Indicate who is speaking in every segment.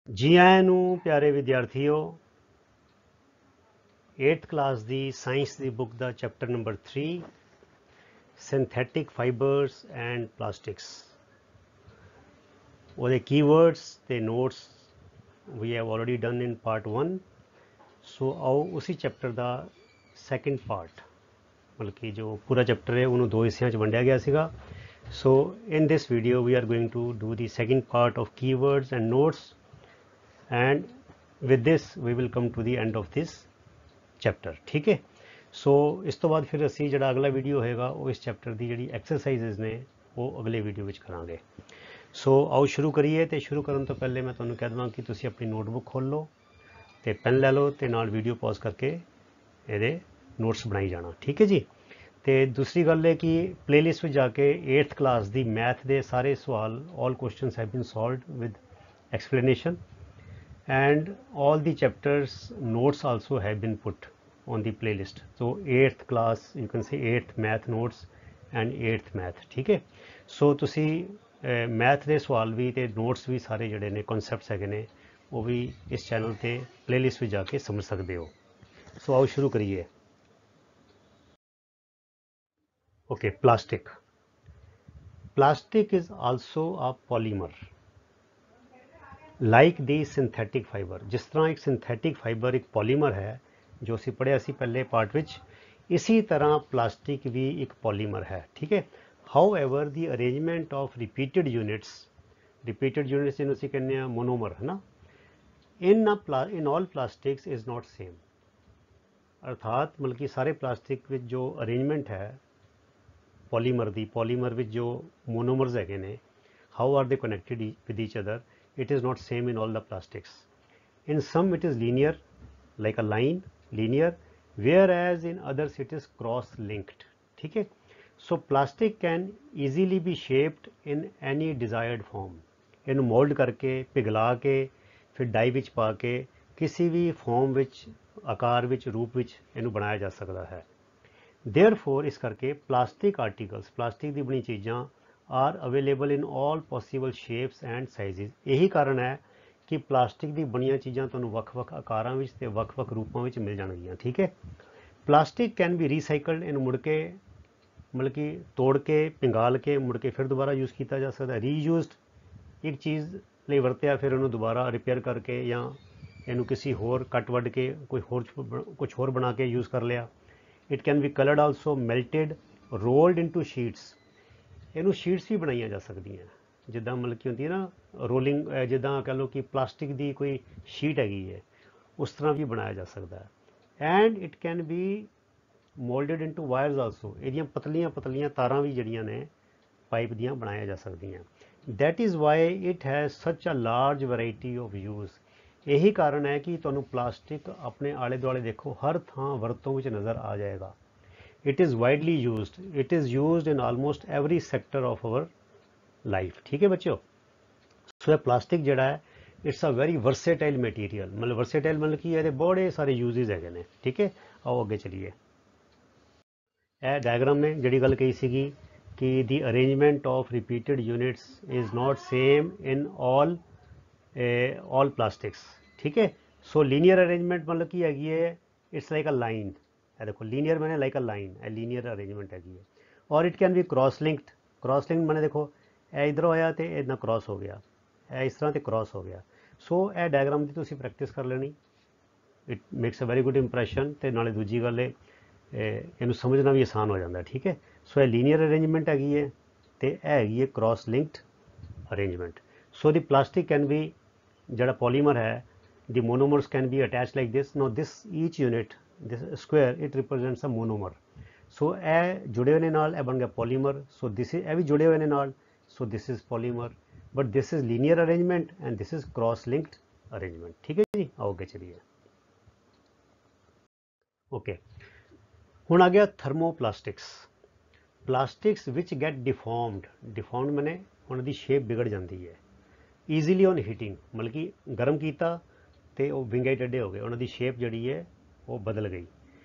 Speaker 1: जी आयां नूं प्यारे विद्यार्थियों 8th क्लास दी साइंस दी बुक दा chapter number 3 synthetic fibres and plastics ਉਹਦੇ कीवर्ड्स ਤੇ notes we have already done in part 1 ਸੋ ਆਓ ਉसी ਚੈਪਟਰ ਦਾ ਸੈਕੰਡ ਪਾਰਟ ਮਤਲਬ ਕਿ ਜੋ ਪੂਰਾ ਚੈਪਟਰ ਹੈ ਉਹਨੂੰ ਦੋ ਹਿੱਸਿਆਂ 'ਚ ਵੰਡਿਆ ਗਿਆ ਸੀਗਾ so in this video we are going to do the second part of keywords and notes and with this we will come to the end of this chapter ठीक है सो इस तो बाद फिर ਅਸੀਂ ਜਿਹੜਾ ਅਗਲਾ ਵੀਡੀਓ ਹੋਏਗਾ ਉਹ ਇਸ ਚੈਪਟਰ ਦੀ ਜਿਹੜੀ ਐਕਸਰਸਾਈਜ਼ਸ ਨੇ ਉਹ ਅਗਲੇ ਵੀਡੀਓ ਵਿੱਚ ਕਰਾਂਗੇ ਸੋ ਆਓ ਸ਼ੁਰੂ ਕਰੀਏ ਤੇ ਸ਼ੁਰੂ ਕਰਨ ਤੋਂ ਪਹਿਲੇ ਮੈਂ ਤੁਹਾਨੂੰ ਕਹਿ ਦਵਾਂ ਕਿ ਤੁਸੀਂ ਆਪਣੀ ਨੋਟਬੁੱਕ ਖੋਲ ਲਓ ਤੇ ਪੈਨ ਲੈ ਲਓ ਤੇ ਨਾਲ ਵੀਡੀਓ ਪੌਜ਼ ਕਰਕੇ ਇਹਦੇ ਨੋਟਸ ਬਣਾਈ ਜਾਣਾ ਠੀਕ ਹੈ ਜੀ ਤੇ ਦੂਸਰੀ ਗੱਲ ਹੈ ਕਿ ਪਲੇਲਿਸਟ ਵਿੱਚ ਜਾ ਕੇ 8th ਕਲਾਸ ਦੀ ਮੈਥ ਦੇ ਸਾਰੇ ਸਵਾਲ all questions have been solved with explanation and all the chapters notes also have been put on the playlist so 8th class you can say 8th math notes and 8th math ठीक है so ਤੁਸੀਂ math ਦੇ ਸਵਾਲ ਵੀ ਤੇ notes ਵੀ ਸਾਰੇ ਜਿਹੜੇ ਨੇ concepts ਹੈਗੇ ਨੇ ਉਹ ਵੀ ਇਸ ਚੈਨਲ ਤੇ ਪਲੇਲਿਸਟ ਵਿੱਚ ਜਾ ਕੇ ਸਮਝ ਸਕਦੇ ਹੋ ਸੋ ਆਓ ਸ਼ੁਰੂ ਕਰੀਏ okay plastic is also a polymer like the synthetic fibre ਜਿਸ ਤਰ੍ਹਾਂ ਇੱਕ ਸਿੰਥੈਟਿਕ ਫਾਈਬਰ ਇੱਕ ਪੋਲੀਮਰ ਹੈ ਜੋ ਅਸੀਂ ਪੜ੍ਹਿਆ ਸੀ ਪਹਿਲੇ ਪਾਰਟ ਵਿੱਚ ਇਸੀ ਤਰ੍ਹਾਂ ਪਲਾਸਟਿਕ ਵੀ ਇੱਕ ਪੋਲੀਮਰ ਹੈ ਠੀਕ ਹੈ however the arrangement of repeated units ਜਿਹਨੂੰ ਅਸੀਂ ਕਹਿੰਦੇ ਹਾਂ ਮੋਨੋਮਰ ਹੈ ਨਾ ਇਨ ਆਲ ਪਲਾਸਟਿਕਸ ਇਜ਼ ਨਾਟ ਸੇਮ ਅਰਥਾਤ ਮਤਲਬ ਕਿ ਸਾਰੇ ਪਲਾਸਟਿਕ ਵਿੱਚ ਜੋ ਅਰੇਂਜਮੈਂਟ ਹੈ ਪੋਲੀਮਰ ਵਿੱਚ ਜੋ ਮੋਨੋਮਰਸ ਹੈਗੇ ਨੇ ਹਾਊ ਆਰ ਦੇ connected with each other it is not same in all the plastics. In some it is linear like a line linear whereas in others it is cross linked ठीक है so plastic can easily be shaped in any desired form ਇਹਨੂੰ mould ਕਰਕੇ ਪਿਘਲਾ ਕੇ ਫਿਰ ਡਾਈ ਵਿੱਚ ਪਾ ਕੇ ਕਿਸੇ ਵੀ farm ਵਿੱਚ ਆਕਾਰ ਵਿੱਚ ਰੂਪ ਵਿੱਚ ਇਹਨੂੰ ਬਣਾਇਆ ਜਾ ਸਕਦਾ ਹੈ therefore ਇਸ ਕਰਕੇ ਪਲਾਸਟਿਕ ਆਰਟੀਕਲਸ ਪਲਾਸਟਿਕ ਦੀ ਬਣੀ ਚੀਜ਼ਾਂ are available in all possible shapes and sizes ਇਹੀ ਕਾਰਨ ਹੈ ਕਿ ਪਲਾਸਟਿਕ ਦੀ ਬਣੀਆਂ ਚੀਜ਼ਾਂ ਤੁਹਾਨੂੰ ਵੱਖ-ਵੱਖ ਆਕਾਰਾਂ ਵਿੱਚ ਤੇ ਵੱਖ-ਵੱਖ ਰੂਪਾਂ ਵਿੱਚ ਮਿਲ ਜਾਣਗੀਆਂ ਠੀਕ ਹੈ ਪਲਾਸਟਿਕ ਕੈਨ ਬੀ ਰੀਸਾਈਕਲਡ ਇਹਨੂੰ ਮੁੜ ਕੇ ਮਤਲਬ ਕਿ ਤੋੜ ਕੇ ਪਿੰਗਾਲ ਕੇ ਮੁੜ ਕੇ ਫਿਰ ਦੁਬਾਰਾ ਯੂਜ਼ ਕੀਤਾ ਜਾ ਸਕਦਾ ਰੀਯੂਜ਼ਡ ਇੱਕ ਚੀਜ਼ ਲਈ ਵਰਤਿਆ ਫਿਰ ਉਹਨੂੰ ਦੁਬਾਰਾ ਰਿਪੇਅਰ ਕਰਕੇ ਜਾਂ ਇਹਨੂੰ ਕਿਸੇ ਹੋਰ ਕੱਟ ਵੱਢ ਕੇ ਕੁਝ ਹੋਰ ਬਣਾ ਕੇ ਯੂਜ਼ ਕਰ ਲਿਆ it can be coloured also melted rolled into sheets ਇਹਨੂੰ ਸ਼ੀਟਸ ਵੀ ਬਣਾਈਆਂ ਜਾ ਸਕਦੀਆਂ ਜਿੱਦਾਂ ਮਤਲਬ ਕਿ ਹੁੰਦੀ ਹੈ ਨਾ ਰੋਲਿੰਗ ਜਿੱਦਾਂ ਕਹਿ ਲਓ ਕਿ ਪਲਾਸਟਿਕ ਦੀ ਕੋਈ ਸ਼ੀਟ ਹੈਗੀ ਹੈ ਉਸ ਤਰ੍ਹਾਂ ਵੀ ਬਣਾਇਆ ਜਾ ਸਕਦਾ ਹੈ and it can B moulded into virus also ਇਹਦੀਆਂ ਪਤਲੀਆਂ ਤਾਰਾਂ ਵੀ ਜਿਹੜੀਆਂ ਨੇ ਪਾਈਪ ਦੀਆਂ ਬਣਾਇਆ ਜਾ ਸਕਦੀਆਂ that is Y it has ਸੱਚ ਅ ਲਾਰਜ ਵੈਰਾਈਟੀ ਆਫ ਯੂਜ਼ ਇਹੀ ਕਾਰਨ ਹੈ ਕਿ ਤੁਹਾਨੂੰ ਪਲਾਸਟਿਕ ਆਪਣੇ ਆਲੇ ਦੁਆਲੇ ਦੇਖੋ ਹਰ ਥਾਂ ਵਰਤੋਂ ਵਿੱਚ ਨਜ਼ਰ ਆ ਜਾਏਗਾ it is widely used it is used in almost every sector of our life ठीक है बच्चों सो plastic ਜਿਹੜਾ ਹੈ it's a very versatile material मतलब versatile मतलब ਕਿ ਇਹਦੇ ਬੜੇ ਸਾਰੇ uses ਹੈਗੇ ਨੇ ਠੀਕ ਹੈ ਆਓ ਅੱਗੇ ਚਲੀਏ ਇਹ ਡਾਇਗਰਾਮ ਨੇ ਜਿਹੜੀ ਗੱਲ ਕਹੀ ਸੀਗੀ ਕਿ the arrangement of repeated units is not same in all plastics ठीक है so linear arrangement मतलब ਕੀ ਹੈਗੀ ਹੈ it's like a line ਇਹ ਦੇਖੋ ਲੀਨੀਅਰ ਮੈਨੇ ਲਾਈਕ ਅ ਲਾਈਨ ਇਹ ਲੀਨੀਅਰ ਅਰੇਂਜਮੈਂਟ ਹੈਗੀ ਹੈ ਔਰ it can B cross linked ਮੈਨੇ ਦੇਖੋ ਇਹ ਇੱਧਰੋਂ ਆਇਆ ਤੇ ਇਹ ਨਾਲ ਕ੍ਰਾਸ ਹੋ ਗਿਆ ਇਹ ਇਸ ਤਰ੍ਹਾਂ ਤੇ ਕ੍ਰਾਸ ਹੋ ਗਿਆ ਸੋ ਇਹ ਡਾਇਗਰਾਮ ਦੀ ਤੁਸੀਂ ਪ੍ਰੈਕਟਿਸ ਕਰ ਲੈਣੀ it makes a very good impression ਤੇ ਨਾਲੇ ਦੂਜੀ ਗੱਲ ਇਹਨੂੰ ਸਮਝਣਾ ਵੀ ਆਸਾਨ ਹੋ ਜਾਂਦਾ ਠੀਕ ਹੈ ਸੋ ਇਹ ਲੀਨੀਅਰ ਅਰੇਂਜਮੈਂਟ ਹੈਗੀ ਹੈ ਤੇ ਇਹ ਹੈਗੀ ਹੈ cross linked arrangement so the plastic can be ਜਿਹੜਾ ਪੋਲੀਮਰ ਹੈ the monomers can be attach like this now this each unit this square it represents a monomer so ਇਹ ਜੁੜੇ ਹੋਏ ਨੇ ਨਾਲ ਇਹ ਬਣ ਗਿਆ polymer so this is ਇਹ ਵੀ ਜੁੜੇ ਹੋਏ ਨੇ ਨਾਲ so this is polymer but this is linear arrangement and this is cross linked arrangement ਠੀਕ ਹੈ ਜੀ ਆਓ ਅੱਗੇ ਚਲੀਏ ਓਕੇ ਹੁਣ ਆ ਗਿਆ plastics which get deformed ਮੈਨੇ ਉਹਨਾਂ ਦੀ ਸ਼ੇਪ ਵਿਗੜ ਜਾਂਦੀ ਹੈ easily on heating ਮਤਲਬ ਕਿ ਗਰਮ ਕੀਤਾ ਤੇ ਉਹ ਵਿੰਗੇ ਟੇਢੇ ਹੋ ਗਏ ਉਹਨਾਂ ਦੀ ਸ਼ੇਪ ਜਿਹੜੀ ਹੈ ਉਹ ਬਦਲ ਗਈ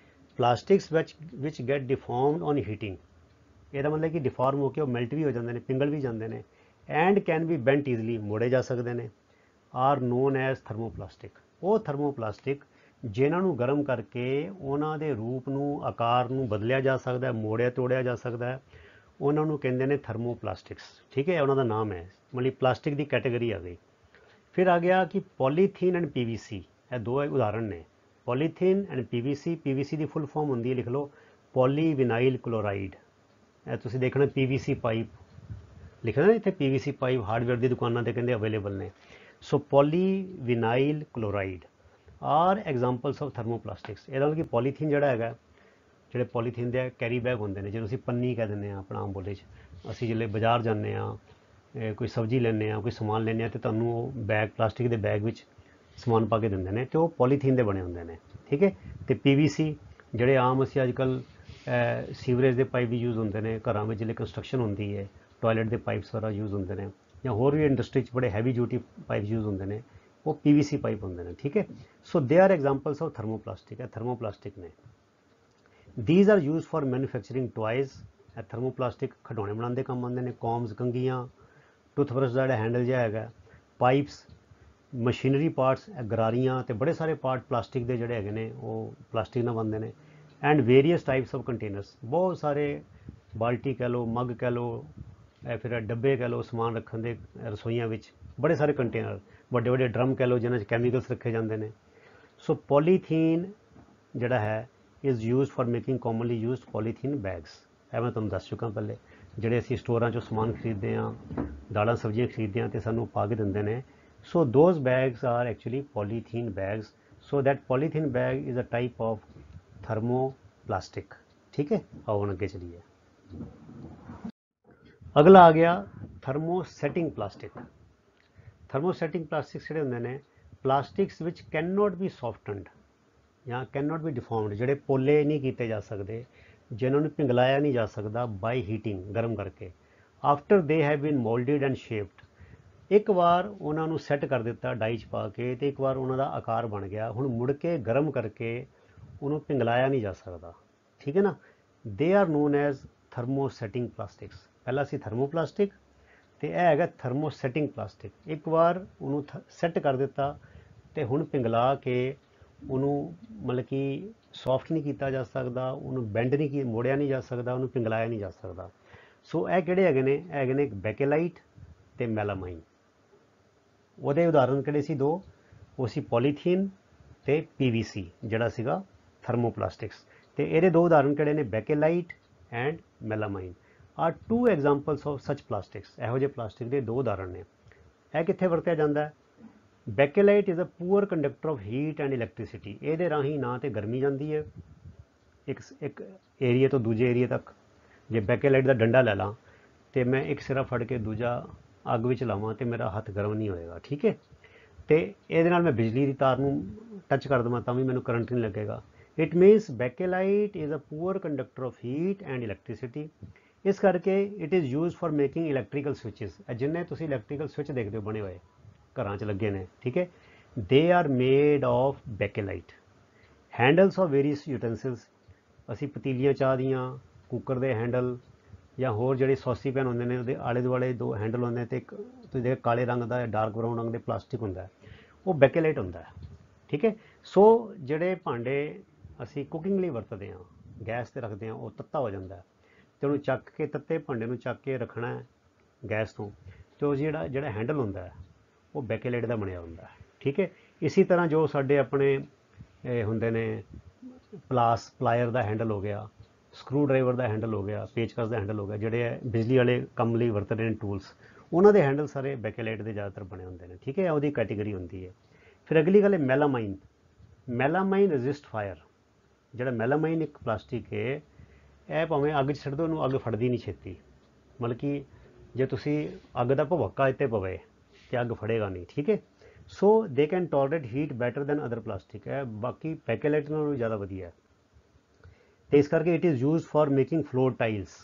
Speaker 1: plastics which get ਡਿਫਾਰਮਡ on heating ਇਹਦਾ ਮਤਲਬ ਕਿ ਡਿਫਾਰਮ ਹੋ ਕੇ ਉਹ ਮੈਲਟ ਵੀ ਹੋ ਜਾਂਦੇ ਨੇ ਪਿੰਗਲ ਵੀ ਜਾਂਦੇ ਨੇ and can be bent easily ਮੋੜੇ ਜਾ ਸਕਦੇ ਨੇ ਆਰ ਨੋਨ ਐਜ਼ ਥਰਮੋਪਲਾਸਟਿਕ। ਉਹ ਥਰਮੋਪਲਾਸਟਿਕ ਜਿਨ੍ਹਾਂ ਨੂੰ ਗਰਮ ਕਰਕੇ ਉਹਨਾਂ ਦੇ ਰੂਪ ਨੂੰ, ਆਕਾਰ ਨੂੰ ਬਦਲਿਆ ਜਾ ਸਕਦਾ ਹੈ, ਮੋੜਿਆ ਤੋੜਿਆ ਜਾ ਸਕਦਾ ਹੈ, ਉਹਨਾਂ ਨੂੰ ਕਹਿੰਦੇ ਨੇ ਥਰਮੋਪਲਾਸਟਿਕਸ। ਠੀਕ ਹੈ, ਉਹਨਾਂ ਦਾ ਨਾਮ ਹੈ, ਮਤਲਬ ਪਲਾਸਟਿਕ ਦੀ ਕੈਟੇਗਰੀ ਆ ਗਈ। ਫਿਰ ਆ ਗਿਆ ਕਿ ਪੋਲੀਥੀਨ ਐਂਡ ਪੀਵੀਸੀ, ਇਹ ਦੋ ਉਦਾਹਰਣ ਨੇ, polythene and PVC. PVC the full form ਹੁੰਦੀ ਹੈ, ਲਿਖ ਲਓ, ਪੋਲੀਵਿਨਾਈਲ ਕਲੋਰਾਈਡ। ਇਹ ਤੁਸੀਂ ਦੇਖਣਾ ਪੀਵੀਸੀ ਪਾਈਪ ਲਿਖਣਾ ਨਾ ਇੱਥੇ, ਪੀਵੀਸੀ ਪਾਈਪ ਹਾਰਡਵੇਅਰ ਦੀ ਦੁਕਾਨਾਂ ਤੇ ਕਹਿੰਦੇ ਅਵੇਲੇਬਲ ਨੇ। ਸੋ ਪੋਲੀਵਿਨਾਈਲ ਕਲੋਰਾਈਡ ਆਰ ਐਗਜ਼ਾਮਪਲਸ ਆਫ ਥਰਮੋਪਲਾਸਟਿਕਸ। ਇਹਦਾ ਮਤਲਬ ਕਿ ਪੋਲੀਥੀਨ ਜਿਹੜਾ ਹੈਗਾ, ਜਿਹੜੇ ਪੋਲੀਥੀਨ ਦੇ ਕੈਰੀ ਬੈਗ ਹੁੰਦੇ ਨੇ, ਜਿਹਨੂੰ ਅਸੀਂ ਪੰਨੀ ਕਹਿ ਦਿੰਦੇ ਹਾਂ ਆਪਣਾ ਆਮ ਬੋਲੀ 'ਚ, ਅਸੀਂ ਜਿਹੜੇ ਬਾਜ਼ਾਰ ਜਾਂਦੇ ਹਾਂ, ਕੋਈ ਸਬਜ਼ੀ ਲੈਂਦੇ ਹਾਂ, ਕੋਈ ਸਮਾਨ ਲੈਂਦੇ ਹਾਂ, ਅਤੇ ਤੁਹਾਨੂੰ ਉਹ ਬੈਗ, ਪਲਾਸਟਿਕ ਦੇ ਬੈਗ ਵਿੱਚ ਸਮਾਨ ਪਾ ਕੇ ਦਿੰਦੇ ਨੇ, ਅਤੇ ਉਹ ਪੋਲੀਥੀਨ ਦੇ ਬਣੇ ਹੁੰਦੇ ਨੇ। ਠੀਕ ਹੈ, ਅਤੇ ਪੀਵੀਸੀ ਜਿਹੜੇ ਆਮ ਅਸੀਂ ਅੱਜ ਕੱਲ੍ਹ ਸੀਵਰੇਜ ਦੇ ਪਾਈਪ ਵੀ ਯੂਜ਼ ਹੁੰਦੇ ਨੇ ਘਰਾਂ ਵਿੱਚ, ਜਿਹੜੇ ਕੰਸਟਰਕਸ਼ਨ ਹੁੰਦੀ ਹੈ, ਟੋਇਲਟ ਦੇ ਪਾਈਪਸ ਵਗੈਰਾ ਯੂਜ਼ ਹੁੰਦੇ ਨੇ, ਜਾਂ ਹੋਰ ਵੀ ਇੰਡਸਟਰੀ 'ਚ ਬੜੇ ਹੈਵੀ ਡਿਊਟੀ ਪਾਈਪ ਯੂਜ਼ ਹੁੰਦੇ ਨੇ, ਉਹ ਪੀਵੀਸੀ ਪਾਈਪ ਹੁੰਦੇ ਨੇ। ਠੀਕ ਹੈ, so they are examples of ਥਰਮੋਪਲਾਸਟਿਕ। ਇਹ ਥਰਮੋਪਲਾਸਟਿਕ ਨੇ। These are used for manufacturing toys। ਇਹ ਥਰਮੋਪਲਾਸਟਿਕ ਖਿਡੌਣੇ ਬਣਾਉਣ ਦੇ ਕੰਮ ਆਉਂਦੇ ਨੇ। ਕੌਮਸ, ਕੰਘੀਆਂ, ਟੂਥਬਰਸ਼ ਦਾ ਜਿਹੜਾ ਹੈਂਡਲ ਜਿਹਾ ਹੈਗਾ, ਪਾਈਪਸ, ਮਸ਼ੀਨਰੀ ਪਾਰਟਸ, ਗਰਾਰੀਆਂ, ਅਤੇ ਬੜੇ ਸਾਰੇ ਪਾਰਟ ਪਲਾਸਟਿਕ ਦੇ ਜਿਹੜੇ ਹੈਗੇ ਨੇ ਉਹ ਪਲਾਸਟਿਕ ਨਾਲ ਬਣਦੇ ਨੇ। And various types of containers, ਬਹੁਤ ਸਾਰੇ ਬਾਲਟੀ ਕਹਿ ਲਓ, ਮੱਗ ਕਹਿ ਲਓ, ਫਿਰ ਡੱਬੇ ਕਹਿ ਲਓ ਸਮਾਨ ਰੱਖਣ ਦੇ ਰਸੋਈਆਂ ਵਿੱਚ, ਬੜੇ ਸਾਰੇ ਕੰਟੇਨਰ, ਵੱਡੇ ਵੱਡੇ ਡਰਮ ਕਹਿ ਲਓ ਜਿਨ੍ਹਾਂ 'ਚ ਕੈਮੀਕਲਸ ਰੱਖੇ ਜਾਂਦੇ ਨੇ। ਸੋ ਪੋਲੀਥੀਨ ਜਿਹੜਾ ਹੈ is used for making commonly used polythene bags। ਇਹ ਮੈਂ ਤੁਹਾਨੂੰ ਦੱਸ ਚੁੱਕਾ ਪਹਿਲੇ, ਜਿਹੜੇ ਅਸੀਂ ਸਟੋਰਾਂ 'ਚੋਂ ਸਮਾਨ ਖਰੀਦਦੇ ਹਾਂ, ਦਾਲਾਂ ਸਬਜ਼ੀਆਂ ਖਰੀਦਦੇ ਹਾਂ, ਅਤੇ ਸਾਨੂੰ ਪਾ ਕੇ ਦਿੰਦੇ ਨੇ। So those bags are actually polythene bags. So that polythene bag is a type of thermoplastic. ਠੀਕ ਹੈ, ਆਓ ਹੁਣ ਅੱਗੇ ਚਲੀਏ। ਅਗਲਾ ਆ ਗਿਆ ਥਰਮੋਸੈਟਿੰਗ ਪਲਾਸਟਿਕ। ਥਰਮੋਸੈਟਿੰਗ ਪਲਾਸਟਿਕਸ ਜਿਹੜੇ ਹੁੰਦੇ ਨੇ, plastics which can note B ਸੌਫਟਨਡ ਜਾਂ ਕੈਨ ਨੋਟ ਬੀ ਡਿਫਾਰਮਡ, ਜਿਹੜੇ ਪੋਲੇ ਨਹੀਂ ਕੀਤੇ ਜਾ ਸਕਦੇ, ਜਿਨ੍ਹਾਂ ਨੂੰ ਪਿਘਲਾਇਆ ਨਹੀਂ ਜਾ ਸਕਦਾ ਬਾਈ ਹੀਟਿੰਗ, ਗਰਮ ਕਰਕੇ। After they have been moulded and shaped. ਇੱਕ ਵਾਰ ਉਹਨਾਂ ਨੂੰ ਸੈੱਟ ਕਰ ਦਿੱਤਾ ਡਾਈ 'ਚ ਪਾ ਕੇ, ਅਤੇ ਇੱਕ ਵਾਰ ਉਹਨਾਂ ਦਾ ਆਕਾਰ ਬਣ ਗਿਆ, ਹੁਣ ਮੁੜ ਕੇ ਗਰਮ ਕਰਕੇ ਉਹਨੂੰ ਪਿਘਲਾਇਆ ਨਹੀਂ ਜਾ ਸਕਦਾ। ਠੀਕ ਹੈ ਨਾ, they are non as ਥਰਮੋਸੈਟਿੰਗ plastics. ਪਹਿਲਾਂ ਸੀ ਥਰਮੋਪਲਾਸਟਿਕ, ਅਤੇ ਇਹ ਹੈਗਾ ਥਰਮੋਸੈਟਿੰਗ ਪਲਾਸਟਿਕ। ਇੱਕ ਵਾਰ ਉਹਨੂੰ ਸੈੱਟ ਕਰ ਦਿੱਤਾ, ਅਤੇ ਹੁਣ ਪਿਘਲਾ ਕੇ ਉਹਨੂੰ ਮਤਲਬ ਕਿ ਸੌਫਟ ਨਹੀਂ ਕੀਤਾ ਜਾ ਸਕਦਾ, ਉਹਨੂੰ ਬੈਂਡ ਨਹੀਂ ਮੋੜਿਆ ਨਹੀਂ ਜਾ ਸਕਦਾ, ਉਹਨੂੰ ਪਿਘਲਾਇਆ ਨਹੀਂ ਜਾ ਸਕਦਾ। ਸੋ ਇਹ ਕਿਹੜੇ ਹੈਗੇ ਨੇ? ਇਹ ਹੈਗੇ ਨੇ ਬੈਕੇਲਾਈਟ ਅਤੇ ਮੈਲਾਮਾਈਨ। ਉਹਦੇ ਉਦਾਹਰਨ ਕਿਹੜੇ ਸੀ? ਦੋ, ਉਹ ਸੀ ਪੋਲੀਥੀਨ ਅਤੇ ਪੀਵੀਸੀ ਜਿਹੜਾ ਸੀਗਾ ਥਰਮੋਪਲਾਸਟਿਕਸ। ਅਤੇ ਇਹਦੇ ਦੋ ਉਦਾਹਰਨ ਕਿਹੜੇ ਨੇ? Bakelite and melamine are two examples of such plastics. ਇਹੋ ਜਿਹੇ ਪਲਾਸਟਿਕ ਦੇ ਦੋ ਉਦਾਹਰਨ ਨੇ। ਇਹ ਕਿੱਥੇ ਵਰਤਿਆ ਜਾਂਦਾ ਹੈ? Bakelite is a poor conductor of heat and electricity. ਇਹਦੇ ਰਾਹੀਂ ਨਾ ਤਾਂ ਗਰਮੀ ਜਾਂਦੀ ਹੈ ਇੱਕ ਏਰੀਏ ਤੋਂ ਦੂਜੇ ਏਰੀਏ ਤੱਕ। ਜੇ ਬੈਕੇਲਾਈਟ ਦਾ ਡੰਡਾ ਲੈ ਲਾਂ ਅਤੇ ਮੈਂ ਇੱਕ ਸਿਰਾ ਫੜ ਕੇ ਦੂਜਾ ਅੱਗ ਵਿੱਚ ਲਾਵਾਂ ਅਤੇ ਮੇਰਾ ਹੱਥ ਗਰਮ ਨਹੀਂ ਹੋਏਗਾ। ਠੀਕ ਹੈ, ਅਤੇ ਇਹਦੇ ਨਾਲ ਮੈਂ ਬਿਜਲੀ ਦੀ ਤਾਰ ਨੂੰ ਟੱਚ ਕਰ ਦੇਵਾਂ ਤਾਂ ਵੀ ਮੈਨੂੰ ਕਰੰਟ ਨਹੀਂ ਲੱਗੇਗਾ। It means Bakelite is a poor conductor of heat and electricity. ਇਸ ਕਰਕੇ it is use for making electrical switches. ਜਿੰਨੇ ਤੁਸੀਂ ਇਲੈਕਟ੍ਰੀਕਲ ਸਵਿਚ ਦੇਖਦੇ ਹੋ ਬਣੇ ਹੋਏ ਘਰਾਂ 'ਚ ਲੱਗੇ ਨੇ, ਠੀਕ ਹੈ, they are made of Bakelite. Handles of various utensils, ਅਸੀਂ ਪਤੀਲੀਆਂ ਚਾਹ ਦੀਆਂ, ਕੁੱਕਰ ਦੇ ਹੈਂਡਲ, ਜਾਂ ਹੋਰ ਜਿਹੜੇ ਸੌਸੀ ਪੈਨ ਹੁੰਦੇ ਨੇ ਉਹਦੇ ਆਲੇ ਦੁਆਲੇ ਦੋ ਹੈਂਡਲ ਹੁੰਦੇ ਨੇ, ਅਤੇ ਇੱਕ ਤੁਸੀਂ ਦੇਖਿਆ ਕਾਲੇ ਰੰਗ ਦਾ ਡਾਰਕ ਬਰਾਊਨ ਰੰਗ ਦੇ ਪਲਾਸਟਿਕ ਹੁੰਦਾ, ਉਹ ਬੈਕੇਲਾਈਟ ਹੁੰਦਾ ਹੈ। ਠੀਕ ਹੈ, ਸੋ ਜਿਹੜੇ ਭਾਂਡੇ ਅਸੀਂ ਕੁਕਿੰਗ ਲਈ ਵਰਤਦੇ ਹਾਂ, ਗੈਸ 'ਤੇ ਰੱਖਦੇ ਹਾਂ, ਉਹ ਤੱਤਾ ਹੋ ਜਾਂਦਾ ਅਤੇ ਉਹਨੂੰ ਚੱਕ ਕੇ, ਤੱਤੇ ਭਾਂਡੇ ਨੂੰ ਚੱਕ ਕੇ ਰੱਖਣਾ ਹੈ ਗੈਸ ਤੋਂ, ਅਤੇ ਉਹ ਜਿਹੜਾ ਹੈਂਡਲ ਹੁੰਦਾ ਉਹ ਬੈਕੇਲਾਈਟ ਦਾ ਬਣਿਆ ਹੁੰਦਾ। ਠੀਕ ਹੈ, ਇਸੇ ਤਰ੍ਹਾਂ ਜੋ ਸਾਡੇ ਆਪਣੇ ਹੁੰਦੇ ਨੇ ਪਲਾਇਰ ਦਾ ਹੈਂਡਲ ਹੋ ਗਿਆ, ਸਕਰੂ ਡਰਾਈਵਰ ਦਾ ਹੈਂਡਲ ਹੋ ਗਿਆ, ਪੇਚਕਸ ਦਾ ਹੈਂਡਲ ਹੋ ਗਿਆ, ਜਿਹੜੇ ਬਿਜਲੀ ਵਾਲੇ ਕੰਮ ਲਈ ਵਰਤਦੇ ਨੇ ਟੂਲਸ, ਉਹਨਾਂ ਦੇ ਹੈਂਡਲ ਸਾਰੇ ਬੈਕੇਲਾਈਟ ਦੇ ਜ਼ਿਆਦਾਤਰ ਬਣੇ ਹੁੰਦੇ ਨੇ। ਠੀਕ ਹੈ, ਉਹਦੀ ਕੈਟੇਗਰੀ ਹੁੰਦੀ ਹੈ। ਫਿਰ ਅਗਲੀ ਗੱਲ ਹੈ ਮੈਲਾਮਾਈਨ। Melamine resist fire. ਜਿਹੜਾ ਮੈਲਾਮਾਈਨ ਇੱਕ ਪਲਾਸਟਿਕ ਹੈ, ਇਹ ਭਾਵੇਂ ਅੱਗ 'ਚ ਛੱਡ ਦਿਓ, ਉਹਨੂੰ ਅੱਗ ਫੜਦੀ ਨਹੀਂ ਛੇਤੀ। ਮਤਲਬ ਕਿ ਜੇ ਤੁਸੀਂ ਅੱਗ ਦਾ ਭਵੱਕਾ ਇੱਥੇ ਪਵੇ ਅਤੇ ਅੱਗ ਫੜੇਗਾ ਨਹੀਂ। ਠੀਕ ਹੈ, so they can tolerate heat better than other plastic. ਹੈ ਬਾਕੀ ਬੈਕੇਲਾਈਟ ਨਾਲੋਂ ਵੀ ਜ਼ਿਆਦਾ ਵਧੀਆ ਹੈ, ਅਤੇ ਇਸ ਕਰਕੇ it is use for making floor tiles.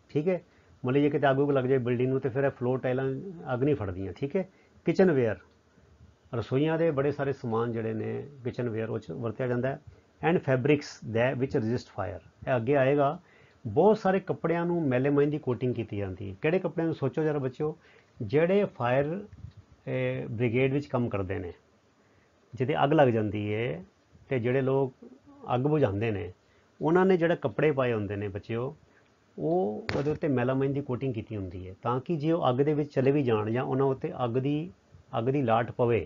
Speaker 1: ਠੀਕ ਹੈ, ਮਤਲਬ ਜੇ ਕਿਤੇ ਅੱਗ ਉੱਗ ਲੱਗ ਜਾਏ ਬਿਲਡਿੰਗ ਨੂੰ, ਅਤੇ ਫਿਰ ਇਹ ਫਲੋਰ ਟਾਈਲਾਂ ਅੱਗ ਨਹੀਂ ਫੜਦੀਆਂ। ਠੀਕ ਹੈ, ਕਿਚਨ ਵੇਅਰ, ਰਸੋਈਆਂ ਦੇ ਬੜੇ ਸਾਰੇ ਸਮਾਨ ਜਿਹੜੇ ਨੇ ਕਿਚਨ ਵੇਅਰ ਉਹ 'ਚ ਵਰਤਿਆ ਜਾਂਦਾ ਹੈ। ਐਂਡ ਫੈਬਰਿਕਸ ਦੇ ਵਿਚ ਰੈਜ਼ਿਸਟ ਫਾਇਰ। ਇਹ ਅੱਗੇ ਆਏਗਾ। ਬਹੁਤ ਸਾਰੇ ਕੱਪੜਿਆਂ ਨੂੰ ਮੈਲਾਮਾਈਨ ਦੀ ਕੋਟਿੰਗ ਕੀਤੀ ਜਾਂਦੀ ਹੈ। ਕਿਹੜੇ ਕੱਪੜਿਆਂ ਨੂੰ? ਸੋਚੋ ਜਰਾ ਬੱਚਿਓ, ਜਿਹੜੇ ਫਾਇਰ ਬ੍ਰਿਗੇਡ ਵਿੱਚ ਕੰਮ ਕਰਦੇ ਨੇ, ਜਿੱਥੇ ਅੱਗ ਲੱਗ ਜਾਂਦੀ ਹੈ ਤੇ ਜਿਹੜੇ ਲੋਕ ਅੱਗ ਬੁਝਾਉਂਦੇ ਨੇ ਉਹਨਾਂ ਨੇ ਜਿਹੜੇ ਕੱਪੜੇ ਪਾਏ ਹੁੰਦੇ ਨੇ ਬੱਚਿਓ, ਉਹ ਉਹਦੇ ਉੱਤੇ ਮੈਲਾਮਾਈਨ ਦੀ ਕੋਟਿੰਗ ਕੀਤੀ ਹੁੰਦੀ ਹੈ, ਤਾਂ ਕਿ ਜੇ ਉਹ ਅੱਗ ਦੇ ਵਿੱਚ ਚਲੇ ਵੀ ਜਾਣ ਜਾਂ ਉਹਨਾਂ ਉੱਤੇ ਅੱਗ ਦੀ ਲਾਟ ਪਵੇ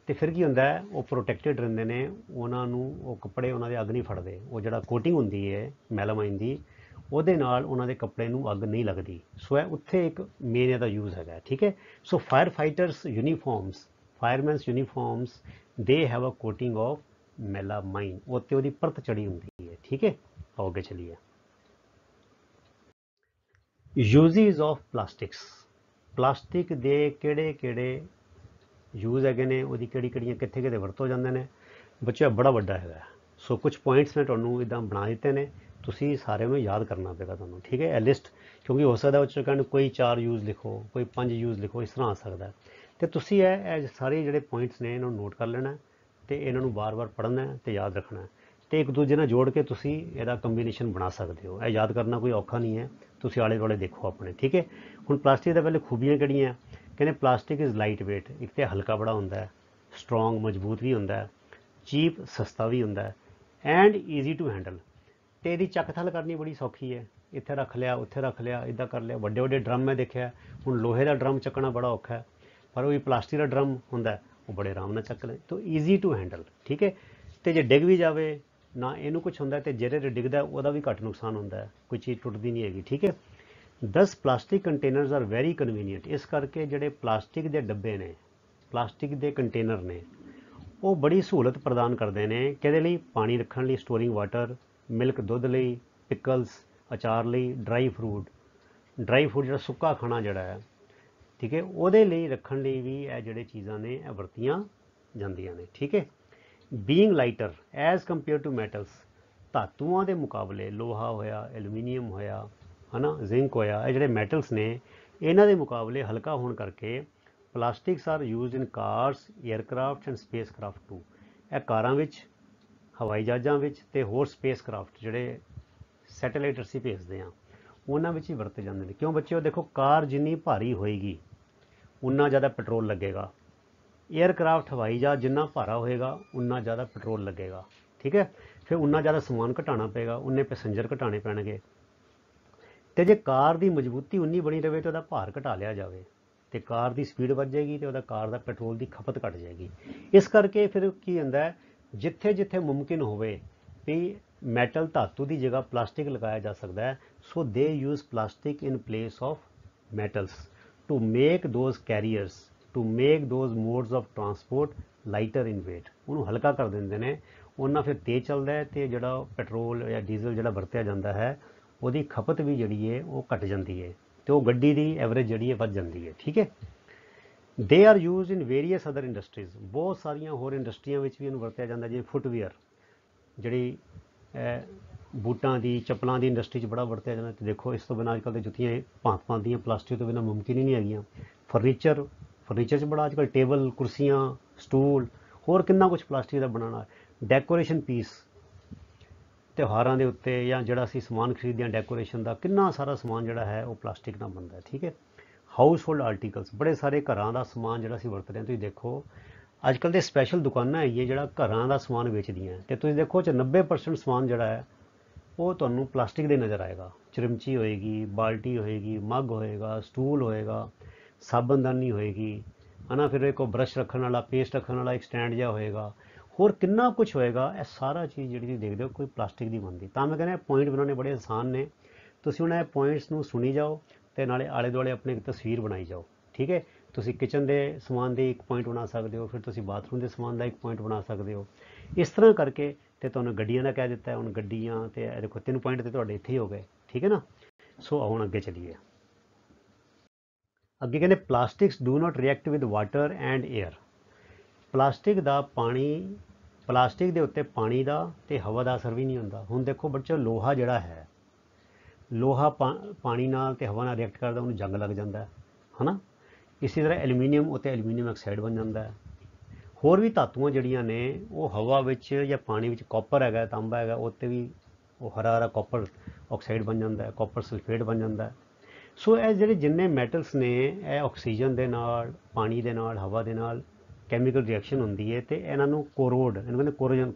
Speaker 1: ਤੇ ਫਿਰ ਕੀ ਹੁੰਦਾ ਹੈ, ਉਹ ਪ੍ਰੋਟੈਕਟਡ ਰਹਿੰਦੇ ਨੇ, ਉਹਨਾਂ ਨੂੰ ਉਹ ਕੱਪੜੇ ਉਹਨਾਂ ਦੇ ਅੱਗ ਨਹੀਂ ਫੜਦੇ। ਉਹ ਜਿਹੜਾ ਕੋਟਿੰਗ ਹੁੰਦੀ ਹੈ ਮੈਲਾਮਾਈਨ ਦੀ, ਉਹਦੇ ਨਾਲ ਉਹਨਾਂ ਦੇ ਕੱਪੜੇ ਨੂੰ ਅੱਗ ਨਹੀਂ ਲੱਗਦੀ। ਸੋ ਇਹ ਉੱਥੇ ਇੱਕ ਮੇਨ ਇਹਦਾ ਯੂਜ਼ ਹੈਗਾ, ਠੀਕ ਹੈ। So fire fighters uniforms, firemans uniforms, they have a coating of melamine, ਉੱਤੇ ਉਹਦੀ ਪਰਤ ਚੜੀ ਹੁੰਦੀ ਹੈ, ਠੀਕ ਹੈ। ਆਓ ਅੱਗੇ ਚਲੀਏ। ਯੂਜ਼ਿਸ ਆਫ ਪਲਾਸਟਿਕਸ, ਪਲਾਸਟਿਕ ਦੇ ਕਿਹੜੇ ਕਿਹੜੇ ਯੂਜ਼ ਹੈਗੇ ਨੇ, ਉਹਦੀ ਕਿਹੜੀਆਂ ਕਿੱਥੇ ਕਿਤੇ ਵਰਤੋਂ ਜਾਂਦੇ ਨੇ। ਬੱਚਾ ਬੜਾ ਵੱਡਾ ਹੈਗਾ, ਸੋ ਕੁਝ ਪੁਆਇੰਟਸ ਮੈਂ ਤੁਹਾਨੂੰ ਇੱਦਾਂ ਬਣਾ ਦਿੱਤੇ ਨੇ, ਤੁਸੀਂ ਸਾਰਿਆਂ ਨੂੰ ਯਾਦ ਕਰਨਾ ਪਏਗਾ ਤੁਹਾਨੂੰ, ਠੀਕ ਹੈ। ਇਹ ਲਿਸਟ ਕਿਉਂਕਿ ਹੋ ਸਕਦਾ ਬੱਚੇ ਕਹਿੰਦੇ ਕੋਈ 4 ਯੂਜ਼ ਲਿਖੋ, ਕੋਈ 5 ਯੂਜ਼ ਲਿਖੋ, ਇਸ ਤਰ੍ਹਾਂ ਆ ਸਕਦਾ, ਤੇ ਤੁਸੀਂ ਇਹ ਸਾਰੇ ਜਿਹੜੇ ਪੁਆਇੰਟਸ ਨੇ ਇਹਨਾਂ ਨੂੰ ਨੋਟ ਕਰ ਲੈਣਾ ਤੇ ਇਹਨਾਂ ਨੂੰ ਬਾਰ-ਬਾਰ ਪੜ੍ਹਨਾ ਤੇ ਯਾਦ ਰੱਖਣਾ, ਤੇ ਇੱਕ ਦੂਜੇ ਨਾਲ ਜੋੜ ਕੇ ਤੁਸੀਂ ਇਹਦਾ ਕੰਬੀਨੇਸ਼ਨ ਬਣਾ ਸਕਦੇ ਹੋ। ਇਹ ਯਾਦ ਕਰਨਾ ਕੋਈ ਔਖਾ ਨਹੀਂ ਹੈ, ਤੁਸੀਂ ਆਲੇ ਦੁਆਲੇ ਦੇਖੋ ਆਪਣੇ, ਠੀਕ ਹੈ। ਹੁਣ ਪਲਾਸਟਿਕ ਦਾ ਪਹਿਲੇ ਖੂਬੀਆਂ ਕਿਹੜੀਆਂ, ਕਹਿੰਦੇ ਪਲਾਸਟਿਕ ਇਜ਼ ਲਾਈਟ ਵੇਟ, ਇੱਕ ਤਾਂ ਹਲਕਾ ਬੜਾ ਹੁੰਦਾ ਹੈ, ਸਟਰੋਂਗ ਮਜ਼ਬੂਤ ਵੀ ਹੁੰਦਾ ਹੈ, ਚੀਪ ਸਸਤਾ ਵੀ ਹੁੰਦਾ ਹੈ, ਐਂਡ ਈਜ਼ੀ ਟੂ ਹੈਂਡਲ, ਤੇ ਇਹਦੀ ਚੱਕ ਥਲ ਕਰਨੀ ਬੜੀ ਸੌਖੀ ਹੈ, ਇੱਥੇ ਰੱਖ ਲਿਆ ਉੱਥੇ ਰੱਖ ਲਿਆ ਇੱਦਾਂ ਕਰ ਲਿਆ। ਵੱਡੇ ਵੱਡੇ ਡਰਮ ਮੈਂ ਦੇਖਿਆ, ਹੁਣ ਲੋਹੇ ਦਾ ਡਰਮ ਚੱਕਣਾ ਬੜਾ ਔਖਾ ਹੈ, ਪਰ ਉਹ ਵੀ ਪਲਾਸਟਿਕ ਦਾ ਡਰਮ ਹੁੰਦਾ ਉਹ ਬੜੇ ਆਰਾਮ ਨਾਲ ਚੱਕ ਲੈ, ਤਾਂ ਈਜ਼ੀ ਟੂ ਹੈਂਡਲ, ਠੀਕ ਹੈ। ਤੇ ਜੇ ਡਿੱਗ ਵੀ ਜਾਵੇ ਨਾ ਇਹਨੂੰ ਕੁਛ ਹੁੰਦਾ, ਤੇ ਜਿਹੜੇ ਤੇ ਡਿੱਗਦਾ ਉਹਦਾ ਵੀ ਘੱਟ ਨੁਕਸਾਨ ਹੁੰਦਾ ਹੈ, ਕੋਈ ਚੀਜ਼ ਟੁੱਟਦੀ ਨਹੀਂ ਹੈਗੀ, ਠੀਕ ਹੈ। 10 plastic containers are very convenient, ਇਸ ਕਰਕੇ ਜਿਹੜੇ ਪਲਾਸਟਿਕ ਦੇ ਡੱਬੇ ਨੇ, ਪਲਾਸਟਿਕ ਦੇ ਕੰਟੇਨਰ ਨੇ, ਉਹ ਬੜੀ ਸਹੂਲਤ ਪ੍ਰਦਾਨ ਕਰਦੇ ਨੇ। ਕਿਹਦੇ ਲਈ, ਪਾਣੀ ਰੱਖਣ ਲਈ, ਸਟੋਰਿੰਗ ਵਾਟਰ, ਮਿਲਕ ਦੁੱਧ ਲਈ, ਪਿਕਲਸ ਅਚਾਰ ਲਈ, ਡਰਾਈ ਫਰੂਟ ਜਿਹੜਾ ਸੁੱਕਾ ਖਾਣਾ ਜਿਹੜਾ ਹੈ, ਠੀਕ ਹੈ, ਉਹਦੇ ਲਈ ਰੱਖਣ ਲਈ ਵੀ ਇਹ ਜਿਹੜੇ ਚੀਜ਼ਾਂ ਨੇ ਇਹ ਵਰਤੀਆਂ ਜਾਂਦੀਆਂ ਨੇ, ਠੀਕ ਹੈ। Being lighter as compare to metals, ਧਾਤੂਆਂ ਦੇ ਮੁਕਾਬਲੇ, ਲੋਹਾ ਹੋਇਆ, ਐਲੂਮੀਨੀਅਮ ਹੋਇਆ, ਹੈ ਨਾ, ਜ਼ਿੰਕ ਹੋਇਆ, ਇਹ ਜਿਹੜੇ ਮੈਟਲਸ ਨੇ ਇਹਨਾਂ ਦੇ ਮੁਕਾਬਲੇ ਹਲਕਾ ਹੋਣ ਕਰਕੇ plastics are used in cars, aircraft and space craft too, ਇਹ ਕਾਰਾਂ ਵਿੱਚ, ਹਵਾਈ ਜਹਾਜ਼ਾਂ ਵਿੱਚ ਤੇ ਹੋਰ ਸਪੇਸ ਕ੍ਰਾਫਟ ਜਿਹੜੇ ਸੈਟੇਲਾਈਟ ਅਸੀਂ ਭੇਜਦੇ ਹਾਂ ਉਹਨਾਂ ਵਿੱਚ ਹੀ ਵਰਤੇ ਜਾਂਦੇ ਨੇ। ਕਿਉਂ ਬੱਚਿਓ, ਦੇਖੋ ਕਾਰ ਜਿੰਨੀ ਭਾਰੀ ਹੋਏਗੀ ਉਨਾ ਜ਼ਿਆਦਾ ਪੈਟਰੋਲ ਲੱਗੇਗਾ, ਏਅਰਕ੍ਰਾਫਟ ਹਵਾਈ ਜਹਾਜ਼ ਜਿੰਨਾ ਭਾਰਾ ਹੋਏਗਾ ਉਨਾ ਜ਼ਿਆਦਾ ਪੈਟਰੋਲ ਲੱਗੇਗਾ, ਠੀਕ ਹੈ। ਫਿਰ ਉਨਾ ਜ਼ਿਆਦਾ ਸਮਾਨ ਘਟਾਉਣਾ ਪਏਗਾ, ਉਨੇ ਪੈਸੇਂਜਰ ਘਟਾਉਣੇ ਪੈਣਗੇ, ਤੇ ਜੇ ਕਾਰ ਦੀ ਮਜ਼ਬੂਤੀ ਉਨੀ ਬਣੀ ਰਹੇ ਤੇ ਉਹਦਾ ਭਾਰ ਘਟਾ ਲਿਆ ਜਾਵੇ ਤੇ ਕਾਰ ਦੀ ਸਪੀਡ ਵੱਧ ਜਾਏਗੀ ਤੇ ਉਹਦਾ ਕਾਰ ਦਾ ਪੈਟਰੋਲ ਦੀ ਖਪਤ ਘਟ ਜਾਏਗੀ। ਇਸ ਕਰਕੇ ਫਿਰ ਕੀ ਹੁੰਦਾ ਹੈ, ਜਿੱਥੇ ਜਿੱਥੇ ਮੁਮਕਿਨ ਹੋਵੇ ਵੀ ਮੈਟਲ ਧਾਤੂ ਦੀ ਜਗ੍ਹਾ ਪਲਾਸਟਿਕ ਲਗਾਇਆ ਜਾ ਸਕਦਾ ਹੈ, so they use plastic in place of metals to make those carriers, to make those modes of transport lighter in weight, ਉਹਨੂੰ ਹਲਕਾ ਕਰ ਦਿੰਦੇ ਨੇ, ਉਹਨਾਂ ਫਿਰ ਤੇਜ਼ ਚੱਲਦਾ ਹੈ ਤੇ ਜਿਹੜਾ ਪੈਟਰੋਲ ਜਾਂ ਡੀਜ਼ਲ ਜਿਹੜਾ ਵਰਤਿਆ ਜਾਂਦਾ ਹੈ ਉਹਦੀ ਖਪਤ ਵੀ ਜਿਹੜੀ ਹੈ ਉਹ ਘਟ ਜਾਂਦੀ ਹੈ, ਤੇ ਉਹ ਗੱਡੀ ਦੀ ਐਵਰੇਜ ਜਿਹੜੀ ਹੈ ਵੱਧ ਜਾਂਦੀ ਹੈ, ਠੀਕ ਹੈ। They R use in various other industries, ਬਹੁਤ ਸਾਰੀਆਂ ਹੋਰ ਇੰਡਸਟਰੀਆਂ ਵਿੱਚ ਵੀ ਇਹਨੂੰ ਵਰਤਿਆ ਜਾਂਦਾ, ਜਿਵੇਂ ਫੁੱਟਵੇਅਰ, ਜਿਹੜੀ ਬੂਟਾਂ ਦੀ ਚੱਪਲਾਂ ਦੀ ਇੰਡਸਟਰੀ 'ਚ ਬੜਾ ਵਰਤਿਆ ਜਾਂਦਾ। ਤੇ ਦੇਖੋ ਇਸ ਤੋਂ ਬਿਨਾਂ ਅੱਜ ਕੱਲ੍ਹ ਦੇ ਜੁੱਤੀਆਂ ਭਾਂਤ ਦੀਆਂ ਪਲਾਸਟਿਕ ਤੋਂ ਬਿਨਾਂ ਮੁਮਕਿਨ ਹੀ ਨਹੀਂ ਹੈਗੀਆਂ। ਫਰਨੀਚਰ 'ਚ ਬੜਾ ਅੱਜ ਕੱਲ੍ਹ ਟੇਬਲ, ਕੁਰਸੀਆਂ, ਸਟੂਲ, ਹੋਰ ਕਿੰਨਾ ਕੁਛ ਪਲਾਸਟਿਕ ਦਾ ਬਣਾਉਣਾ। ਡੈਕੋਰੇਸ਼ਨ ਪੀਸ, ਤਿਉਹਾਰਾਂ ਦੇ ਉੱਤੇ ਜਾਂ ਜਿਹੜਾ ਅਸੀਂ ਸਮਾਨ ਖਰੀਦਦੇ ਹਾਂ ਡੈਕੋਰੇਸ਼ਨ ਦਾ, ਕਿੰਨਾ ਸਾਰਾ ਸਮਾਨ ਜਿਹੜਾ ਹੈ ਉਹ ਪਲਾਸਟਿਕ ਨਾਲ ਬਣਦਾ, ਠੀਕ ਹੈ। ਹਾਊਸ ਹੋਲਡ ਆਰਟੀਕਲਸ, ਬੜੇ ਸਾਰੇ ਘਰਾਂ ਦਾ ਸਮਾਨ ਜਿਹੜਾ ਅਸੀਂ ਵਰਤਦੇ ਹਾਂ, ਤੁਸੀਂ ਦੇਖੋ ਅੱਜ ਕੱਲ੍ਹ ਦੇ ਸਪੈਸ਼ਲ ਦੁਕਾਨਾਂ ਹੈਗੀਆਂ ਜਿਹੜਾ ਘਰਾਂ ਦਾ ਸਮਾਨ ਵੇਚਦੀਆਂ, ਤੇ ਤੁਸੀਂ ਦੇਖੋ 90% ਸਮਾਨ ਜਿਹੜਾ ਹੈ ਉਹ ਤੁਹਾਨੂੰ ਪਲਾਸਟਿਕ ਦੇ ਨਜ਼ਰ ਆਏਗਾ। ਚਿਰਮਚੀ ਹੋਏਗੀ, ਬਾਲਟੀ ਹੋਏਗੀ, ਮੱਗ ਹੋਏਗਾ, ਸਟੂਲ ਹੋਏਗਾ, ਸਾਬਣਦਾਨੀ ਹੋਏਗੀ, ਹੈ ਨਾ, ਫਿਰ ਇੱਕ ਬਰਸ਼ ਰੱਖਣ ਵਾਲਾ, ਪੇਸਟ ਰੱਖਣ ਵਾਲਾ ਇੱਕ ਸਟੈਂਡ ਜਿਹਾ ਹੋਏਗਾ, ਹੋਰ ਕਿੰਨਾ ਕੁਛ ਹੋਏਗਾ। ਇਹ ਸਾਰਾ ਚੀਜ਼ ਜਿਹੜੀ ਤੁਸੀਂ ਦੇਖਦੇ ਹੋ ਕੋਈ ਪਲਾਸਟਿਕ ਦੀ ਬਣਦੀ। ਤਾਂ ਮੈਂ ਕਹਿੰਦਾ ਪੁਆਇੰਟ ਬਣਾਉਣੇ ਬੜੇ ਆਸਾਨ ਨੇ, ਤੁਸੀਂ ਹੁਣ ਇਹ ਪੁਆਇੰਟਸ ਨੂੰ ਸੁਣੀ ਜਾਓ ਤੇ ਨਾਲੇ ਆਲੇ ਦੁਆਲੇ ਆਪਣੀ ਇੱਕ ਤਸਵੀਰ ਬਣਾਈ ਜਾਓ, ਠੀਕ ਹੈ। ਤੁਸੀਂ ਕਿਚਨ ਦੇ ਸਮਾਨ ਦੇ ਇੱਕ ਪੁਆਇੰਟ ਬਣਾ ਸਕਦੇ ਹੋ, ਫਿਰ ਤੁਸੀਂ ਬਾਥਰੂਮ ਦੇ ਸਮਾਨ ਦਾ ਇੱਕ ਪੁਆਇੰਟ ਬਣਾ ਸਕਦੇ ਹੋ। ਇਸ ਤਰ੍ਹਾਂ ਕਰਕੇ ਤੇ ਤੁਹਾਨੂੰ ਗੱਡੀਆਂ ਦਾ ਕਹਿ ਦਿੱਤਾ, ਹੁਣ ਗੱਡੀਆਂ ਤੇ ਦੇਖੋ 3 ਪੁਆਇੰਟ ਤੇ ਤੁਹਾਡੇ ਇੱਥੇ ਹੀ ਹੋ ਗਏ, ਠੀਕ ਹੈ ਨਾ। ਸੋ ਹੁਣ ਅੱਗੇ ਚੱਲੀਏ। ਅੱਗੇ ਕਹਿੰਦੇ plastics do not react with water and air, plastic ਦੇ ਉੱਤੇ ਪਾਣੀ ਦਾ ਤੇ ਹਵਾ ਦਾ ਅਸਰ ਵੀ ਨਹੀਂ ਹੁੰਦਾ। ਹੁਣ ਦੇਖੋ ਬੱਚੋ, ਲੋਹਾ ਜਿਹੜਾ ਹੈ, ਲੋਹਾ ਪਾਣੀ ਨਾਲ ਤੇ ਹਵਾ ਨਾਲ ਰਿਐਕਟ ਕਰਦਾ, ਉਹਨੂੰ ਜੰਗ ਲੱਗ ਜਾਂਦਾ ਹੈ ਨਾ। ਇਸੇ ਤਰ੍ਹਾਂ ਐਲੂਮੀਨੀਅਮ ਉੱਤੇ ਐਲੂਮੀਨੀਅਮ ਆਕਸਾਈਡ ਬਣ ਜਾਂਦਾ ਹੈ। ਹੋਰ ਵੀ ਧਾਤੂਆਂ ਜਿਹੜੀਆਂ ਨੇ ਉਹ ਹਵਾ ਵਿੱਚ ਜਾਂ ਪਾਣੀ ਵਿੱਚ, ਕਾਪਰ ਹੈਗਾ, ਤਾਂਬਾ ਹੈਗਾ, ਉੱਤੇ ਵੀ ਉਹ ਹਰਾ ਕਾਪਰ ਆਕਸਾਈਡ ਬਣ ਜਾਂਦਾ ਹੈ, ਕਾਪਰ ਸਲਫੇਟ ਬਣ ਜਾਂਦਾ ਹੈ। ਸੋ ਇਹ ਜਿਹੜੇ ਜਿੰਨੇ ਮੈਟਲਸ ਨੇ ਇਹ ਆਕਸੀਜਨ ਦੇ ਨਾਲ, ਪਾਣੀ ਦੇ ਨਾਲ, ਹਵਾ ਦੇ ਨਾਲ ਕੈਮੀਕਲ ਰਿਐਕਸ਼ਨ ਹੁੰਦੀ ਹੈ ਤੇ ਇਹਨਾਂ ਨੂੰ ਕੋਰੋਡ, ਇਹਨੂੰ ਕਹਿੰਦੇ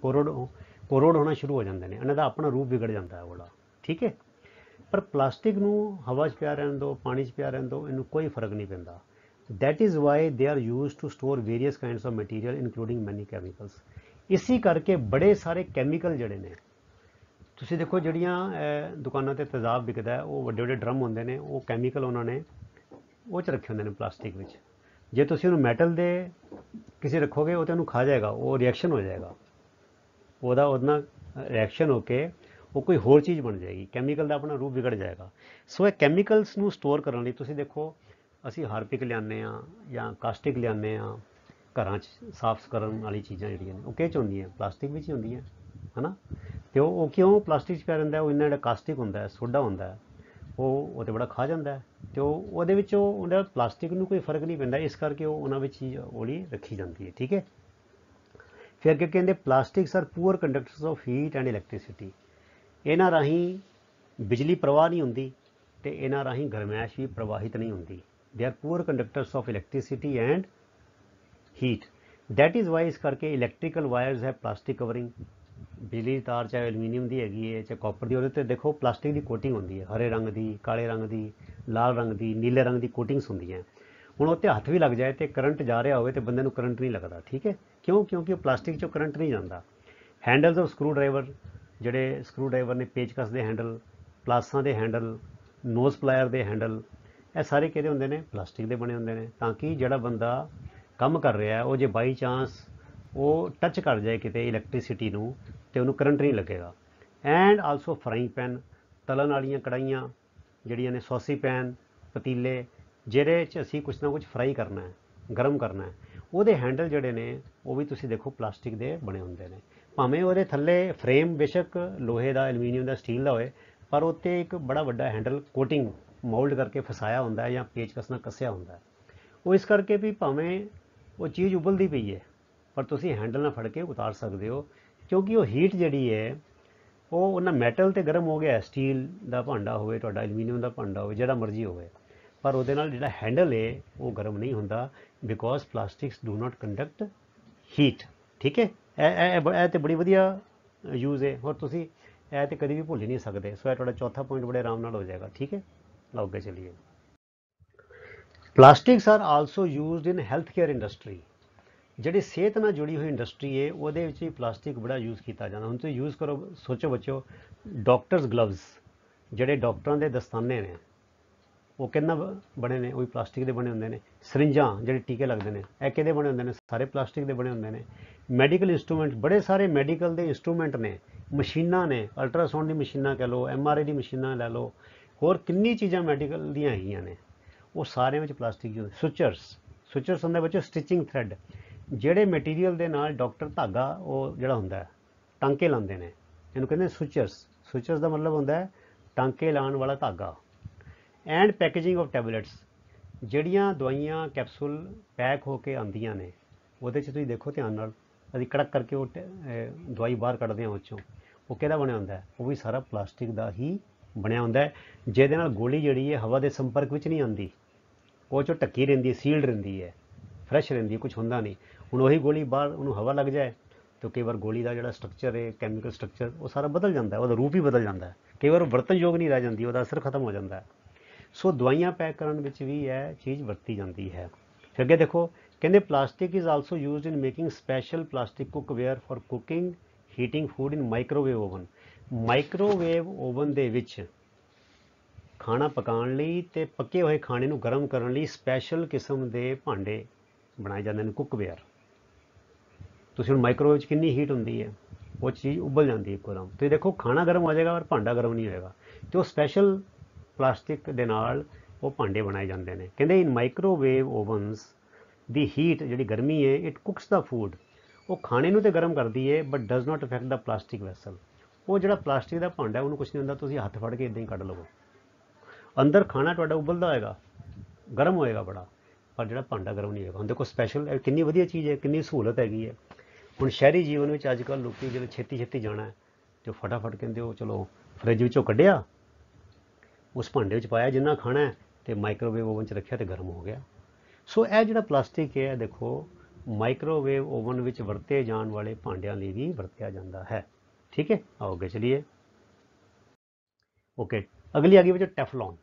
Speaker 1: ਕੋਰੋਡ ਹੋਣਾ ਸ਼ੁਰੂ ਹੋ ਜਾਂਦੇ ਨੇ, ਇਹਨਾਂ ਦਾ ਆਪਣਾ ਰੂਪ ਵਿਗੜ ਜਾਂਦਾ ਹੈ ਉਹਦਾ, ਠੀਕ ਹੈ। ਪਰ ਪਲਾਸਟਿਕ ਨੂੰ ਹਵਾ 'ਚ ਪਿਆ ਰਹਿਣ ਦਿਓ, ਪਾਣੀ 'ਚ ਪਿਆ ਰਹਿਣ ਦਿਓ, ਇਹਨੂੰ ਕੋਈ ਫਰਕ ਨਹੀਂ ਪੈਂਦਾ। That is why they are used to store various kinds of material including many chemicals. ਇਸੀ ਕਰਕੇ ਬੜੇ ਸਾਰੇ ਕੈਮੀਕਲ ਜਿਹੜੇ ਨੇ, ਤੁਸੀਂ ਦੇਖੋ ਜਿਹੜੀਆਂ ਦੁਕਾਨਾਂ 'ਤੇ ਤੇਜ਼ਾਬ ਵਿਕਦਾ ਹੈ, ਉਹ ਵੱਡੇ ਵੱਡੇ ਡਰਮ ਹੁੰਦੇ ਨੇ, ਉਹ ਕੈਮੀਕਲ ਉਹਨਾਂ ਨੇ ਉਹ 'ਚ ਰੱਖੇ ਹੁੰਦੇ ਨੇ ਪਲਾਸਟਿਕ ਵਿੱਚ। ਜੇ ਤੁਸੀਂ ਉਹਨੂੰ ਮੈਟਲ ਦੇ ਕਿਸੇ ਰੱਖੋਗੇ ਉਹ ਤਾਂ ਉਹਨੂੰ ਖਾ ਜਾਏਗਾ, ਉਹ ਰਿਐਕਸ਼ਨ ਹੋ ਜਾਏਗਾ, ਉਹਦੇ ਨਾਲ ਰਿਐਕਸ਼ਨ ਹੋ ਕੇ ਉਹ ਕੋਈ ਹੋਰ ਚੀਜ਼ ਬਣ ਜਾਏਗੀ, ਕੈਮੀਕਲ ਦਾ ਆਪਣਾ ਰੂਪ ਵਿਗੜ ਜਾਏਗਾ। ਸੋ ਇਹ ਕੈਮੀਕਲਸ ਨੂੰ ਸਟੋਰ ਕਰਨ ਲਈ ਤੁਸੀਂ ਦੇਖੋ, ਅਸੀਂ ਹਾਰਪਿਕ ਲਿਆਉਂਦੇ ਹਾਂ ਜਾਂ ਕਾਸਟਿਕ ਲਿਆਉਂਦੇ ਹਾਂ ਘਰਾਂ 'ਚ ਸਾਫ਼ ਕਰਨ ਵਾਲੀ ਚੀਜ਼ਾਂ ਜਿਹੜੀਆਂ ਨੇ ਉਹ ਕਿਹ 'ਚ ਹੁੰਦੀਆਂ, ਪਲਾਸਟਿਕ ਵਿੱਚ ਹੀ ਹੁੰਦੀਆਂ, ਹੈ ਨਾ। ਅਤੇ ਉਹ ਕਿਉਂ ਪਲਾਸਟਿਕ 'ਚ ਪਿਆ ਰਹਿੰਦਾ, ਉਹ ਇੰਨਾ ਜਿਹੜਾ ਕਾਸਟਿਕ ਹੁੰਦਾ, ਸੋਡਾ ਹੁੰਦਾ, ਉਹ ਤਾਂ ਬੜਾ ਖਾ ਜਾਂਦਾ ਅਤੇ ਉਹਦੇ ਵਿੱਚ ਉਹਦਾ ਪਲਾਸਟਿਕ ਨੂੰ ਕੋਈ ਫਰਕ ਨਹੀਂ ਪੈਂਦਾ, ਇਸ ਕਰਕੇ ਉਹ ਉਹਨਾਂ ਵਿੱਚ ਹੀ ਉਹਲੀ ਰੱਖੀ ਜਾਂਦੀ ਹੈ, ਠੀਕ ਹੈ। ਫਿਰ ਅੱਗੇ ਕਹਿੰਦੇ plastics are poor conductors of heat and electricity. ਇਹਨਾਂ ਰਾਹੀਂ ਬਿਜਲੀ ਪ੍ਰਵਾਹ ਨਹੀਂ ਹੁੰਦੀ ਅਤੇ ਇਹਨਾਂ ਰਾਹੀਂ ਗਰਮੈਸ਼ ਵੀ ਪ੍ਰਵਾਹਿਤ ਨਹੀਂ ਹੁੰਦੀ। They are poor conductors of electricity and heat. That is why ਇਸ ਕਰਕੇ ਇਲੈਕਟ੍ਰੀਕਲ ਵਾਇਰਸ ਹੈ ਪਲਾਸਟਿਕ ਕਵਰਿੰਗ। ਬਿਜਲੀ ਦੀ ਤਾਰ ਚਾਹੇ ਐਲੂਮੀਨੀਅਮ ਦੀ ਹੈਗੀ ਹੈ ਚਾਹੇ ਕਾਪਰ ਦੀ, ਉਹਦੇ 'ਤੇ ਦੇਖੋ ਪਲਾਸਟਿਕ ਦੀ ਕੋਟਿੰਗ ਹੁੰਦੀ ਹੈ, ਹਰੇ ਰੰਗ ਦੀ, ਕਾਲੇ ਰੰਗ ਦੀ, ਲਾਲ ਰੰਗ ਦੀ, ਨੀਲੇ ਰੰਗ ਦੀ ਕੋਟਿੰਗਸ ਹੁੰਦੀਆਂ। ਹੁਣ ਉਹ 'ਤੇ ਹੱਥ ਵੀ ਲੱਗ ਜਾਏ ਅਤੇ ਕਰੰਟ ਜਾ ਰਿਹਾ ਹੋਵੇ ਅਤੇ ਬੰਦੇ ਨੂੰ ਕਰੰਟ ਨਹੀਂ ਲੱਗਦਾ, ਠੀਕ ਹੈ। ਕਿਉਂ? ਕਿਉਂਕਿ ਉਹ ਪਲਾਸਟਿਕ 'ਚੋਂ ਕਰੰਟ ਨਹੀਂ ਜਾਂਦਾ। ਹੈਂਡਲਸ ਆਫ ਸਕਰੂ ਡਰਾਈਵਰ, ਜਿਹੜੇ ਸਕਰੂ ਡਰਾਈਵਰ ਨੇ, ਪੇਚਕਸ ਦੇ ਹੈਂਡਲ, ਪਲਾਸਾਂ ਦੇ ਹੈਂਡਲ, ਨੋਜ਼ ਪਲਾਇਰ ਦੇ ਹੈਂਡਲ, ਇਹ ਸਾਰੇ ਕਿਹਦੇ ਹੁੰਦੇ ਨੇ? ਪਲਾਸਟਿਕ ਦੇ ਬਣੇ ਹੁੰਦੇ ਨੇ, ਤਾਂ ਕਿ ਜਿਹੜਾ ਬੰਦਾ ਕੰਮ ਕਰ ਰਿਹਾ ਉਹ ਜੇ ਬਾਈ ਚਾਂਸ ਉਹ ਟੱਚ ਕਰ ਜਾਏ ਕਿਤੇ ਇਲੈਕਟ੍ਰੀਸਿਟੀ ਨੂੰ ਅਤੇ ਉਹਨੂੰ ਕਰੰਟ ਨਹੀਂ ਲੱਗੇਗਾ। ਐਂਡ ਆਲਸੋ ਫਰਾਈਂਗ ਪੈਨ, ਤਲਣ ਵਾਲੀਆਂ ਕੜਾਹੀਆਂ ਜਿਹੜੀਆਂ ਨੇ, ਸੌਸੀ ਪੈਨ, ਪਤੀਲੇ, ਜਿਹਦੇ 'ਚ ਅਸੀਂ ਕੁਛ ਨਾ ਕੁਛ ਫਰਾਈ ਕਰਨਾ ਹੈ, ਗਰਮ ਕਰਨਾ ਹੈ, ਉਹਦੇ ਹੈਂਡਲ ਜਿਹੜੇ ਨੇ ਉਹ ਵੀ ਤੁਸੀਂ ਦੇਖੋ ਪਲਾਸਟਿਕ ਦੇ ਬਣੇ ਹੁੰਦੇ ਨੇ। ਭਾਵੇਂ ਉਹਦੇ ਥੱਲੇ ਫਰੇਮ ਬੇਸ਼ੱਕ ਲੋਹੇ ਦਾ, ਐਲੂਮੀਨੀਅਮ ਦਾ, ਸਟੀਲ ਦਾ ਹੋਏ, ਪਰ ਉੱਤੇ ਇੱਕ ਬੜਾ ਵੱਡਾ ਹੈਂਡਲ ਕੋਟਿੰਗ ਮੋਲਡ ਕਰਕੇ ਫਸਾਇਆ ਹੁੰਦਾ ਹੈ ਜਾਂ ਪੇਚਕਸ ਨਾਲ ਕੱਸਿਆ ਹੁੰਦਾ ਹੈ। ਉਹ ਇਸ ਕਰਕੇ ਵੀ ਭਾਵੇਂ ਉਹ ਚੀਜ਼ ਉਬਲਦੀ ਪਈ ਹੈ ਪਰ ਤੁਸੀਂ ਹੈਂਡਲ ਨਾਲ ਫੜ ਕੇ ਉਤਾਰ ਸਕਦੇ ਹੋ, ਕਿਉਂਕਿ ਉਹ ਹੀਟ ਜਿਹੜੀ ਹੈ ਉਹ ਉਹਨਾਂ ਮੈਟਲ 'ਤੇ ਗਰਮ ਹੋ ਗਿਆ। ਸਟੀਲ ਦਾ ਭਾਂਡਾ ਹੋਵੇ ਤੁਹਾਡਾ, ਐਲੂਮੀਨੀਅਮ ਦਾ ਭਾਂਡਾ ਹੋਵੇ, ਜਿਹੜਾ ਮਰਜ਼ੀ ਹੋਵੇ, ਪਰ ਉਹਦੇ ਨਾਲ ਜਿਹੜਾ ਹੈਂਡਲ ਹੈ ਉਹ ਗਰਮ ਨਹੀਂ ਹੁੰਦਾ, because plastics do not conduct heat, ਠੀਕ ਹੈ। ਇਹ ਤਾਂ ਬੜੀ ਵਧੀਆ ਯੂਜ਼ ਹੈ, ਔਰ ਤੁਸੀਂ ਇਹ ਤਾਂ ਕਦੀ ਵੀ ਭੁੱਲ ਹੀ ਨਹੀਂ ਸਕਦੇ। ਸੋ ਇਹ ਤੁਹਾਡਾ ਚੌਥਾ ਪੁਆਇੰਟ ਬੜੇ ਆਰਾਮ ਨਾਲ ਹੋ ਜਾਏਗਾ, ਠੀਕ ਹੈ। ਲਓ ਅੱਗੇ ਚਲੀਏ। Plastics are also used in health care industry. ਜਿਹੜੀ ਸਿਹਤ ਨਾਲ ਜੁੜੀ ਹੋਈ ਇੰਡਸਟਰੀ ਹੈ ਉਹਦੇ ਵਿੱਚ ਵੀ ਪਲਾਸਟਿਕ ਬੜਾ ਯੂਜ਼ ਕੀਤਾ ਜਾਂਦਾ। ਹੁਣ ਤੁਸੀਂ ਯੂਜ਼ ਕਰੋ, ਸੋਚੋ ਬੱਚੋ, ਡਾਕਟਰਸ ਗਲਵਜ਼, ਜਿਹੜੇ ਡਾਕਟਰਾਂ ਦੇ ਦਸਤਾਨੇ ਨੇ ਉਹ ਕਿੰਨਾ ਬਣੇ ਨੇ? ਉਹ ਵੀ ਪਲਾਸਟਿਕ ਦੇ ਬਣੇ ਹੁੰਦੇ ਨੇ। ਸਰਿੰਜਾਂ ਜਿਹੜੇ ਟੀਕੇ ਲੱਗਦੇ ਨੇ ਇਹ ਕਿਹਦੇ ਬਣੇ ਹੁੰਦੇ ਨੇ? ਸਾਰੇ ਪਲਾਸਟਿਕ ਦੇ ਬਣੇ ਹੁੰਦੇ ਨੇ। ਮੈਡੀਕਲ ਇੰਸਟਰੂਮੈਂਟ, ਬੜੇ ਸਾਰੇ ਮੈਡੀਕਲ ਦੇ ਇੰਸਟਰੂਮੈਂਟ ਨੇ, ਮਸ਼ੀਨਾਂ ਨੇ, ਅਲਟਰਾਸਾਊਂਡ ਦੀ ਮਸ਼ੀਨਾਂ ਕਹਿ ਲਓ, MRI ਦੀ ਮਸ਼ੀਨਾਂ ਲੈ ਲਓ, ਹੋਰ ਕਿੰਨੀ ਚੀਜ਼ਾਂ ਮੈਡੀਕਲ ਦੀਆਂ ਹੈਗੀਆਂ ਨੇ, ਉਹ ਸਾਰਿਆਂ ਵਿੱਚ ਪਲਾਸਟਿਕ ਯੂਜ਼। ਸੁਚਰਸ ਹੁੰਦਾ ਬੱਚੋ ਸਟਿਚਿੰਗ ਥਰੈਡ, ਜਿਹੜੇ ਮਟੀਰੀਅਲ ਦੇ ਨਾਲ ਡਾਕਟਰ ਧਾਗਾ ਉਹ ਜਿਹੜਾ ਹੁੰਦਾ ਟਾਂਕੇ ਲਾਉਂਦੇ ਨੇ, ਇਹਨੂੰ ਕਹਿੰਦੇ ਸੁਚਰਸ ਦਾ ਮਤਲਬ ਹੁੰਦਾ ਹੈ ਟਾਂਕੇ ਲਾਉਣ ਵਾਲਾ ਧਾਗਾ। ਐਂਡ ਪੈਕੇਜਿੰਗ ਆਫ ਟੈਬਲੇਟਸ, ਜਿਹੜੀਆਂ ਦਵਾਈਆਂ ਕੈਪਸੂਲ ਪੈਕ ਹੋ ਕੇ ਆਉਂਦੀਆਂ ਨੇ ਉਹਦੇ 'ਚ ਤੁਸੀਂ ਦੇਖੋ ਧਿਆਨ ਨਾਲ, ਅਸੀਂ ਕੜਕ ਕਰਕੇ ਉਹ ਦਵਾਈ ਬਾਹਰ ਕੱਢਦੇ ਹਾਂ ਉਹ 'ਚੋਂ, ਉਹ ਕਿਹਦਾ ਬਣਿਆ ਹੁੰਦਾ? ਉਹ ਵੀ ਸਾਰਾ ਪਲਾਸਟਿਕ ਦਾ ਹੀ ਬਣਿਆ ਹੁੰਦਾ ਹੈ, ਜਿਹਦੇ ਨਾਲ ਗੋਲੀ ਜਿਹੜੀ ਹੈ ਹਵਾ ਦੇ ਸੰਪਰਕ ਵਿੱਚ ਨਹੀਂ ਆਉਂਦੀ, ਉਹ 'ਚੋਂ ਢੱਕੀ ਰਹਿੰਦੀ ਹੈ, ਸੀਲਡ ਰਹਿੰਦੀ ਹੈ, ਫਰੈਸ਼ ਰਹਿੰਦੀ ਹੈ, ਕੁਛ ਹੁੰਦਾ ਨਹੀਂ। ਹੁਣ ਉਹੀ ਗੋਲੀ ਬਾਹਰ ਉਹਨੂੰ ਹਵਾ ਲੱਗ ਜਾਏ ਤਾਂ ਕਈ ਵਾਰ ਗੋਲੀ ਦਾ ਜਿਹੜਾ ਸਟਰਕਚਰ ਹੈ, ਕੈਮੀਕਲ ਸਟਰਕਚਰ, ਉਹ ਸਾਰਾ ਬਦਲ ਜਾਂਦਾ, ਉਹਦਾ ਰੂਪ ਹੀ ਬਦਲ ਜਾਂਦਾ, ਕਈ ਵਾਰ ਉਹ ਵਰਤਨਯੋਗ ਨਹੀਂ ਰਹਿ ਜਾਂਦੀ, ਉਹਦਾ ਅਸਰ ਖਤਮ ਹੋ ਜਾਂਦਾ। ਸੋ ਦਵਾਈਆਂ ਪੈਕ ਕਰਨ ਵਿੱਚ ਵੀ ਇਹ ਚੀਜ਼ ਵਰਤੀ ਜਾਂਦੀ ਹੈ। ਫਿਰ ਅੱਗੇ ਦੇਖੋ, ਕਹਿੰਦੇ plastic is also used in making special plastic cookware for cooking, heating food in microwave oven. Microwave oven ਦੇ ਵਿੱਚ ਖਾਣਾ ਪਕਾਉਣ ਲਈ ਅਤੇ ਪੱਕੇ ਹੋਏ ਖਾਣੇ ਨੂੰ ਗਰਮ ਕਰਨ ਲਈ ਸਪੈਸ਼ਲ ਕਿਸਮ ਦੇ ਭਾਂਡੇ ਬਣਾਏ ਜਾਂਦੇ ਨੇ, ਕੁੱਕਵੇਅਰ। ਤੁਸੀਂ ਹੁਣ ਮਾਈਕ੍ਰੋਵੇਵ 'ਚ ਕਿੰਨੀ ਹੀਟ ਹੁੰਦੀ ਹੈ, ਉਹ ਚੀਜ਼ ਉਬਲ ਜਾਂਦੀ ਹੈ ਇੱਕੋਦਮ, ਤੁਸੀਂ ਦੇਖੋ ਖਾਣਾ ਗਰਮ ਹੋ ਜਾਏਗਾ ਪਰ ਭਾਂਡਾ ਗਰਮ ਨਹੀਂ ਹੋਏਗਾ, ਅਤੇ ਉਹ ਸਪੈਸ਼ਲ ਪਲਾਸਟਿਕ ਦੇ ਨਾਲ ਉਹ ਭਾਂਡੇ ਬਣਾਏ ਜਾਂਦੇ ਨੇ। ਕਹਿੰਦੇ ਇਨ ਮਾਈਕ੍ਰੋਵੇਵ ਓਵਨਸ ਦੀ ਹੀਟ, ਜਿਹੜੀ ਗਰਮੀ ਹੈ, ਇਟ ਕੁਕਸ ਦਾ ਫੂਡ, ਉਹ ਖਾਣੇ ਨੂੰ ਤਾਂ ਗਰਮ ਕਰਦੀ ਹੈ but does not affect the plastic vessel. ਉਹ ਜਿਹੜਾ ਪਲਾਸਟਿਕ ਦਾ ਭਾਂਡਾ ਉਹਨੂੰ ਕੁਛ ਨਹੀਂ ਹੁੰਦਾ, ਤੁਸੀਂ ਹੱਥ ਫੜ ਕੇ ਇੱਦਾਂ ਹੀ ਕੱਢ ਲਵੋ, ਅੰਦਰ ਖਾਣਾ ਤੁਹਾਡਾ ਉਬਲਦਾ ਹੋਏਗਾ, ਗਰਮ ਹੋਏਗਾ ਬੜਾ, ਪਰ ਜਿਹੜਾ ਭਾਂਡਾ ਗਰਮ ਨਹੀਂ ਹੋਏਗਾ। ਹੁਣ ਦੇਖੋ ਸਪੈਸ਼ਲ, ਕਿੰਨੀ ਵਧੀਆ ਚੀਜ਼ ਹੈ, ਕਿੰਨੀ ਸਹੂਲਤ ਹੈਗੀ ਹੈ। ਹੁਣ ਸ਼ਹਿਰੀ ਜੀਵਨ ਵਿੱਚ ਅੱਜ ਕੱਲ੍ਹ ਲੋਕ ਜਦੋਂ ਛੇਤੀ ਜਾਣਾ ਹੈ ਅਤੇ ਫਟਾਫਟ ਕਹਿੰਦੇ ਉਹ ਚਲੋ ਫਰਿੱਜ ਵਿੱਚੋਂ ਕੱਢਿਆ, ਉਸ ਭਾਂਡੇ ਵਿੱਚ ਪਾਇਆ ਜਿੰਨਾ ਖਾਣਾ ਹੈ, ਤੇ ਮਾਈਕ੍ਰੋਵੇਵ ਓਵਨ 'ਚ ਰੱਖਿਆ ਤੇ ਗਰਮ ਹੋ ਗਿਆ। ਸੋ ਇਹ ਜਿਹੜਾ ਪਲਾਸਟਿਕ ਹੈ ਦੇਖੋ ਮਾਈਕ੍ਰੋਵੇਵ ਓਵਨ ਵਿੱਚ ਵਰਤੇ ਜਾਣ ਵਾਲੇ ਭਾਂਡਿਆਂ ਲਈ ਵੀ ਵਰਤਿਆ ਜਾਂਦਾ ਹੈ। ਠੀਕ ਹੈ, ਆਓ ਅੱਗੇ ਚਲੀਏ। ਓਕੇ, ਅਗਲੀ ਆ ਗਈ ਬੱਚੋ ਟੈਫਲॉन।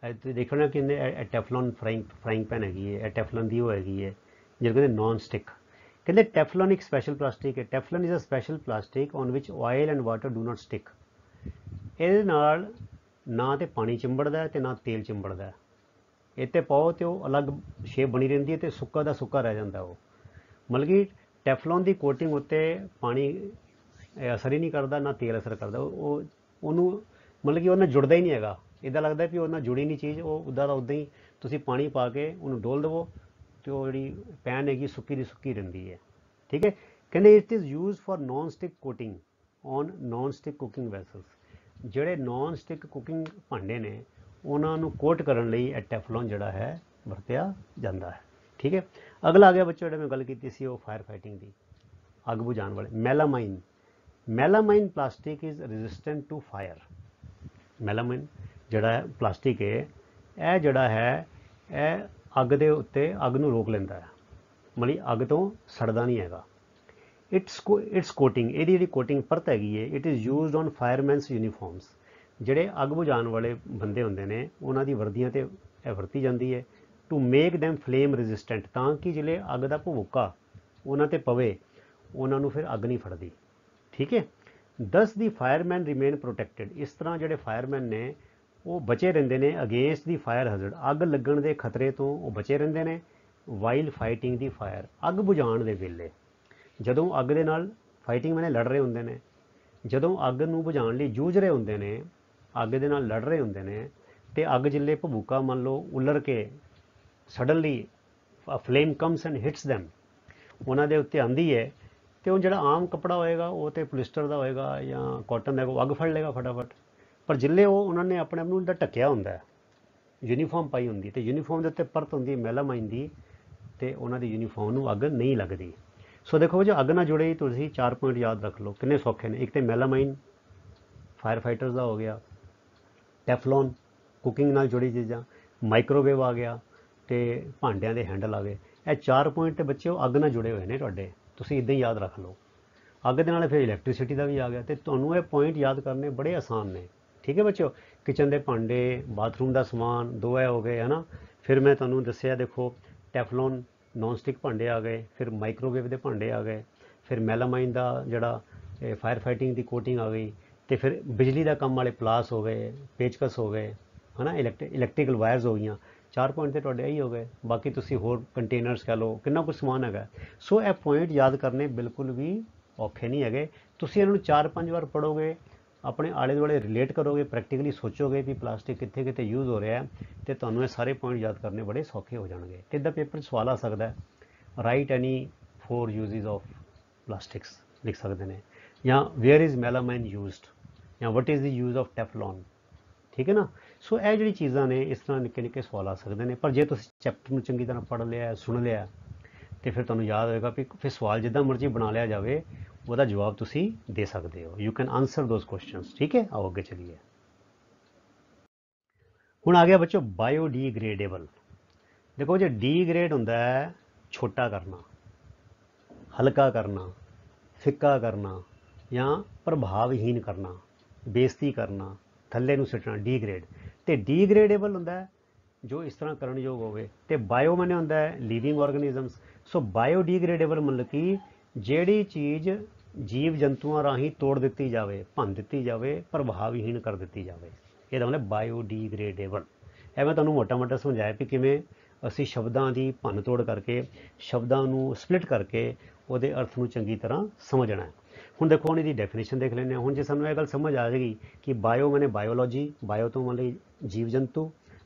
Speaker 1: ਤੁਸੀਂ ਦੇਖੋ ਨਾ ਕਿ ਟੈਫਲॉन ਫਰਾਈਂਗ ਪੈਨ ਹੈਗੀ ਹੈ, ਇਹ ਟੈਫਲॉन ਦੀ ਉਹ ਹੈਗੀ ਹੈ ਜਿਹਨੂੰ ਕਹਿੰਦੇ ਨॉन ਸਟਿਕ। ਕਹਿੰਦੇ ਟੈਫਲॉन ਇੱਕ ਸਪੈਸ਼ਲ ਪਲਾਸਟਿਕ ਹੈ। Teflon is a special plastic on which oil and water do not stick. ਇਹਦੇ ਨਾਲ ਨਾ ਤੇ ਪਾਣੀ ਚਿੰਬੜਦਾ ਤੇ ਨਾ ਤੇਲ ਚਿੰਬੜਦਾ। ਇਹ ਤੇ ਪਾਓ ਤੇ ਉਹ ਅਲੱਗ ਸ਼ੇਪ ਬਣੀ ਰਹਿੰਦੀ ਹੈ ਤੇ ਸੁੱਕਾ ਦਾ ਸੁੱਕਾ ਰਹਿ ਜਾਂਦਾ ਉਹ। ਮਤਲਬ ਕਿ ਟੈਫਲॉन ਦੀ ਕੋਟਿੰਗ ਉੱਤੇ ਪਾਣੀ ਅਸਰ ਹੀ ਨਹੀਂ ਕਰਦਾ, ਨਾ ਤੇਲ ਅਸਰ ਕਰਦਾ। ਉਹਨੂੰ ਮਤਲਬ ਕਿ ਉਹ ਨਾਲ ਜੁੜਦਾ ਹੀ ਨਹੀਂ ਹੈਗਾ। ਇੱਦਾਂ ਲੱਗਦਾ ਵੀ ਉਹ ਨਾਲ ਜੁੜੀ ਨਹੀਂ ਚੀਜ਼, ਉਹ ਉੱਦਾਂ ਦਾ ਉੱਦਾਂ ਹੀ ਤੁਸੀਂ ਪਾਣੀ ਪਾ ਕੇ ਉਹਨੂੰ ਡੋਲ ਦੇਵੋ ਤੇ ਉਹ ਜਿਹੜੀ ਪੈਨ ਹੈਗੀ ਸੁੱਕੀ ਦੀ ਸੁੱਕੀ ਰਹਿੰਦੀ ਹੈ। ਠੀਕ ਹੈ, ਕਹਿੰਦੇ it is use for non stick coating on non stick cooking vessels. ਜਿਹੜੇ ਨॉन ਸਟਿਕ ਕੁਕਿੰਗ ਭਾਂਡੇ ਨੇ ਉਹਨਾਂ ਨੂੰ ਕੋਟ ਕਰਨ ਲਈ ਇਹ ਟੈਫਲॉन ਜਿਹੜਾ ਹੈ ਵਰਤਿਆ ਜਾਂਦਾ ਹੈ। ਠੀਕ ਹੈ, ਅਗਲਾ ਆ ਗਿਆ ਬੱਚੋ ਜਿਹੜਾ ਮੈਂ ਗੱਲ ਕੀਤੀ ਸੀ ਉਹ ਫਾਇਰ ਫਾਈਟਿੰਗ ਦੀ, ਅੱਗ ਬੁਝਾਉਣ ਵਾਲੇ। Melamine. Melamine plastic is resistant to fire. Melamine ਜਿਹੜਾ ਹੈ ਪਲਾਸਟਿਕ ਹੈ, ਇਹ ਜਿਹੜਾ ਹੈ ਇਹ ਅੱਗ ਦੇ ਉੱਤੇ ਅੱਗ ਨੂੰ ਰੋਕ ਲੈਂਦਾ ਹੈ, ਮਤਲਬ ਅੱਗ ਤੋਂ ਸੜਦਾ ਨਹੀਂ ਹੈਗਾ। ਇਟਸ ਕੋਟਿੰਗ, ਇਹਦੀ ਜਿਹੜੀ ਕੋਟਿੰਗ ਪਰਤ ਹੈਗੀ ਹੈ, it is used on firemans uniforms. ਜਿਹੜੇ ਅੱਗ ਬੁਝਾਉਣ ਵਾਲੇ ਬੰਦੇ ਹੁੰਦੇ ਨੇ ਉਹਨਾਂ ਦੀ ਵਰਦੀਆਂ ਤੇ ਇਹ ਵਰਤੀ ਜਾਂਦੀ ਹੈ। To make them flame resistant, ਤਾਂ ਕਿ ਜਿਹੜੇ ਅੱਗ ਦਾ ਭਵੁੱਕਾ ਉਹਨਾਂ ਤੇ ਪਵੇ ਉਹਨਾਂ ਨੂੰ ਫਿਰ ਅੱਗ ਨਹੀਂ ਫੜਦੀ। ਠੀਕ ਹੈ, ਦਸ ਦੀ ਫਾਇਰਮੈਨ ਰਿਮੇਨ ਪ੍ਰੋਟੈਕਟਿਡ। ਇਸ ਤਰ੍ਹਾਂ ਜਿਹੜੇ ਫਾਇਰਮੈਨ ਨੇ ਉਹ ਬਚੇ ਰਹਿੰਦੇ ਨੇ ਅਗੇਂਸਟ ਦੀ ਫਾਇਰ ਹਜ਼ਰਡ, ਅੱਗ ਲੱਗਣ ਦੇ ਖਤਰੇ ਤੋਂ ਉਹ ਬਚੇ ਰਹਿੰਦੇ ਨੇ। ਵਾਈਲ ਫਾਈਟਿੰਗ ਦੀ ਫਾਇਰ, ਅੱਗ ਬੁਝਾਉਣ ਦੇ ਵੇਲੇ ਜਦੋਂ ਅੱਗ ਦੇ ਨਾਲ ਫਾਈਟਿੰਗ ਮੈਨੇ ਲੜ ਰਹੇ ਹੁੰਦੇ ਨੇ, ਜਦੋਂ ਅੱਗ ਨੂੰ ਬੁਝਾਉਣ ਲਈ ਜੂਝ ਰਹੇ ਹੁੰਦੇ ਨੇ, ਅੱਗ ਦੇ ਨਾਲ ਲੜ ਰਹੇ ਹੁੰਦੇ ਨੇ ਤੇ ਅੱਗ ਜਿੱਲੇ ਭਬੂਕਾ ਮੰਨ ਲਓ ਉਲਰ ਕੇ suddenly flame comes and hits them, ਉਹਨਾਂ ਦੇ ਉੱਤੇ ਆਉਂਦੀ ਹੈ ਤੇ ਉਹ ਜਿਹੜਾ ਆਮ ਕੱਪੜਾ ਹੋਏਗਾ ਉਹ ਤੇ ਪੋਲਿਸਟਰ ਦਾ ਹੋਏਗਾ ਜਾਂ ਕਾਟਨ ਦਾ, ਉਹ ਅੱਗ ਫੜ ਲਏਗਾ ਫਟਾਫਟ। ਪਰ ਜਿੱਲੇ ਉਹਨਾਂ ਨੇ ਆਪਣੇ ਆਪ ਨੂੰ ਜਿਹੜਾ ਢੱਕਿਆ ਹੁੰਦਾ, ਯੂਨੀਫਾਰਮ ਪਾਈ ਹੁੰਦੀ ਤੇ ਯੂਨੀਫਾਰਮ ਦੇ ਉੱਤੇ ਪਰਤ ਹੁੰਦੀ ਮੈਲਾਮਾਈਨ ਦੀ, ਤੇ ਉਹਨਾਂ ਦੀ ਯੂਨੀਫਾਰਮ ਨੂੰ ਅੱਗ ਨਹੀਂ ਲੱਗਦੀ। ਸੋ ਦੇਖੋ ਜੇ ਅੱਗ ਨਾਲ ਜੁੜੇ ਤੁਸੀਂ 4 ਪੁਆਇੰਟ ਯਾਦ ਰੱਖ ਲਓ ਕਿੰਨੇ ਸੌਖੇ ਨੇ। ਇੱਕ ਤੇ ਮੈਲਾਮਾਈਨ ਫਾਇਰ ਫਾਈਟਰਸ ਦਾ ਹੋ ਗਿਆ, ਟੈਫਲॉन ਕੁਕਿੰਗ ਨਾਲ ਜੁੜੀ ਚੀਜ਼ਾਂ, ਮਾਈਕ੍ਰੋਵੇਵ ਆ ਗਿਆ ਤੇ ਭਾਂਡਿਆਂ ਦੇ ਹੈਂਡਲ ਆ ਗਏ। ਇਹ 4 ਪੁਆਇੰਟ ਤੇ ਬੱਚੇ ਉਹ ਅੱਗ ਨਾਲ ਜੁੜੇ ਹੋਏ ਨੇ ਤੁਹਾਡੇ, ਤੁਸੀਂ ਇੱਦਾਂ ਹੀ ਯਾਦ ਰੱਖ ਲਓ। ਅੱਗ ਦੇ ਨਾਲ ਫਿਰ ਇਲੈਕਟ੍ਰੀਸਿਟੀ ਦਾ ਵੀ ਆ ਗਿਆ ਤੇ ਤੁਹਾਨੂੰ ਇਹ ਪੁਆਇੰਟ ਯਾਦ ਕਰਨੇ ਬੜੇ ਆਸਾਨ ਨੇ। ਠੀਕ ਹੈ ਬੱਚਿਓ, ਕਿਚਨ ਦੇ ਭਾਂਡੇ, ਬਾਥਰੂਮ ਦਾ ਸਮਾਨ, ਦੋ ਇਹ ਹੋ ਗਏ ਹੈ ਨਾ। ਫਿਰ ਮੈਂ ਤੁਹਾਨੂੰ ਦੱਸਿਆ ਦੇਖੋ ਟੈਫਲॉन ਨॉन ਸਟਿਕ ਭਾਂਡੇ ਆ ਗਏ, ਫਿਰ ਮਾਈਕ੍ਰੋਵੇਵ ਦੇ ਭਾਂਡੇ ਆ ਗਏ, ਫਿਰ ਮੈਲਾਮਾਈਨ ਦਾ ਜਿਹੜਾ ਫਾਇਰ ਫਾਈਟਿੰਗ ਦੀ ਕੋਟਿੰਗ ਆ ਗਈ, ਤੇ ਫਿਰ ਬਿਜਲੀ ਦਾ ਕੰਮ ਵਾਲੇ ਪਲਾਸ ਹੋ ਗਏ, ਪੇਚਕਸ ਹੋ ਗਏ ਹੈ ਨਾ, ਇਲੈਕਟ੍ਰੀਕਲ ਵਾਇਰਸ ਹੋ ਗਈਆਂ। 4 ਪੁਆਇੰਟ ਤੇ ਤੁਹਾਡੇ ਇਹੀ ਹੋ ਗਏ। ਬਾਕੀ ਤੁਸੀਂ ਹੋਰ ਕੰਟੇਨਰਸ ਕਹਿ ਲਓ, ਕਿੰਨਾ ਕੁਝ ਸਮਾਨ ਹੈਗਾ। ਸੋ ਇਹ ਪੁਆਇੰਟ ਯਾਦ ਕਰਨੇ ਬਿਲਕੁਲ ਵੀ ਔਖੇ ਨਹੀਂ ਹੈਗੇ। ਤੁਸੀਂ ਇਹਨਾਂ ਨੂੰ 4-5 ਵਾਰ ਪੜ੍ਹੋਗੇ, ਆਪਣੇ ਆਲੇ ਦੁਆਲੇ ਰਿਲੇਟ ਕਰੋਗੇ, ਪ੍ਰੈਕਟੀਕਲੀ ਸੋਚੋਗੇ ਵੀ ਪਲਾਸਟਿਕ ਕਿੱਥੇ ਕਿੱਥੇ ਯੂਜ਼ ਹੋ ਰਿਹਾ ਤੇ ਤੁਹਾਨੂੰ ਇਹ ਸਾਰੇ ਪੁਆਇੰਟ ਯਾਦ ਕਰਨੇ ਬੜੇ ਸੌਖੇ ਹੋ ਜਾਣਗੇ। ਤੇ ਇੱਦਾਂ ਪੇਪਰ 'ਚ ਸਵਾਲ ਆ ਸਕਦਾ ਹੈ, write any 4 uses of plastics ਲਿਖ ਸਕਦੇ ਨੇ, ਜਾਂ ਵੇਅਰ ਇਜ਼ ਮੈਲਾਮਾਈਨ ਯੂਜ਼ਡ, ਜਾਂ what is the use of Teflon. ਠੀਕ ਹੈ ਨਾ। ਸੋ ਇਹ ਜਿਹੜੀ ਚੀਜ਼ਾਂ ਨੇ ਇਸ ਤਰ੍ਹਾਂ ਨਿੱਕੇ ਨਿੱਕੇ ਸਵਾਲ ਆ ਸਕਦੇ ਨੇ। ਪਰ ਜੇ ਤੁਸੀਂ ਚੈਪਟਰ ਨੂੰ ਚੰਗੀ ਤਰ੍ਹਾਂ ਪੜ੍ਹ ਲਿਆ, ਸੁਣ ਲਿਆ ਤੇ ਫਿਰ ਤੁਹਾਨੂੰ ਯਾਦ ਹੋਏਗਾ ਵੀ ਫਿਰ ਸਵਾਲ ਜਿੱਦਾਂ ਮਰਜ਼ੀ ਬਣਾ ਲਿਆ ਜਾਵੇ ਉਹਦਾ ਜਵਾਬ ਤੁਸੀਂ ਦੇ ਸਕਦੇ ਹੋ। You can answer those questions. ਠੀਕ ਹੈ, ਆਓ ਅੱਗੇ ਚਲੀਏ। ਹੁਣ ਆ ਗਿਆ ਬੱਚੋ ਬਾਇਓਡੀਗ੍ਰੇਡੇਬਲ। ਦੇਖੋ ਜੇ ਡੀਗ੍ਰੇਡ ਹੁੰਦਾ ਹੈ ਛੋਟਾ ਕਰਨਾ, ਹਲਕਾ ਕਰਨਾ, ਫਿੱਕਾ ਕਰਨਾ ਜਾਂ ਪ੍ਰਭਾਵਹੀਨ ਕਰਨਾ, ਬੇਇੱਜ਼ਤੀ ਕਰਨਾ, ਥੱਲੇ ਨੂੰ ਸਿੱਟਣਾ, ਡੀਗ੍ਰੇਡ। ਤੇ ਡੀਗ੍ਰੇਡੇਬਲ ਹੁੰਦਾ ਹੈ ਜੋ ਇਸ ਤਰ੍ਹਾਂ ਕਰਨਯੋਗ ਹੋਵੇ। ਤੇ ਬਾਇਓ ਮੈਨੇ ਹੁੰਦਾ ਹੈ ਲਿਵਿੰਗ ਆਰਗੈਨਿਜ਼ਮਸ। ਸੋ ਬਾਇਓਡੀਗ੍ਰੇਡੇਬਲ ਮਤਲਬ ਕਿ ਜਿਹੜੀ ਚੀਜ਼ ਜੀਵ ਜੰਤੂਆਂ ਰਾਹੀਂ ਤੋੜ ਦਿੱਤੀ ਜਾਵੇ, ਭੰਨ ਦਿੱਤੀ ਜਾਵੇ, ਪ੍ਰਭਾਵਹੀਨ ਕਰ ਦਿੱਤੀ ਜਾਵੇ, ਇਹਦਾ ਮਤਲਬ ਬਾਇਓਡੀਗ੍ਰੇਡੇਬਲ। ਇਹ ਮੈਂ ਤੁਹਾਨੂੰ ਮੋਟਾ ਮੋਟਾ ਸਮਝਾਇਆ ਵੀ ਕਿਵੇਂ ਅਸੀਂ ਸ਼ਬਦਾਂ ਦੀ ਭੰਨ ਤੋੜ ਕਰਕੇ, ਸ਼ਬਦਾਂ ਨੂੰ ਸਪਲਿਟ ਕਰਕੇ ਉਹਦੇ ਅਰਥ ਨੂੰ ਚੰਗੀ ਤਰ੍ਹਾਂ ਸਮਝਣਾ ਹੈ। ਹੁਣ ਦੇਖੋ ਹੁਣ ਇਹਦੀ ਡੈਫੀਨੇਸ਼ਨ ਦੇਖ ਲੈਂਦੇ ਹਾਂ। ਹੁਣ ਜੇ ਸਾਨੂੰ ਇਹ ਗੱਲ ਸਮਝ ਆ ਜਾਏਗੀ ਕਿ ਬਾਇਓ ਮੈਨੇ ਬਾਇਓਲੋਜੀ, ਬਾਇਓ ਤੋਂ ਮਤਲਬ ਜੀਵ ਜੰਤੂ,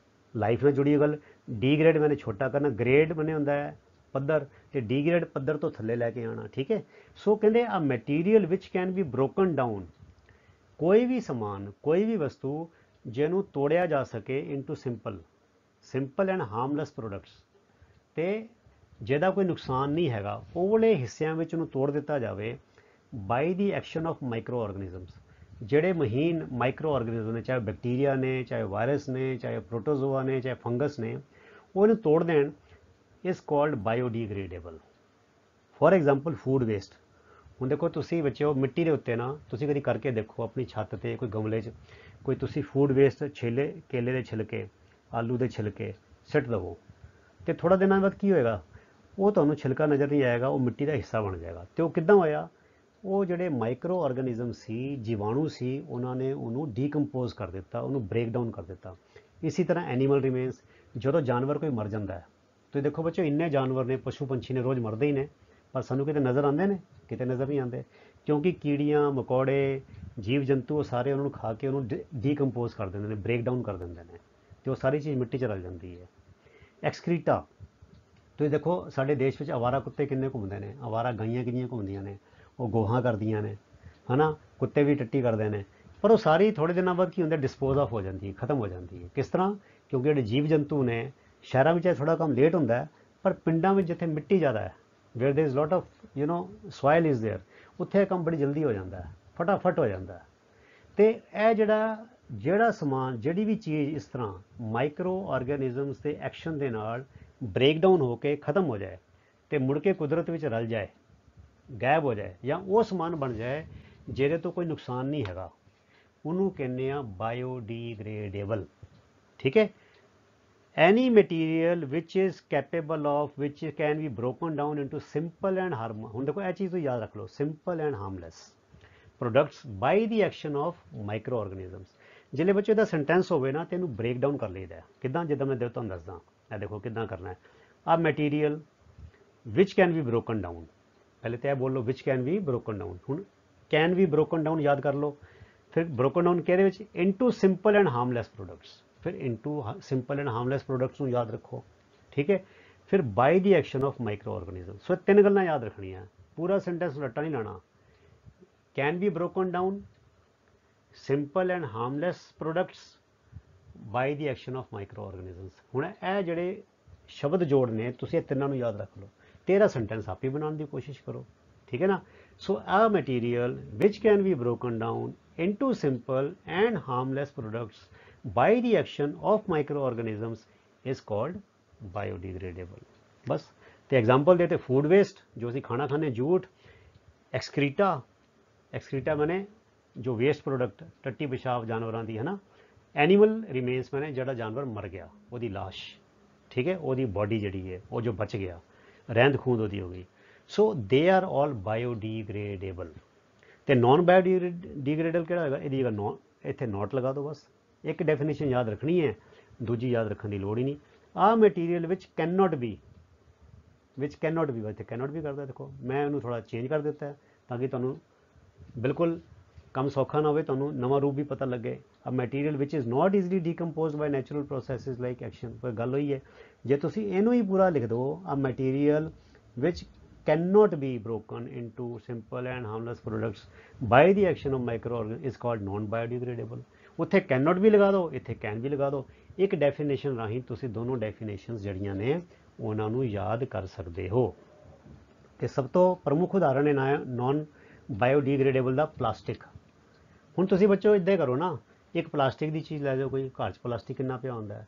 Speaker 1: ਲਾਈਫ ਨਾਲ ਜੁੜੀ ਗੱਲ। ਡੀਗ੍ਰੇਡ ਮੈਨੇ ਛੋਟਾ ਕਰਨਾ, ਗ੍ਰੇਡ ਮੈਨੇ ਹੁੰਦਾ ਹੈ ਪੱਧਰ, ਤੇ ਡੀਗ੍ਰੇਡ ਪੱਧਰ ਤੋਂ ਥੱਲੇ ਲੈ ਕੇ ਆਉਣਾ। ਠੀਕ ਹੈ। ਸੋ ਕਹਿੰਦੇ ਆ material which can be broken down, ਕੋਈ ਵੀ ਸਮਾਨ, ਕੋਈ ਵੀ ਵਸਤੂ ਜਿਹਨੂੰ ਤੋੜਿਆ ਜਾ ਸਕੇ into simple and harmless products, ਤੇ ਜਿਹਦਾ ਕੋਈ ਨੁਕਸਾਨ ਨਹੀਂ ਹੈਗਾ, ਉਹ ਵਾਲੇ ਹਿੱਸਿਆਂ ਵਿੱਚ ਉਹਨੂੰ ਤੋੜ ਦਿੱਤਾ ਜਾਵੇ ਬਾਈ ਦੀ ਐਕਸ਼ਨ ਆਫ ਮਾਈਕਰੋ ਆਰਗੈਨਿਜ਼ਮਸ, ਜਿਹੜੇ ਮਹੀਨ ਮਾਈਕਰੋ ਆਰਗੇਨਿਜ਼ਮ ਨੇ, ਚਾਹੇ ਬੈਕਟੀਰੀਆ ਨੇ, ਚਾਹੇ ਵਾਇਰਸ ਨੇ, ਚਾਹੇ ਪ੍ਰੋਟੋਜ਼ੋਆ ਨੇ, ਚਾਹੇ ਫੰਗਸ ਨੇ, ਉਹ ਇਹਨੂੰ ਤੋੜ ਦੇਣ, is called biodegradable. For example food waste. ਹੁਣ ਦੇਖੋ ਤੁਸੀਂ ਬੱਚਿਓ ਮਿੱਟੀ ਦੇ ਉੱਤੇ ਨਾ ਤੁਸੀਂ ਕਦੀ ਕਰਕੇ ਦੇਖੋ ਆਪਣੀ ਛੱਤ ਤੇ ਕੋਈ ਗਮਲੇ 'ਚ ਕੋਈ ਤੁਸੀਂ ਫੂਡ ਵੇਸਟ ਛੇਲੇ ਕੇਲੇ ਦੇ ਛਿਲਕੇ, ਆਲੂ ਦੇ ਛਿਲਕੇ ਸਿੱਟ ਦੇਵੋ, ਤੇ ਥੋੜਾ ਦਿਨਾਂ ਬਾਅਦ ਕੀ ਹੋਏਗਾ, ਉਹ ਤੁਹਾਨੂੰ ਛਿਲਕਾ ਨਜ਼ਰ ਨਹੀਂ ਆਏਗਾ, ਉਹ ਮਿੱਟੀ ਦਾ ਹਿੱਸਾ ਬਣ ਜਾਏਗਾ। ਤੇ ਉਹ ਕਿੱਦਾਂ ਹੋਇਆ, ਉਹ ਜਿਹੜੇ ਮਾਈਕਰੋ ਆਰਗੇਨਿਜ਼ਮ ਸੀ, ਜੀਵਾਣੂ ਸੀ, ਉਹਨਾਂ ਨੇ ਉਹਨੂੰ ਡੀਕੰਪੋਜ਼ ਕਰ ਦਿੱਤਾ, ਉਹਨੂੰ ਬ੍ਰੇਕ ਡਾਊਨ ਕਰ ਦਿੱਤਾ। ਇਸੇ ਤਰ੍ਹਾਂ ਐਨੀਮਲ ਰਿਮੇਨਸ, ਜਦੋਂ ਜਾਨਵਰ ਕੋਈ ਮਰ ਜਾਂਦਾ ਹੈ, ਤੁਸੀਂ ਦੇਖੋ ਬੱਚੋ ਇੰਨੇ ਜਾਨਵਰ ਨੇ, ਪਸ਼ੂ ਪੰਛੀ ਨੇ, ਰੋਜ਼ ਮਰਦੇ ਹੀ ਨੇ, ਪਰ ਸਾਨੂੰ ਕਿਤੇ ਨਜ਼ਰ ਆਉਂਦੇ ਨੇ, ਕਿਤੇ ਨਜ਼ਰ ਨਹੀਂ ਆਉਂਦੇ, ਕਿਉਂਕਿ ਕੀੜੀਆਂ ਮਕੌੜੇ ਜੀਵ ਜੰਤੂ ਉਹ ਸਾਰੇ ਉਹਨਾਂ ਨੂੰ ਖਾ ਕੇ ਉਹਨੂੰ ਡੀਕੰਪੋਜ਼ ਕਰ ਦਿੰਦੇ ਨੇ, ਬ੍ਰੇਕ ਡਾਊਨ ਕਰ ਦਿੰਦੇ ਨੇ, ਤੇ ਉਹ ਸਾਰੀ ਚੀਜ਼ ਮਿੱਟੀ 'ਚ ਰਲ ਜਾਂਦੀ ਹੈ। ਐਕਸਕ੍ਰੀਟਾ, ਤੁਸੀਂ ਦੇਖੋ ਸਾਡੇ ਦੇਸ਼ ਵਿੱਚ ਅਵਾਰਾ ਕੁੱਤੇ ਕਿੰਨੇ ਘੁੰਮਦੇ ਨੇ, ਅਵਾਰਾ ਗਾਈਆਂ ਕਿੰਨੀਆਂ ਘੁੰਮਦੀਆਂ ਨੇ, ਉਹ ਗੋਹਾ ਕਰਦੀਆਂ ਨੇ, ਹੈ ਨਾ, ਕੁੱਤੇ ਵੀ ਟੱਟੀ ਕਰਦੇ ਨੇ, ਪਰ ਉਹ ਸਾਰੀ ਥੋੜ੍ਹੇ ਦਿਨਾਂ ਬਾਅਦ ਕੀ ਹੁੰਦਾ, ਡਿਸਪੋਜ਼ ਆਫ ਹੋ ਜਾਂਦੀ ਹੈ, ਖਤਮ ਹੋ ਜਾਂਦੀ ਹੈ। ਕਿਸ ਤਰ੍ਹਾਂ, ਕਿਉਂਕਿ ਜਿਹੜੇ ਜੀਵ ਜੰਤੂ ਨੇ, ਸ਼ਹਿਰਾਂ ਵਿੱਚ ਥੋੜਾ ਕੰਮ ਲੇਟ ਹੁੰਦਾ ਹੈ, ਪਰ ਪਿੰਡਾਂ ਵਿੱਚ ਜਿੱਥੇ ਮਿੱਟੀ ਜ਼ਿਆਦਾ ਹੈ, where there is lot of soil is there, ਉੱਥੇ ਇਹ ਕੰਮ ਬੜੀ ਜਲਦੀ ਹੋ ਜਾਂਦਾ ਹੈ, ਫਟਾਫਟ ਹੋ ਜਾਂਦਾ ਹੈ। ਤੇ ਇਹ ਜਿਹੜਾ ਸਮਾਨ, ਜਿਹੜੀ ਵੀ ਚੀਜ਼ ਇਸ ਤਰ੍ਹਾਂ ਮਾਈਕਰੋ ਆਰਗੇਨਿਜ਼ਮਸ ਦੇ ਐਕਸ਼ਨ ਦੇ ਨਾਲ ਬ੍ਰੇਕ ਡਾਊਨ ਹੋ ਕੇ ਖਤਮ ਹੋ ਜਾਏ ਤੇ ਮੁੜ ਕੇ ਕੁਦਰਤ ਵਿੱਚ ਰਲ ਜਾਏ, ਗਾਇਬ ਹੋ ਜਾਏ, ਜਾਂ ਉਹ ਸਮਾਨ ਬਣ ਜਾਏ ਜਿਹਦੇ ਤੋਂ ਕੋਈ ਨੁਕਸਾਨ ਨਹੀਂ ਹੈਗਾ, ਉਹਨੂੰ ਕਹਿੰਦੇ ਆ ਬਾਇਓਡੀਗ੍ਰੇਡੇਬਲ। ਠੀਕ ਹੈ। Any material which is capable of, which can be broken down into simple and harm, ਹੁਣ ਦੇਖੋ ਇਹ ਚੀਜ਼ ਤੁਸੀਂ ਯਾਦ ਰੱਖ ਲਓ, simple and harmless products by the action of micro organisms. ਜਿਹੜੇ ਬੱਚੇ ਦਾ ਸੈਂਟੈਂਸ ਹੋਵੇ ਨਾ, ਤੇ ਇਹਨੂੰ ਬ੍ਰੇਕ ਡਾਊਨ ਕਰ ਲਈਦਾ। ਕਿੱਦਾਂ, ਜਿੱਦਾਂ ਮੈਂ ਤੁਹਾਨੂੰ ਦੱਸਦਾ, ਇਹ ਦੇਖੋ ਕਿੱਦਾਂ ਕਰਨਾ ਹੈ। ਆ material which can be broken down, ਪਹਿਲੇ ਤਾਂ ਇਹ ਬੋਲੋ ਵਿਚ ਕੈਨ ਬੀ ਬ੍ਰੋਕਨ ਡਾਊਨ, ਹੁਣ ਕੈਨ ਬੀ ਬ੍ਰੋਕਨ ਡਾਊਨ ਯਾਦ ਕਰ ਲਓ, ਫਿਰ ਬ੍ਰੋਕਨ ਡਾਊਨ ਕਿਹਦੇ ਵਿੱਚ, into simple and harmless products, ਫਿਰ into simple and harmless products ਨੂੰ ਯਾਦ ਰੱਖੋ। ਠੀਕ ਹੈ। ਫਿਰ ਬਾਈ the action of micro organism. ਸੋ ਤਿੰਨ ਗੱਲਾਂ ਯਾਦ ਰੱਖਣੀਆਂ, ਪੂਰਾ ਸੈਂਟੈਂਸ ਰੱਟਾ ਨਹੀਂ ਲਾਣਾ। Can be broken down, simple and harmless products, by the action of micro organisms. ਹੁਣ ਇਹ ਜਿਹੜੇ ਸ਼ਬਦ ਜੋੜ ਨੇ, ਤੁਸੀਂ ਇਹ ਤਿੰਨਾਂ ਨੂੰ ਯਾਦ ਰੱਖ ਲਓ, ਤੇਰਾ ਸੈਂਟੈਂਸ ਆਪੇ ਬਣਾਉਣ ਦੀ ਕੋਸ਼ਿਸ਼ ਕਰੋ। ਠੀਕ ਹੈ ਨਾ। So a material which can be broken down into simple and harmless products by the action of micro organisms is called biodegradable. ਬਸ। ਤੇ ਐਗਜ਼ਾਮਪਲ ਦੇ ਤੇ ਫੂਡ ਵੇਸਟ, ਜੋ ਅਸੀਂ ਖਾਣਾ ਖਾਂਦੇ, ਜੂਠ। ਐਕਸਕ੍ਰੀਟਾ, ਐਕਸਕ੍ਰੀਟਾ ਮੈਨੇ ਜੋ ਵੇਸਟ ਪ੍ਰੋਡਕਟ, ਟੱਟੀ ਪਿਸ਼ਾਬ ਜਾਨਵਰਾਂ ਦੀ, ਹੈ ਨਾ। ਐਨੀਮਲ ਰਿਮੇਨਸ ਮੈਨੇ ਜਿਹੜਾ ਜਾਨਵਰ ਮਰ ਗਿਆ, ਉਹਦੀ ਲਾਸ਼, ਠੀਕ ਹੈ, ਉਹਦੀ ਬਾਡੀ ਜਿਹੜੀ ਹੈ, ਉਹ ਜੋ ਬਚ ਗਿਆ, ਰਹਿੰਦ ਖੂੰਦ ਉਹਦੀ ਹੋ ਗਈ। ਸੋ ਦੇ ਆਰ ਆਲ ਬਾਇਓਡੀਗ੍ਰੇਡੇਬਲ। ਤੇ ਨॉन ਬਾਇਓਡੀਗ੍ਰੇਡੇਬਲ ਕਿਹੜਾ ਹੋਏਗਾ, ਇਹਦੀ ਜਗ੍ਹਾ ਨॉन, ਇੱਥੇ ਨੋਟ ਲਗਾ ਦਿਓ ਬਸ। ਇੱਕ ਡੈਫੀਨੇਸ਼ਨ ਯਾਦ ਰੱਖਣੀ ਹੈ, ਦੂਜੀ ਯਾਦ ਰੱਖਣ ਦੀ ਲੋੜ ਹੀ ਨਹੀਂ। ਆ ਮਟੀਰੀਅਲ ਵਿੱਚ ਕੈਨ ਨਾਟ ਬੀ, ਵਿੱਚ ਕੈਨ ਨਾਟ ਬੀ, ਇੱਥੇ ਕੈਨ ਨਾਟ ਬੀ ਕਰਦਾ, ਦੇਖੋ ਮੈਂ ਉਹਨੂੰ ਥੋੜਾ ਚੇਂਜ ਕਰ ਦਿੱਤਾ ਹੈ ਤਾਂ ਕਿ ਤੁਹਾਨੂੰ ਬਿਲਕੁਲ ਕੰਮ ਸੌਖਾ ਨਾ ਹੋਵੇ, ਤੁਹਾਨੂੰ ਨਵਾਂ ਰੂਪ ਵੀ ਪਤਾ ਲੱਗੇ। A material which is not easily decomposed by natural processes like action, ਕੋਈ ਗੱਲ ਹੋਈ ਹੈ। ਜੇ ਤੁਸੀਂ ਇਹਨੂੰ ਹੀ ਪੂਰਾ ਲਿਖ ਦਿਓ, a material which can not be broken into simple and harmless products by the action of micro organism is called non biodegradable. ਉੱਥੇ ਕੈਨ ਨਾਟ ਵੀ ਲਗਾ ਦਿਓ, ਇੱਥੇ ਕੈਨ ਵੀ ਲਗਾ ਦਿਓ। ਇੱਕ ਡੈਫੀਨੇਸ਼ਨ ਰਾਹੀਂ ਤੁਸੀਂ ਦੋਨੋਂ ਡੈਫੀਨੇਸ਼ਨਸ ਜਿਹੜੀਆਂ ਨੇ ਉਹਨਾਂ ਨੂੰ ਯਾਦ ਕਰ ਸਕਦੇ ਹੋ। ਤੇ ਸਭ ਤੋਂ ਪ੍ਰਮੁੱਖ ਉਦਾਹਰਣ ਹੈ ਨॉन ਬਾਇਓਡੀਗ੍ਰੇਡੇਬਲ ਦਾ ਪਲਾਸਟਿਕ। ਹੁਣ ਤੁਸੀਂ ਬੱਚੋ ਇੱਦਾਂ ਕਰੋ ਨਾ, ਇੱਕ ਪਲਾਸਟਿਕ ਦੀ ਚੀਜ਼ ਲੈ ਜਾਓ, ਕੋਈ ਘਰ 'ਚ ਪਲਾਸਟਿਕ ਕਿੰਨਾ ਪਿਆ ਹੁੰਦਾ ਹੈ,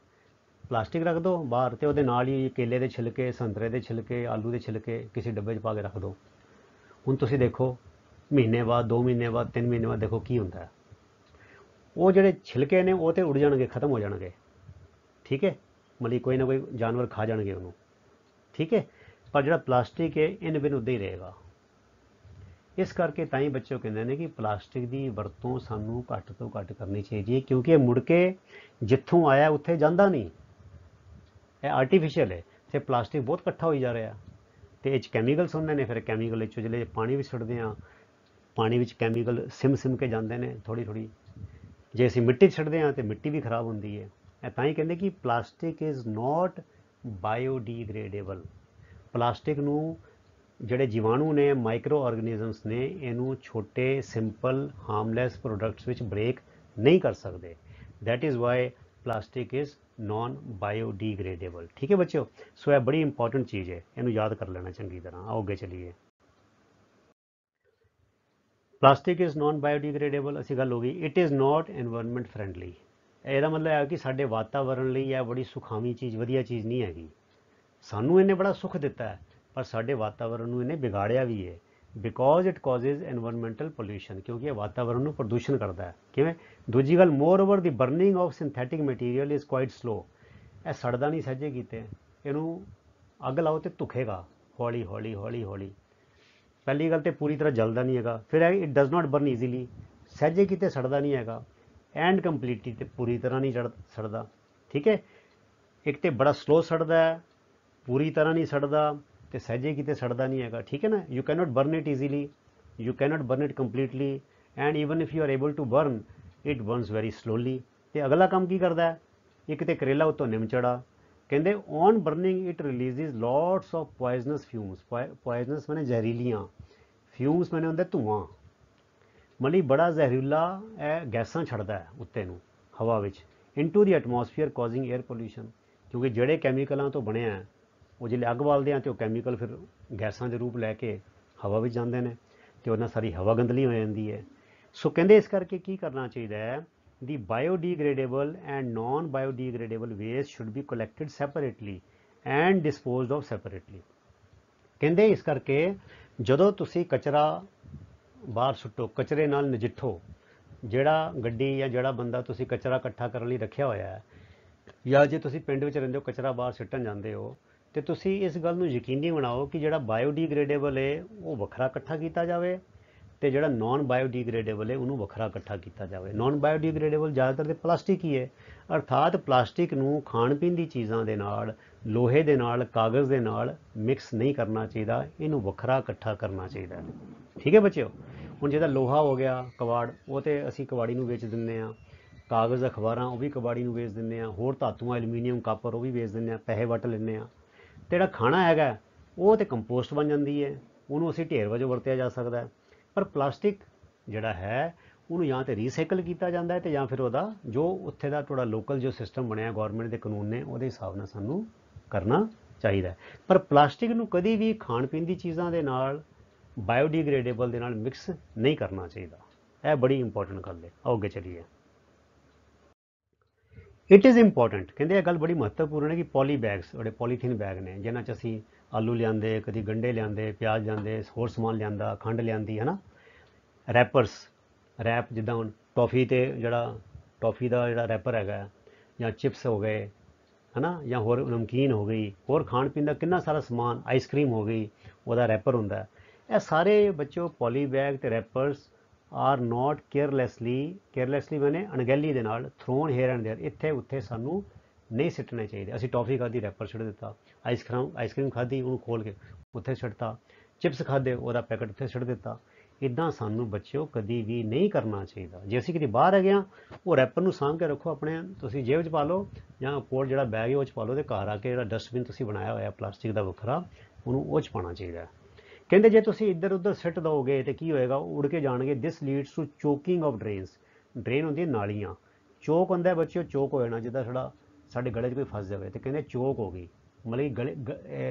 Speaker 1: ਪਲਾਸਟਿਕ ਰੱਖ ਦਿਓ ਬਾਹਰ, ਤੇ ਉਹਦੇ ਨਾਲ ਹੀ ਕੇਲੇ ਦੇ ਛਿਲਕੇ, ਸੰਤਰੇ ਦੇ ਛਿਲਕੇ, ਆਲੂ ਦੇ ਛਿਲਕੇ ਕਿਸੇ ਡੱਬੇ 'ਚ ਪਾ ਕੇ ਰੱਖ ਦਿਓ। ਹੁਣ ਤੁਸੀਂ ਦੇਖੋ ਮਹੀਨੇ ਬਾਅਦ, 2 ਮਹੀਨੇ ਬਾਅਦ, 3 ਮਹੀਨੇ ਬਾਅਦ ਦੇਖੋ ਕੀ ਹੁੰਦਾ ਹੈ। ਉਹ ਜਿਹੜੇ ਛਿਲਕੇ ਨੇ ਉਹ ਤੇ ਉੱਡ ਜਾਣਗੇ, ਖਤਮ ਹੋ ਜਾਣਗੇ। ਠੀਕ ਹੈ, ਮਤਲਬ ਕੋਈ ਨਾ ਕੋਈ ਜਾਨਵਰ ਖਾ ਜਾਣਗੇ ਉਹਨੂੰ। ਠੀਕ ਹੈ, ਪਰ ਜਿਹੜਾ ਪਲਾਸਟਿਕ ਹੈ ਇਨ ਬਿਨ ਉੱਦਾਂ ਹੀ ਰਹੇਗਾ। ਇਸ ਕਰਕੇ ਤਾਂ ਹੀ ਬੱਚੇ ਕਹਿੰਦੇ ਨੇ ਕਿ ਪਲਾਸਟਿਕ ਦੀ ਵਰਤੋਂ ਸਾਨੂੰ ਘੱਟ ਤੋਂ ਘੱਟ ਕਰਨੀ ਚਾਹੀਦੀ ਹੈ, ਕਿਉਂਕਿ ਇਹ ਮੁੜ ਕੇ ਜਿੱਥੋਂ ਆਇਆ ਉੱਥੇ ਜਾਂਦਾ ਨਹੀਂ, ਇਹ ਆਰਟੀਫਿਸ਼ੀਅਲ ਹੈ। ਤੇ ਪਲਾਸਟਿਕ ਬਹੁਤ ਇਕੱਠਾ ਹੋਈ ਜਾ ਰਿਹਾ, ਤੇ ਇਹ 'ਚ ਕੈਮੀਕਲਸ ਹੁੰਦੇ ਨੇ, ਫਿਰ ਕੈਮੀਕਲ ਵਿੱਚੋਂ ਜਿਹੜੇ ਪਾਣੀ ਵਿੱਚ ਛੱਡਦੇ ਹਾਂ, ਪਾਣੀ ਵਿੱਚ ਕੈਮੀਕਲ ਸਿਮ ਕੇ ਜਾਂਦੇ ਨੇ ਥੋੜ੍ਹੀ ਥੋੜ੍ਹੀ। ਜੇ ਅਸੀਂ ਮਿੱਟੀ 'ਚ ਛੱਡਦੇ ਹਾਂ ਤਾਂ ਮਿੱਟੀ ਵੀ ਖਰਾਬ ਹੁੰਦੀ ਹੈ। ਇਹ ਤਾਂ ਹੀ ਕਹਿੰਦੇ ਕਿ plastic is not biodegradable. Plastic ਨੂੰ ਜਿਹੜੇ ਜੀਵਾਣੂ ਨੇ, ਮਾਈਕਰੋ ਆਰਗੇਨਿਜ਼ਮਸ ਨੇ, ਇਹਨੂੰ ਛੋਟੇ ਸਿੰਪਲ ਹਾਰਮਲੈਸ ਪ੍ਰੋਡਕਟਸ ਵਿੱਚ ਬ੍ਰੇਕ ਨਹੀਂ ਕਰ ਸਕਦੇ। That is why plastic is non biodegradable. ਠੀਕ ਹੈ ਬੱਚਿਓ, ਸੋ ਇਹ ਬੜੀ ਇੰਪੋਰਟੈਂਟ ਚੀਜ਼ ਹੈ, ਇਹਨੂੰ ਯਾਦ ਕਰ ਲੈਣਾ ਚੰਗੀ ਤਰ੍ਹਾਂ। ਆਓ ਅੱਗੇ ਚਲੀਏ। ਪਲਾਸਟਿਕ ਇਜ਼ ਨੋਨ ਬਾਇਓਡੀਗ੍ਰੇਡੇਬਲ, ਅਸੀਂ ਗੱਲ ਹੋ ਗਈ। It is not environment friendly, ਇਹਦਾ ਮਤਲਬ ਹੈ ਕਿ ਸਾਡੇ ਵਾਤਾਵਰਣ ਲਈ ਇਹ ਬੜੀ ਸੁਖਾਵੀ ਚੀਜ਼, ਵਧੀਆ ਚੀਜ਼ ਨਹੀਂ ਹੈਗੀ। ਸਾਨੂੰ ਇਹਨੇ ਬੜਾ ਸੁੱਖ ਦਿੱਤਾ ਹੈ, ਪਰ ਸਾਡੇ ਵਾਤਾਵਰਣ ਨੂੰ ਇਹਨੇ ਵਿਗਾੜਿਆ ਵੀ ਹੈ। ਬਿਕੋਜ਼ ਇਟ ਕਾਜ਼ਜ਼ এনवायरमेंटल ਪੋਲਿਊਸ਼ਨ, ਕਿਉਂਕਿ ਇਹ ਵਾਤਾਵਰਣ ਨੂੰ ਪ੍ਰਦੂਸ਼ਣ ਕਰਦਾ ਹੈ। ਕਿਵੇਂ? ਦੂਜੀ ਗੱਲ, more over the burning of synthetic material is quite slow, ਇਹ ਸੜਦਾ ਨਹੀਂ ਸਹਿਜੇ ਕੀਤੇ, ਇਹਨੂੰ ਅੱਗ ਲਾਓ ਤੇ ਧੁਖੇਗਾ ਹੌਲੀ ਹੌਲੀ ਹੌਲੀ ਹੌਲੀ। ਪਹਿਲੀ ਗੱਲ ਤੇ ਪੂਰੀ ਤਰ੍ਹਾਂ ਜਲਦਾ ਨਹੀਂ ਹੈਗਾ, ਫਿਰ ਹੈ it does not burn easily, ਸਹਿਜੇ ਕਿਤੇ ਸੜਦਾ ਨਹੀਂ ਹੈਗਾ, ਐਂਡ ਕੰਪਲੀਟਲੀ ਤੇ ਪੂਰੀ ਤਰ੍ਹਾਂ ਨਹੀਂ ਸੜਦਾ। ਠੀਕ ਹੈ, ਇੱਕ ਤੇ ਬੜਾ ਸਲੋ ਸੜਦਾ ਹੈ, ਪੂਰੀ ਤਰ੍ਹਾਂ ਨਹੀਂ ਸੜਦਾ, ਤੇ ਸਹਿਜੇ ਕਿਤੇ ਸੜਦਾ ਨਹੀਂ ਹੈਗਾ। ਠੀਕ ਹੈ ਨਾ, you can not burn it easily, you can not burn it completely, and even if you are able to burn it burns very slowly. ਤੇ ਅਗਲਾ ਕੰਮ ਕੀ ਕਰਦਾ ਹੈ? ਇੱਕ ਤੇ ਕਰੇਲਾ ਉੱਤੋਂ ਨਿੰਮ ਚੜਾ, ਕਹਿੰਦੇ on burning it releases lots of poisonous fumes, poisonous ਮੈਨੇ ਜ਼ਹਿਰੀਲੀਆਂ, ਫਿਊਮਸ ਮੈਨੇ ਹੁੰਦਾ ਧੂਆਂ, ਮਤਲਬ ਬੜਾ ਜ਼ਹਿਰੀਲਾ ਇਹ ਗੈਸਾਂ ਛੱਡਦਾ ਹੈ ਉੱਤੇ ਨੂੰ ਹਵਾ ਵਿੱਚ, ਇਨਟੂ ਦੀ ਐਟਮੋਸਫੀਅਰ ਕਾਜ਼ਿੰਗ ਏਅਰ ਪੋਲਿਊਸ਼ਨ। ਕਿਉਂਕਿ ਜਿਹੜੇ ਕੈਮੀਕਲਾਂ ਤੋਂ ਬਣਿਆ ਹੈ, ਉਹ ਜਿਹੜੇ ਅੱਗ ਬਾਲਦੇ ਆ ਤੇ ਉਹ ਕੈਮੀਕਲ ਫਿਰ ਗੈਸਾਂ ਦੇ ਰੂਪ ਲੈ ਕੇ ਹਵਾ ਵਿੱਚ ਜਾਂਦੇ ਨੇ, ਤੇ ਉਹਨਾਂ ਸਾਰੀ ਹਵਾ ਗੰਦਲੀ ਹੋ ਜਾਂਦੀ ਹੈ। ਸੋ ਕਹਿੰਦੇ ਇਸ ਕਰਕੇ ਕੀ ਕਰਨਾ ਚਾਹੀਦਾ ਹੈ? The biodegradable and non biodegradable waste should be collected separately and disposed of separately. ਕਹਿੰਦੇ ਇਸ ਕਰਕੇ ਜਦੋਂ ਤੁਸੀਂ ਕਚਰਾ ਬਾਹਰ ਸੁੱਟੋ, ਕਚਰੇ ਨਾਲ ਨਜਿੱਠੋ। ਜਿਹੜਾ ਗੱਡੀ ਜਾਂ ਜਿਹੜਾ ਬੰਦਾ ਤੁਸੀਂ ਕਚਰਾ ਇਕੱਠਾ ਕਰਨ ਲਈ ਰੱਖਿਆ ਹੋਇਆ ਹੈ, ਜਾਂ ਜੇ ਤੁਸੀਂ ਪਿੰਡ ਵਿੱਚ ਰਹਿੰਦੇ ਹੋ ਕਚਰਾ ਬਾਹਰ ਸਿੱਟਣ ਜਾਂਦੇ ਹੋ, ਤੇ ਤੁਸੀਂ ਇਸ ਗੱਲ ਨੂੰ ਯਕੀਨੀ ਬਣਾਓ ਕਿ ਜਿਹੜਾ ਬਾਇਓਡੀਗ੍ਰੇਡੇਬਲ ਹੈ ਉਹ ਵੱਖਰਾ ਇਕੱਠਾ ਕੀਤਾ ਜਾਵੇ, ਤੇ ਜਿਹੜਾ ਨॉन ਬਾਇਓਡੀਗ੍ਰੇਡੇਬਲ ਹੈ ਉਹਨੂੰ ਵੱਖਰਾ ਇਕੱਠਾ ਕੀਤਾ ਜਾਵੇ। ਨॉन ਬਾਇਓਡੀਗ੍ਰੇਡੇਬਲ ਜ਼ਿਆਦਾਤਰ ਤੇ ਪਲਾਸਟਿਕ ਹੀ ਹੈ, ਅਰਥਾਤ ਪਲਾਸਟਿਕ ਨੂੰ ਖਾਣ ਪੀਣ ਦੀ ਚੀਜ਼ਾਂ ਦੇ ਨਾਲ, ਲੋਹੇ ਦੇ ਨਾਲ, ਕਾਗਜ਼ ਦੇ ਨਾਲ ਮਿਕਸ ਨਹੀਂ ਕਰਨਾ ਚਾਹੀਦਾ, ਇਹਨੂੰ ਵੱਖਰਾ ਇਕੱਠਾ ਕਰਨਾ ਚਾਹੀਦਾ। ਠੀਕ ਹੈ ਬੱਚਿਓ, ਹੁਣ ਜਿਹਦਾ ਲੋਹਾ ਹੋ ਗਿਆ ਕਬਾੜ, ਉਹ ਤੇ ਅਸੀਂ ਕਬਾੜੀ ਨੂੰ ਵੇਚ ਦਿੰਦੇ ਹਾਂ, ਕਾਗਜ਼ ਅਖਬਾਰਾਂ ਉਹ ਵੀ ਕਬਾੜੀ ਨੂੰ ਵੇਚ ਦਿੰਦੇ ਹਾਂ, ਹੋਰ ਧਾਤੂਆਂ ਐਲੂਮੀਨੀਅਮ ਕਾਪਰ ਉਹ ਵੀ ਵੇਚ ਦਿੰਦੇ ਹਾਂ, ਪੈਸੇ ਵੱਟ ਲੈਂਦੇ ਹਾਂ। ਤੇ ਜਿਹੜਾ ਖਾਣਾ ਹੈਗਾ ਉਹ ਤੇ ਕੰਪੋਸਟ ਬਣ ਜਾਂਦੀ ਹੈ, ਉਹਨੂੰ ਅਸੀਂ ਢੇਰ ਵਜੋਂ ਵਰਤਿਆ ਜਾ ਸਕਦਾ ਹੈ। ਪਰ ਪਲਾਸਟਿਕ ਜਿਹੜਾ ਹੈ ਉਹਨੂੰ ਜਾਂ ਤੇ ਰੀਸਾਈਕਲ ਕੀਤਾ ਜਾਂਦਾ ਹੈ, ਤੇ ਜਾਂ ਫਿਰ ਉਹਦਾ ਜੋ ਉੱਥੇ ਦਾ ਥੋੜਾ ਲੋਕਲ ਜੋ ਸਿਸਟਮ ਬਣਿਆ ਗੌਰਮੈਂਟ ਦੇ ਕਾਨੂੰਨ ਨੇ ਉਹਦੇ ਹਿਸਾਬ ਨਾਲ ਸਾਨੂੰ ਕਰਨਾ ਚਾਹੀਦਾ ਹੈ। ਪਰ ਪਲਾਸਟਿਕ ਨੂੰ ਕਦੀ ਵੀ ਖਾਣ ਪੀਣ ਦੀ ਚੀਜ਼ਾਂ ਦੇ ਨਾਲ, ਬਾਇਓਡੀਗ੍ਰੇਡੇਬਲ ਦੇ ਨਾਲ ਮਿਕਸ ਨਹੀਂ ਕਰਨਾ ਚਾਹੀਦਾ। ਇਹ ਬੜੀ ਇੰਪੋਰਟੈਂਟ ਗੱਲ ਹੈ। ਆਓ ਅੱਗੇ ਚਲੀਏ। ਇਟ ਇਜ਼ ਇੰਪੋਰਟੈਂਟ, ਕਹਿੰਦੇ ਇਹ ਗੱਲ ਬੜੀ ਮਹੱਤਵਪੂਰਨ ਹੈ ਕਿ ਪੋਲੀ ਬੈਗਸ, ਜਿਹੜੇ ਪੋਲੀਥੀਨ ਬੈਗ ਨੇ ਜਿਨ੍ਹਾਂ 'ਚ ਅਸੀਂ ਆਲੂ ਲਿਆਂਦੇ, ਕਦੀ ਗੰਢੇ ਲਿਆਂਦੇ, ਪਿਆਜ਼ ਲਿਆਂਦੇ, ਹੋਰ ਸਮਾਨ ਲਿਆਂਦਾ, ਖੰਡ ਲਿਆਂਦੀ ਹੈ ਨਾ, ਰੈਪਰਸ, ਰੈਪ ਜਿੱਦਾਂ ਹੁਣ ਟੌਫੀ ਤੇ ਜਿਹੜਾ ਟੌਫੀ ਦਾ ਜਿਹੜਾ ਰੈਪਰ ਹੈਗਾ, ਜਾਂ ਚਿਪਸ ਹੋ ਗਏ ਹੈ ਨਾ, ਜਾਂ ਹੋਰ ਨਮਕੀਨ ਹੋ ਗਈ, ਹੋਰ ਖਾਣ ਪੀਣ ਦਾ ਕਿੰਨਾ ਸਾਰਾ ਸਮਾਨ, ਆਈਸਕ੍ਰੀਮ ਹੋ ਗਈ, ਉਹਦਾ ਰੈਪਰ ਹੁੰਦਾ। ਇਹ ਸਾਰੇ ਬੱਚੋ ਪੋਲੀ ਬੈਗ ਤੇ ਰੈਪਰਸ ਆਰ ਨੋਟ ਕੇਅਰਲੈਸਲੀ ਮੈਨੇ ਅਣਗਹਿਲੀ ਦੇ ਨਾਲ ਥਰੋਨ ਹੇਅਰ ਐਂਡ ਦੇਅਰ, ਇੱਥੇ ਉੱਥੇ ਸਾਨੂੰ ਨਹੀਂ ਸਿੱਟਣੇ ਚਾਹੀਦੇ। ਅਸੀਂ ਟੌਫੀ ਖਾਧੀ, ਰੈਪਰ ਸਿੱਟ ਦਿੱਤਾ, ਆਈਸਕ੍ਰੀਮ ਖਾਧੀ, ਉਹਨੂੰ ਖੋਲ ਕੇ ਉੱਥੇ ਸਿੱਟਤਾ, ਚਿਪਸ ਖਾਧੇ, ਉਹਦਾ ਪੈਕਟ ਉੱਥੇ ਸਿੱਟ ਦਿੱਤਾ। ਇੱਦਾਂ ਸਾਨੂੰ ਬੱਚਿਓ ਕਦੀ ਵੀ ਨਹੀਂ ਕਰਨਾ ਚਾਹੀਦਾ। ਜੇ ਅਸੀਂ ਕਿਤੇ ਬਾਹਰ ਹੈਗੇ ਹਾਂ, ਉਹ ਰੈਪਰ ਨੂੰ ਸਾਂਭ ਕੇ ਰੱਖੋ, ਆਪਣੇ ਤੁਸੀਂ ਜੇਬ 'ਚ ਪਾ ਲਓ, ਜਾਂ ਕੋਲ ਜਿਹੜਾ ਬੈਗ ਹੈ ਉਹ 'ਚ ਪਾ ਲਓ, ਤੇ ਘਰ ਆ ਕੇ ਜਿਹੜਾ ਡਸਟਬਿਨ ਤੁਸੀਂ ਬਣਾਇਆ ਹੋਇਆ ਪਲਾਸਟਿਕ ਦਾ ਵੱਖਰਾ, ਉਹਨੂੰ ਉਹ 'ਚ ਪਾਉਣਾ ਚਾਹੀਦਾ। ਕਹਿੰਦੇ ਜੇ ਤੁਸੀਂ ਇੱਧਰ ਉੱਧਰ ਸਿੱਟ ਦਿਓਗੇ ਤੇ ਕੀ ਹੋਏਗਾ? ਉੜ ਕੇ ਜਾਣਗੇ। ਦਿਸ leads to choking of drains, drain ਹੁੰਦੀ ਹੈ ਨਾਲੀਆਂ, ਚੋਕ ਹੁੰਦਾ ਬੱਚਿਓ, ਚੋਕ ਹੋ ਜਾਣਾ, ਜਿੱਦਾਂ ਸਾਡੇ ਗਲੇ 'ਚ ਕੋਈ ਫਸ ਜਾਵੇ, ਤੇ ਕਹਿੰਦੇ ਚੋਕ ਹੋ ਗਈ, ਮਤਲਬ ਗਲੇ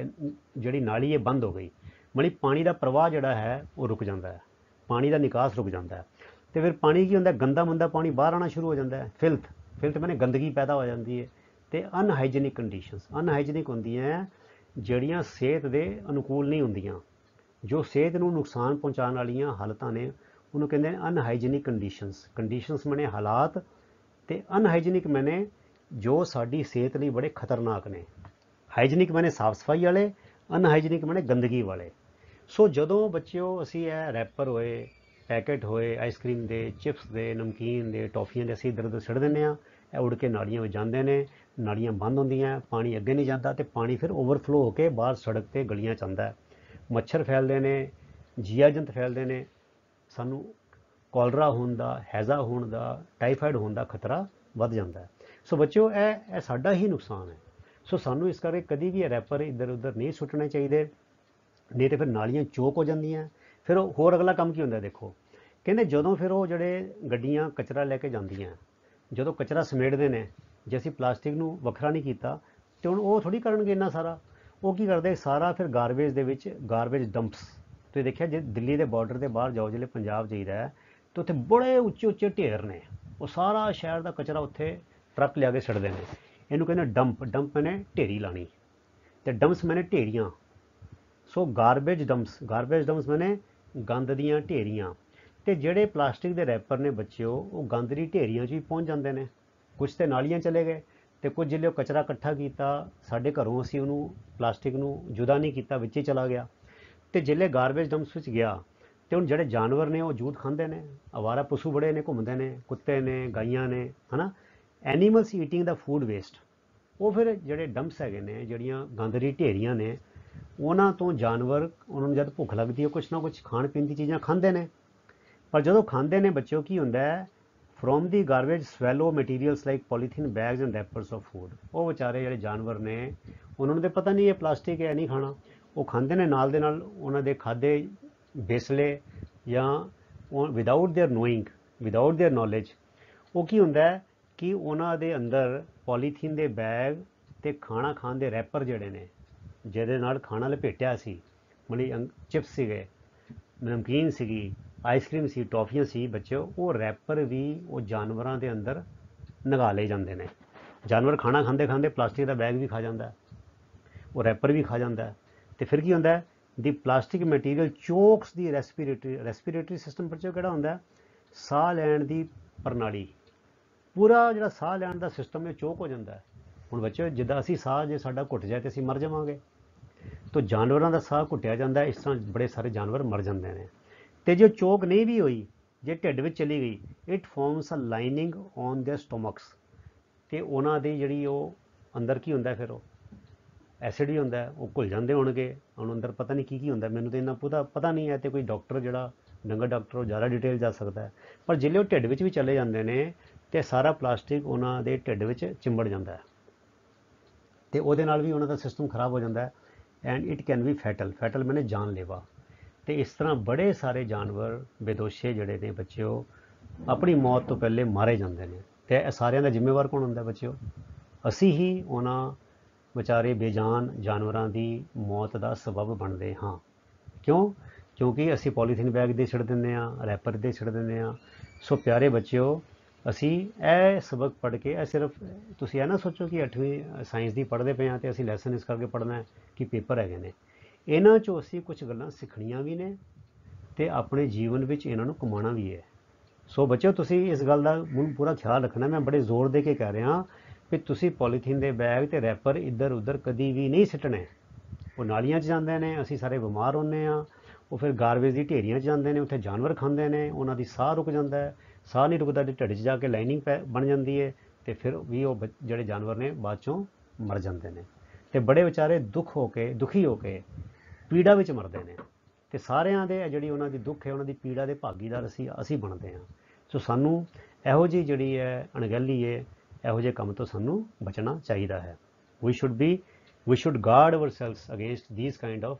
Speaker 1: ਜਿਹੜੀ ਨਾਲੀ ਹੈ ਬੰਦ ਹੋ ਗਈ, ਮਤਲਬ ਪਾਣੀ ਦਾ ਪ੍ਰਵਾਹ ਜਿਹੜਾ ਹੈ ਉਹ ਰੁਕ ਜਾਂਦਾ ਹੈ, ਪਾਣੀ ਦਾ ਨਿਕਾਸ ਰੁਕ ਜਾਂਦਾ ਹੈ। ਤੇ ਫਿਰ ਪਾਣੀ ਕੀ ਹੁੰਦਾ? ਗੰਦਾ ਮੰਦਾ ਪਾਣੀ ਬਾਹਰ ਆਉਣਾ ਸ਼ੁਰੂ ਹੋ ਜਾਂਦਾ ਹੈ, ਫਿਲਥ ਮੈਨੇ ਗੰਦਗੀ ਪੈਦਾ ਹੋ ਜਾਂਦੀ ਹੈ। ਤੇ ਅਨਹਾਈਜੀਨਿਕ ਕੰਡੀਸ਼ਨਸ, ਅਨਹਾਈਜੀਨਿਕ ਹੁੰਦੀਆਂ ਜਿਹੜੀਆਂ ਸਿਹਤ ਦੇ ਅਨੁਕੂਲ ਨਹੀਂ ਹੁੰਦੀਆਂ, ਜੋ ਸਿਹਤ ਨੂੰ ਨੁਕਸਾਨ ਪਹੁੰਚਾਉਣ ਵਾਲੀਆਂ ਹਾਲਤਾਂ ਨੇ, ਉਹਨੂੰ ਕਹਿੰਦੇ ਨੇ ਅਨਹਾਈਜੀਨਿਕ ਕੰਡੀਸ਼ਨਸ ਮੈਨੇ ਹਾਲਾਤ, ਤੇ ਅਨਹਾਈਜੀਨਿਕ ਮੈਨੇ ਜੋ ਸਾਡੀ ਸਿਹਤ ਲਈ ਬੜੇ ਖਤਰਨਾਕ ਨੇ। ਹਾਈਜੀਨਿਕ ਮੈਨੇ ਸਾਫ ਸਫਾਈ ਵਾਲੇ, ਅਨਹਾਈਜੀਨਿਕ ਮੈਨੇ ਗੰਦਗੀ ਵਾਲੇ। ਸੋ ਜਦੋਂ ਬੱਚਿਓ ਅਸੀਂ ਇਹ ਰੈਪਰ ਹੋਏ, ਪੈਕਟ ਹੋਏ ਆਈਸਕ੍ਰੀਮ ਦੇ, ਚਿਪਸ ਦੇ, ਨਮਕੀਨ ਦੇ, ਟੌਫੀਆਂ ਦੇ, ਅਸੀਂ ਇੱਧਰ ਉੱਧਰ ਸਿੱਟ ਦਿੰਦੇ ਹਾਂ, ਇਹ ਉੜ ਕੇ ਨਾਲੀਆਂ ਵਿੱਚ ਜਾਂਦੇ ਨੇ, ਨਾਲੀਆਂ ਬੰਦ ਹੁੰਦੀਆਂ, ਪਾਣੀ ਅੱਗੇ ਨਹੀਂ ਜਾਂਦਾ, ਤੇ ਪਾਣੀ ਫਿਰ ਓਵਰਫਲੋ ਹੋ ਕੇ ਬਾਹਰ ਸੜਕ ਤੇ ਗਲੀਆਂ 'ਚ ਆਉਂਦਾ, ਮੱਛਰ ਫੈਲਦੇ ਨੇ, ਜੀਆ ਜੰਤ ਫੈਲਦੇ ਨੇ, ਸਾਨੂੰ ਕੋਲਰਾ ਹੋਣ ਦਾ, ਹੈਜ਼ਾ ਹੋਣ ਦਾ, ਟਾਈਫਾਈਡ ਹੋਣ ਦਾ ਖਤਰਾ ਵੱਧ ਜਾਂਦਾ ਹੈ। ਸੋ ਬੱਚਿਓ ਇਹ ਸਾਡਾ ਹੀ ਨੁਕਸਾਨ ਹੈ। ਸੋ ਸਾਨੂੰ ਇਸ ਕਰਕੇ ਕਦੀ ਵੀ ਇਹ ਰੈਪਰ ਇੱਧਰ ਉੱਧਰ ਨਹੀਂ ਸੁੱਟਣੇ ਚਾਹੀਦੇ, ਨਹੀਂ ਤੇ ਫਿਰ ਨਾਲੀਆਂ ਚੋਕ ਹੋ ਜਾਂਦੀਆਂ। ਫਿਰ ਹੋਰ ਅਗਲਾ ਕੰਮ ਕੀ ਹੁੰਦਾ? ਦੇਖੋ, ਕਹਿੰਦੇ ਜਦੋਂ ਫਿਰ ਉਹ ਜਿਹੜੇ ਗੱਡੀਆਂ ਕਚਰਾ ਲੈ ਕੇ ਜਾਂਦੀਆਂ, ਜਦੋਂ ਕਚਰਾ ਸਮੇਟਦੇ ਨੇ, ਜੇ ਅਸੀਂ ਪਲਾਸਟਿਕ ਨੂੰ ਵੱਖਰਾ ਨਹੀਂ ਕੀਤਾ, ਤੇ ਹੁਣ ਉਹ ਥੋੜ੍ਹੀ ਕਰਨਗੇ ਇੰਨਾ ਸਾਰਾ। ਉਹ ਕੀ ਕਰਦੇ? ਸਾਰਾ ਫਿਰ ਗਾਰਬੇਜ ਦੇ ਵਿੱਚ, ਗਾਰਬੇਜ ਡੰਪਸ, ਤੁਸੀਂ ਦੇਖਿਆ ਜੇ ਦਿੱਲੀ ਦੇ ਬਾਰਡਰ ਦੇ ਬਾਹਰ ਜਾਓ, ਜਿਹੜੇ ਪੰਜਾਬ ਜਾਈਦਾ ਹੈ, ਤੇ ਉੱਥੇ ਬੜੇ ਉੱਚੇ ਉੱਚੇ ਢੇਰ ਨੇ, ਉਹ ਸਾਰਾ ਸ਼ਹਿਰ ਦਾ ਕਚਰਾ ਉੱਥੇ ਟਰੱਕ ਲਿਆ ਕੇ ਛੱਡਦੇ ਨੇ। ਇਹਨੂੰ ਕਹਿੰਦੇ ਡੰਪ। ਡੰਪ ਮੈਨੇ ਢੇਰੀ ਲਾਣੀ, ਤੇ ਡੰਪਸ ਮੈਨੇ ਢੇਰੀਆਂ। ਸੋ ਗਾਰਬੇਜ ਡੰਪਸ ਮੈਨੇ ਗੰਦ ਦੀਆਂ ਢੇਰੀਆਂ। ਤੇ ਜਿਹੜੇ ਪਲਾਸਟਿਕ ਦੇ ਰੈਪਰ ਨੇ ਬੱਚਿਓ, ਉਹ ਗੰਦ ਦੀ ਢੇਰੀਆਂ 'ਚ ਵੀ ਪਹੁੰਚ ਜਾਂਦੇ ਨੇ। ਕੁਛ ਤੇ ਨਾਲੀਆਂ ਚਲੇ ਗਏ, ਤੇ ਕੁਝ ਜਿਹੜੇ ਕਚਰਾ ਇਕੱਠਾ ਕੀਤਾ ਸਾਡੇ ਘਰੋਂ, ਅਸੀਂ ਉਹਨੂੰ ਪਲਾਸਟਿਕ ਨੂੰ ਜੁਦਾ ਨਹੀਂ ਕੀਤਾ, ਵਿੱਚ ਹੀ ਚਲਾ ਗਿਆ। ਤੇ ਜਿਹੜੇ ਗਾਰਬੇਜ ਡੰਪਸ ਵਿੱਚ ਗਿਆ, ਤੇ ਹੁਣ ਜਿਹੜੇ ਜਾਨਵਰ ਨੇ ਉਹ ਜੂਠ ਖਾਂਦੇ ਨੇ। ਅਵਾਰਾ ਪਸ਼ੂ ਬੜੇ ਨੇ, ਘੁੰਮਦੇ ਨੇ, ਕੁੱਤੇ ਨੇ, ਗਾਈਆਂ ਨੇ, ਹੈ ਨਾ। ਐਨੀਮਲਸ ਈਟਿੰਗ ਦਾ ਫੂਡ ਵੇਸਟ। ਉਹ ਫਿਰ ਜਿਹੜੇ ਡੰਪਸ ਹੈਗੇ ਨੇ, ਜਿਹੜੀਆਂ ਗੰਦ ਦੀ ਢੇਰੀਆਂ ਨੇ, ਉਹਨਾਂ ਤੋਂ ਜਾਨਵਰ, ਉਹਨਾਂ ਨੂੰ ਜਦ ਭੁੱਖ ਲੱਗਦੀ ਹੈ, ਕੁਛ ਨਾ ਕੁਛ ਖਾਣ ਪੀਣ ਦੀ ਚੀਜ਼ਾਂ ਖਾਂਦੇ ਨੇ। ਪਰ ਜਦੋਂ ਖਾਂਦੇ ਨੇ ਬੱਚਿਓ, ਕੀ ਹੁੰਦਾ ਹੈ, from the garbage swallow materials like polythene bags and rappers of food. ਉਹ ਵਿਚਾਰੇ ਜਿਹੜੇ ਜਾਨਵਰ ਨੇ, ਉਹਨਾਂ ਨੂੰ ਤਾਂ ਪਤਾ ਨਹੀਂ ਇਹ ਪਲਾਸਟਿਕ ਹੈ, ਨਹੀਂ ਖਾਣਾ, ਉਹ ਖਾਂਦੇ ਨੇ। ਨਾਲ ਦੇ ਨਾਲ ਉਹਨਾਂ ਦੇ ਖਾਦੇ ਬੇਸਲੇ ਜਾਂ without there knowing, without there knowledge, ਉਹ ਕੀ ਹੁੰਦਾ ਹੈ ਕਿ ਉਹਨਾਂ ਦੇ ਅੰਦਰ ਪੋਲੀਥੀਨ ਦੇ ਬੈਗ ਤੇ ਖਾਣਾ ਖਾਣ ਦੇ ਰੈਪਰ ਜਿਹੜੇ ਨੇ, ਜਿਹਦੇ ਨਾਲ ਖਾਣਾ ਲਪੇਟਿਆ ਸੀ, ਮਤਲਬ ਚਿਪਸ ਸੀਗੇ, ਨਮਕੀਨ ਸੀਗੀ, ਆਈਸਕ੍ਰੀਮ ਸੀ, ਟੌਫੀਆਂ ਸੀ ਬੱਚਿਓ, ਉਹ ਰੈਪਰ ਵੀ ਉਹ ਜਾਨਵਰਾਂ ਦੇ ਅੰਦਰ ਨਗਾ ਲਏ ਜਾਂਦੇ ਨੇ। ਜਾਨਵਰ ਖਾਣਾ ਖਾਂਦੇ ਖਾਂਦੇ ਪਲਾਸਟਿਕ ਦਾ ਬੈਗ ਵੀ ਖਾ ਜਾਂਦਾ, ਉਹ ਰੈਪਰ ਵੀ ਖਾ ਜਾਂਦਾ। ਤੇ ਫਿਰ ਕੀ ਹੁੰਦਾ, ਦੀ ਪਲਾਸਟਿਕ ਮਟੀਰੀਅਲ ਚੋਕਸ ਦੀ ਰੈਸਪੀਰੇਟਰੀ ਸਿਸਟਮ ਬੱਚਿਓ ਕਿਹੜਾ ਹੁੰਦਾ, ਸਾਹ ਲੈਣ ਦੀ ਪ੍ਰਣਾਲੀ, ਪੂਰਾ ਜਿਹੜਾ ਸਾਹ ਲੈਣ ਦਾ ਸਿਸਟਮ ਇਹ ਚੋਕ ਹੋ ਜਾਂਦਾ ਹੈ। ਹੁਣ ਬੱਚਿਓ ਜਿੱਦਾਂ ਅਸੀਂ ਸਾਹ ਜੇ ਸਾਡਾ ਘੁੱਟ ਜਾਏ ਤੇ ਅਸੀਂ ਮਰ ਜਾਵਾਂਗੇ, ਤਾਂ ਜਾਨਵਰਾਂ ਦਾ ਸਾਹ ਘੁੱਟਿਆ ਜਾਂਦਾ, ਇਸ ਤਰ੍ਹਾਂ ਬੜੇ ਸਾਰੇ ਜਾਨਵਰ ਮਰ ਜਾਂਦੇ ਨੇ। ਤੇ ਜੇ ਚੋਕ ਨਹੀਂ ਵੀ ਹੋਈ, ਜੇ ਢਿੱਡ ਵਿੱਚ ਚਲੀ ਗਈ, it forms a lining on their stomachs. ਤੇ ਉਹਨਾਂ ਦੀ ਜਿਹੜੀ ਉਹ ਅੰਦਰ ਕੀ ਹੁੰਦਾ, ਫਿਰ ਉਹ ਐਸਿਡ ਵੀ ਹੁੰਦਾ, ਉਹ ਘੁਲ ਜਾਂਦੇ ਹੋਣਗੇ। ਹੁਣ ਅੰਦਰ ਪਤਾ ਨਹੀਂ ਕੀ ਹੁੰਦਾ, ਮੈਨੂੰ ਤਾਂ ਇੰਨਾ ਪਤਾ ਨਹੀਂ ਹੈ, ਤੇ ਕੋਈ ਡਾਕਟਰ ਜਿਹੜਾ ਡੰਗਰ ਡਾਕਟਰ ਉਹ ਜ਼ਿਆਦਾ ਡਿਟੇਲ ਜਾ ਸਕਦਾ ਹੈ। ਪਰ ਜਿਹੜੇ ਉਹ ਢਿੱਡ ਵਿੱਚ ਵੀ ਚਲੇ ਜਾਂਦੇ ਨੇ, ਤੇ ਸਾਰਾ ਪਲਾਸਟਿਕ ਉਹਨਾਂ ਦੇ ਢਿੱਡ ਵਿੱਚ ਚਿੰਬੜ ਜਾਂਦਾ ਹੈ, ਤੇ ਉਹਦੇ ਨਾਲ ਵੀ ਉਹਨਾਂ ਦਾ ਸਿਸਟਮ ਖਰਾਬ ਹੋ ਜਾਂਦਾ ਹੈ। And it can B fatal ਮੈਨੇ ਜਾਨਲੇਵਾ। ਤੇ ਇਸ ਤਰ੍ਹਾਂ ਬੜੇ ਸਾਰੇ ਜਾਨਵਰ ਬੇਦੋਸ਼ੇ ਜਿਹੜੇ ਨੇ ਬੱਚਿਓ, ਆਪਣੀ ਮੌਤ ਤੋਂ ਪਹਿਲੇ ਮਾਰੇ ਜਾਂਦੇ ਨੇ। ਤੇ ਇਹ ਸਾਰਿਆਂ ਦਾ ਜ਼ਿੰਮੇਵਾਰ ਕੌਣ ਹੁੰਦਾ ਬੱਚਿਓ, ਅਸੀਂ ਹੀ ਉਹਨਾਂ ਵਿਚਾਰੇ ਬੇਜਾਨ ਜਾਨਵਰਾਂ ਦੀ ਮੌਤ ਦਾ ਸਬਬ ਬਣਦੇ ਹਾਂ। ਕਿਉਂ? ਕਿਉਂਕਿ ਅਸੀਂ ਪੋਲੀਥੀਨ ਬੈਗ ਦੇ ਛੱਡ ਦਿੰਦੇ ਹਾਂ, ਰੈਪਰ ਦੇ ਛੱਡ ਦਿੰਦੇ ਹਾਂ। ਸੋ ਪਿਆਰੇ ਬੱਚਿਓ, ਅਸੀਂ ਇਹ ਸਬਕ ਪੜ੍ਹ ਕੇ, ਇਹ ਸਿਰਫ ਤੁਸੀਂ ਇਹ ਨਾ ਸੋਚੋ ਕਿ 8ਵੀਂ ਸਾਇੰਸ ਦੀ ਪੜ੍ਹਦੇ ਪਏ ਹਾਂ ਤੇ ਅਸੀਂ ਲੈਸਨ ਇਸ ਕਰਕੇ ਪੜ੍ਹਨਾ ਹੈ ਕਿ ਪੇਪਰ ਹੈਗੇ ਨੇ। ਇਹਨਾਂ 'ਚੋਂ ਅਸੀਂ ਕੁਝ ਗੱਲਾਂ ਸਿੱਖਣੀਆਂ ਵੀ ਨੇ, ਤੇ ਆਪਣੇ ਜੀਵਨ ਵਿੱਚ ਇਹਨਾਂ ਨੂੰ ਕਮਾਉਣਾ ਵੀ ਹੈ। ਸੋ ਬੱਚਿਓ, ਤੁਸੀਂ ਇਸ ਗੱਲ ਦਾ ਪੂਰਾ ਖਿਆਲ ਰੱਖਣਾ। ਮੈਂ ਬੜੇ ਜ਼ੋਰ ਦੇ ਕੇ ਕਹਿ ਰਿਹਾ ਵੀ ਤੁਸੀਂ ਪੋਲੀਥੀਨ ਦੇ ਬੈਗ ਤੇ ਰੈਪਰ ਇੱਧਰ ਉੱਧਰ ਕਦੀ ਵੀ ਨਹੀਂ ਸਿੱਟਣੇ। ਉਹ ਨਾਲੀਆਂ 'ਚ ਜਾਂਦੇ ਨੇ, ਅਸੀਂ ਸਾਰੇ ਬਿਮਾਰ ਹੁੰਦੇ ਹਾਂ। ਉਹ ਫਿਰ ਗਾਰਬੇਜ ਦੀ ਢੇਰੀਆਂ 'ਚ ਜਾਂਦੇ ਨੇ, ਉੱਥੇ ਜਾਨਵਰ ਖਾਂਦੇ ਨੇ, ਉਹਨਾਂ ਦੀ ਸਾਹ ਰੁਕ ਜਾਂਦਾ ਹੈ। ਸਾਹ ਨਹੀਂ ਰੁਕਦਾ ਤੇ ਢਿੱਡ 'ਚ ਜਾ ਕੇ ਲਾਈਨਿੰਗ ਬਣ ਜਾਂਦੀ ਹੈ, ਤੇ ਫਿਰ ਵੀ ਉਹ ਜਿਹੜੇ ਜਾਨਵਰ ਨੇ ਬਾਅਦ 'ਚੋਂ ਮਰ ਜਾਂਦੇ ਨੇ, ਤੇ ਬੜੇ ਵਿਚਾਰੇ ਦੁਖੀ ਹੋ ਕੇ ਪੀੜਾ ਵਿੱਚ ਮਰਦੇ ਨੇ। ਤੇ ਸਾਰਿਆਂ ਦੇ ਜਿਹੜੀ ਉਹਨਾਂ ਦੀ ਦੁੱਖ ਹੈ, ਉਹਨਾਂ ਦੀ ਪੀੜਾ ਦੇ ਭਾਗੀਦਾਰ ਅਸੀਂ ਬਣਦੇ ਹਾਂ। ਸੋ ਸਾਨੂੰ ਇਹੋ ਜਿਹੀ ਜਿਹੜੀ ਹੈ ਅਣਗਹਿਲੀ ਹੈ, ਇਹੋ ਜਿਹੇ ਕੰਮ ਤੋਂ ਸਾਨੂੰ ਬਚਣਾ ਚਾਹੀਦਾ ਹੈ। We should guard ourselves against these kind of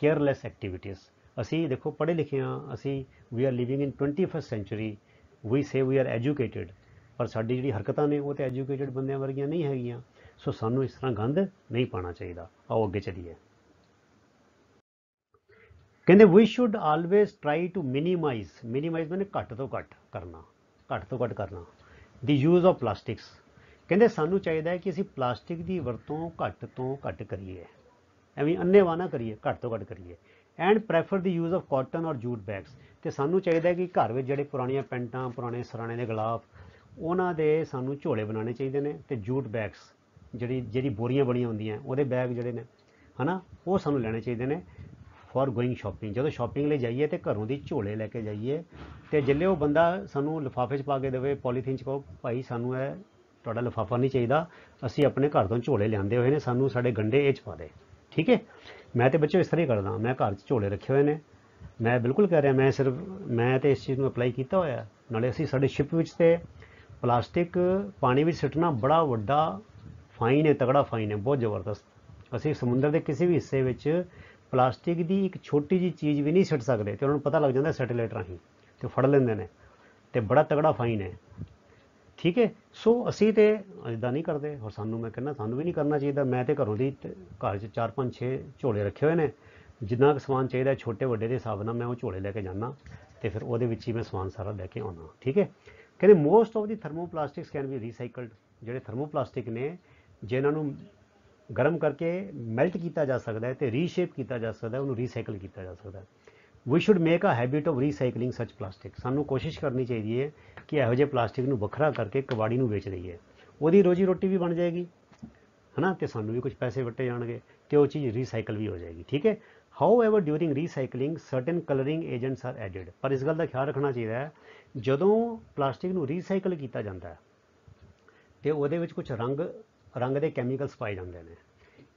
Speaker 1: careless activities. ਅਸੀਂ ਦੇਖੋ ਪੜ੍ਹੇ ਲਿਖੇ ਹਾਂ, ਅਸੀਂ we are living in 21st century, we say we are educated, ਪਰ ਸਾਡੀ ਜਿਹੜੀ ਹਰਕਤਾਂ ਨੇ ਉਹ ਤਾਂ ਐਜੂਕੇਟਿਡ ਬੰਦਿਆਂ ਵਰਗੀਆਂ ਨਹੀਂ ਹੈਗੀਆਂ। ਸੋ ਸਾਨੂੰ ਇਸ ਤਰ੍ਹਾਂ ਗੰਦ ਨਹੀਂ ਪਾਉਣਾ ਚਾਹੀਦਾ। ਆਓ ਅੱਗੇ ਚੱਲੀਏ। ਕਹਿੰਦੇ we should always try to minimise ਮੈਨੇ ਘੱਟ ਤੋਂ ਘੱਟ ਕਰਨਾ ਦੀ ਯੂਜ਼ ਆਫ ਪਲਾਸਟਿਕਸ। ਕਹਿੰਦੇ ਸਾਨੂੰ ਚਾਹੀਦਾ ਹੈ ਕਿ ਅਸੀਂ ਪਲਾਸਟਿਕ ਦੀ ਵਰਤੋਂ ਘੱਟ ਤੋਂ ਘੱਟ ਕਰੀਏ, ਐਵੇਂ ਅੰਨ੍ਹੇਵਾਹ ਨਾ ਕਰੀਏ, ਘੱਟ ਤੋਂ ਘੱਟ ਕਰੀਏ। And prefer the use of cotton ਔਰ ਜੂਟ ਬੈਗਸ। ਤੇ ਸਾਨੂੰ ਚਾਹੀਦਾ ਕਿ ਘਰ ਵਿੱਚ ਜਿਹੜੇ ਪੁਰਾਣੀਆਂ ਪੈਂਟਾਂ, ਪੁਰਾਣੇ ਸਰਾਣੇ ਦੇ ਗਲਾਫ, ਉਹਨਾਂ ਦੇ ਸਾਨੂੰ ਝੋਲੇ ਬਣਾਉਣੇ ਚਾਹੀਦੇ ਨੇ। ਤੇ ਜੂਟ ਬੈਗਸ, ਜਿਹੜੀ ਬੋਰੀਆਂ ਬਣੀਆਂ ਹੁੰਦੀਆਂ, ਉਹਦੇ ਬੈਗ ਜਿਹੜੇ ਨੇ, ਹੈ ਨਾ, ਉਹ ਸਾਨੂੰ ਲੈਣੇ ਚਾਹੀਦੇ ਨੇ ਫॉर ਗੋਇੰਗ ਸ਼ਾਪਿੰਗ। ਜਦੋਂ ਸ਼ਾਪਿੰਗ ਲਈ ਜਾਈਏ ਤੇ ਘਰੋਂ ਦੀ ਝੋਲੇ ਲੈ ਕੇ ਜਾਈਏ, ਤੇ ਜਿੱਲੇ ਉਹ ਬੰਦਾ ਸਾਨੂੰ ਲਿਫਾਫੇ 'ਚ ਪਾ ਕੇ ਦੇਵੇ, ਪੋਲੀਥੀਨ 'ਚ ਕਹੋ ਭਾਈ ਸਾਨੂੰ ਇਹ ਤੁਹਾਡਾ ਲਿਫਾਫਾ ਨਹੀਂ ਚਾਹੀਦਾ, ਅਸੀਂ ਆਪਣੇ ਘਰ ਤੋਂ ਝੋਲੇ ਲਿਆਂਦੇ ਹੋਏ ਨੇ, ਸਾਨੂੰ ਸਾਡੇ ਗੰਢੇ ਇਹ 'ਚ ਪਾ ਦੇ। ਠੀਕ ਹੈ, ਮੈਂ ਤੇ ਬੱਚੇ ਇਸ ਤਰ੍ਹਾਂ ਹੀ ਕਰਦਾ, ਮੈਂ ਘਰ 'ਚ ਝੋਲੇ ਰੱਖੇ ਹੋਏ ਨੇ। ਮੈਂ ਬਿਲਕੁਲ ਕਹਿ ਰਿਹਾ, ਮੈਂ ਤੇ ਇਸ ਚੀਜ਼ ਨੂੰ ਅਪਲਾਈ ਕੀਤਾ ਹੋਇਆ। ਨਾਲੇ ਅਸੀਂ ਸਾਡੇ ਸ਼ਿਪ ਵਿੱਚ ਤੇ ਪਲਾਸਟਿਕ ਪਾਣੀ ਵਿੱਚ ਸਿੱਟਣਾ ਬੜਾ ਵੱਡਾ ਫਾਈਨ ਹੈ, ਤਗੜਾ ਫਾਈਨ ਹੈ, ਬਹੁਤ ਜ਼ਬਰਦਸਤ। ਅਸੀਂ ਸਮੁੰਦਰ ਦੇ ਕਿਸੇ ਵੀ ਹਿੱਸੇ ਵਿੱਚ ਪਲਾਸਟਿਕ ਦੀ ਇੱਕ ਛੋਟੀ ਜਿਹੀ ਚੀਜ਼ ਵੀ ਨਹੀਂ ਸਿੱਟ ਸਕਦੇ, ਤੇ ਉਹਨਾਂ ਨੂੰ ਪਤਾ ਲੱਗ ਜਾਂਦਾ ਸੈਟੇਲਾਈਟ ਰਾਹੀਂ, ਤੇ ਫੜ ਲੈਂਦੇ ਨੇ, ਤੇ ਬੜਾ ਤਗੜਾ ਫਾਈਨ ਹੈ। ਠੀਕ ਹੈ, ਸੋ ਅਸੀਂ ਤੇ ਇੱਦਾਂ ਨਹੀਂ ਕਰਦੇ, ਔਰ ਮੈਂ ਕਹਿੰਦਾ ਸਾਨੂੰ ਵੀ ਨਹੀਂ ਕਰਨਾ ਚਾਹੀਦਾ। ਮੈਂ ਤੇ ਘਰੋਂ ਦੀ ਘਰ 'ਚ 4 5 6 ਝੋਲੇ ਰੱਖੇ ਹੋਏ ਨੇ, ਜਿੰਨਾ ਕੁ ਸਮਾਨ ਚਾਹੀਦਾ ਛੋਟੇ ਵੱਡੇ ਦੇ ਹਿਸਾਬ ਨਾਲ ਮੈਂ ਉਹ ਝੋਲੇ ਲੈ ਕੇ ਜਾਂਦਾ ਅਤੇ ਫਿਰ ਉਹਦੇ ਵਿੱਚ ਹੀ ਮੈਂ ਸਮਾਨ ਸਾਰਾ ਲੈ ਕੇ ਆਉਣਾ। ਠੀਕ ਹੈ। ਕਹਿੰਦੇ most of the thermoplastics can be recycled. ਜਿਹੜੇ ਥਰਮੋਪਲਾਸਟਿਕ ਨੇ ਜਿਨ੍ਹਾਂ ਨੂੰ ਗਰਮ ਕਰਕੇ ਮੈਲਟ ਕੀਤਾ ਜਾ ਸਕਦਾ ਹੈ ਅਤੇ ਰੀਸ਼ੇਪ ਕੀਤਾ ਜਾ ਸਕਦਾ, ਉਹਨੂੰ ਰੀਸਾਈਕਲ ਕੀਤਾ ਜਾ ਸਕਦਾ। We should make a habit of recycling such plastic. ਸਾਨੂੰ ਕੋਸ਼ਿਸ਼ ਕਰਨੀ ਚਾਹੀਦੀ ਹੈ ਕਿ ਇਹੋ ਜਿਹੇ ਪਲਾਸਟਿਕ ਨੂੰ ਵੱਖਰਾ ਕਰਕੇ ਕਬਾੜੀ ਨੂੰ ਵੇਚ ਦਈਏ, ਉਹਦੀ ਰੋਜੀ ਰੋਟੀ ਵੀ ਬਣ ਜਾਏਗੀ ਹੈ ਨਾ, ਅਤੇ ਸਾਨੂੰ ਵੀ ਕੁਝ ਪੈਸੇ ਵੱਟੇ ਜਾਣਗੇ ਅਤੇ ਉਹ ਚੀਜ਼ ਰੀਸਾਈਕਲ ਵੀ ਹੋ ਜਾਏਗੀ। ਠੀਕ ਹੈ। However during recycling certain colouring agents are added. ਪਰ ਇਸ ਗੱਲ ਦਾ ਖਿਆਲ ਰੱਖਣਾ ਚਾਹੀਦਾ ਹੈ ਜਦੋਂ ਪਲਾਸਟਿਕ ਨੂੰ ਰੀਸਾਈਕਲ ਕੀਤਾ ਜਾਂਦਾ ਹੈ ਅਤੇ ਉਹਦੇ ਵਿੱਚ ਕੁਝ ਰੰਗ ਦੇ ਕੈਮੀਕਲਸ ਪਾਏ ਜਾਂਦੇ ਨੇ।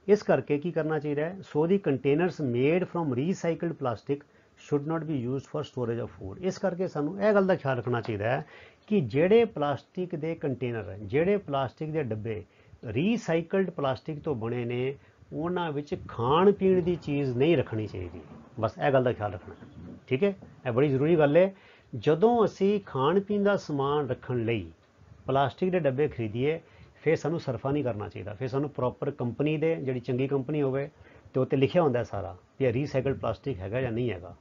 Speaker 1: ਇਸ ਕਰਕੇ ਕੀ ਕਰਨਾ ਚਾਹੀਦਾ ਹੈ, so the containers made from recycled plastic should not be used for storage of food. ਇਸ ਕਰਕੇ ਸਾਨੂੰ ਇਹ ਗੱਲ ਦਾ ਖਿਆਲ ਰੱਖਣਾ ਚਾਹੀਦਾ ਹੈ ਕਿ ਜਿਹੜੇ ਪਲਾਸਟਿਕ ਦੇ ਕੰਟੇਨਰ, ਜਿਹੜੇ ਪਲਾਸਟਿਕ ਦੇ ਡੱਬੇ ਰੀਸਾਈਕਲਡ ਪਲਾਸਟਿਕ ਤੋਂ ਬਣੇ ਨੇ, ਉਹਨਾਂ ਵਿੱਚ ਖਾਣ ਪੀਣ ਦੀ ਚੀਜ਼ ਨਹੀਂ ਰੱਖਣੀ ਚਾਹੀਦੀ। ਬਸ ਇਹ ਗੱਲ ਦਾ ਖਿਆਲ ਰੱਖਣਾ। ਠੀਕ ਹੈ। ਇਹ ਬੜੀ ਜ਼ਰੂਰੀ ਗੱਲ ਹੈ। ਜਦੋਂ ਅਸੀਂ ਖਾਣ ਪੀਣ ਦਾ ਸਮਾਨ ਰੱਖਣ ਲਈ ਪਲਾਸਟਿਕ ਦੇ ਡੱਬੇ ਖਰੀਦੀਏ ਫਿਰ ਸਾਨੂੰ ਸਰਫਾ ਨਹੀਂ ਕਰਨਾ ਚਾਹੀਦਾ। ਫਿਰ ਸਾਨੂੰ ਪ੍ਰੋਪਰ ਕੰਪਨੀ ਦੇ, ਜਿਹੜੀ ਚੰਗੀ ਕੰਪਨੀ ਹੋਵੇ ਅਤੇ ਉੱਤੇ ਲਿਖਿਆ ਹੁੰਦਾ ਸਾਰਾ ਵੀ ਇਹ ਰੀਸਾਈਕਲਡ ਪਲਾਸਟਿਕ ਹੈਗਾ ਜਾਂ ਨਹੀਂ ਹੈਗਾ।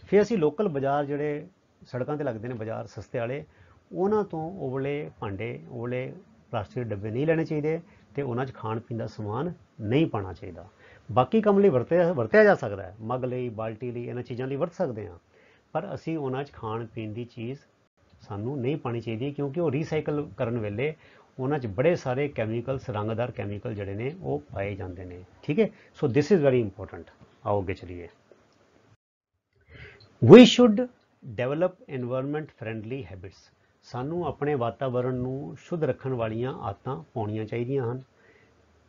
Speaker 1: ਫਿਰ ਅਸੀਂ ਲੋਕਲ ਬਾਜ਼ਾਰ ਜਿਹੜੇ ਸੜਕਾਂ 'ਤੇ ਲੱਗਦੇ ਨੇ ਬਾਜ਼ਾਰ ਸਸਤੇ ਵਾਲੇ, ਉਹਨਾਂ ਤੋਂ ਓਵਲੇ ਭਾਂਡੇ, ਓਵਲੇ ਪਲਾਸਟਿਕ ਦੇ ਡੱਬੇ ਨਹੀਂ ਲੈਣੇ ਚਾਹੀਦੇ ਅਤੇ ਉਹਨਾਂ 'ਚ ਖਾਣ ਪੀਣ ਦਾ ਸਮਾਨ ਨਹੀਂ ਪਾਉਣਾ ਚਾਹੀਦਾ। ਬਾਕੀ ਕੰਮ ਲਈ ਵਰਤਿਆ ਜਾ ਸਕਦਾ ਹੈ, ਮੱਗ ਲਈ, ਬਾਲਟੀ ਲਈ, ਇਹਨਾਂ ਚੀਜ਼ਾਂ ਲਈ ਵਰਤ ਸਕਦੇ ਹਾਂ, ਪਰ ਅਸੀਂ ਉਹਨਾਂ 'ਚ ਖਾਣ ਪੀਣ ਦੀ ਚੀਜ਼ ਸਾਨੂੰ ਨਹੀਂ ਪਾਉਣੀ ਚਾਹੀਦੀ ਕਿਉਂਕਿ ਉਹ ਰੀਸਾਈਕਲ ਕਰਨ ਵੇਲੇ ਉਹਨਾਂ 'ਚ ਬੜੇ ਸਾਰੇ ਕੈਮੀਕਲਸ, ਰੰਗਦਾਰ ਕੈਮੀਕਲ ਜਿਹੜੇ ਨੇ ਉਹ ਪਾਏ ਜਾਂਦੇ ਨੇ। ਠੀਕ ਹੈ। So this is very important. ਆਓ ਅੱਗੇ ਚਲੀਏ। We should develop environment friendly habits. ਸਾਨੂੰ ਆਪਣੇ ਵਾਤਾਵਰਣ ਨੂੰ ਸ਼ੁੱਧ ਰੱਖਣ ਵਾਲੀਆਂ ਆਦਤਾਂ ਪਾਉਣੀਆਂ ਚਾਹੀਦੀਆਂ ਹਨ।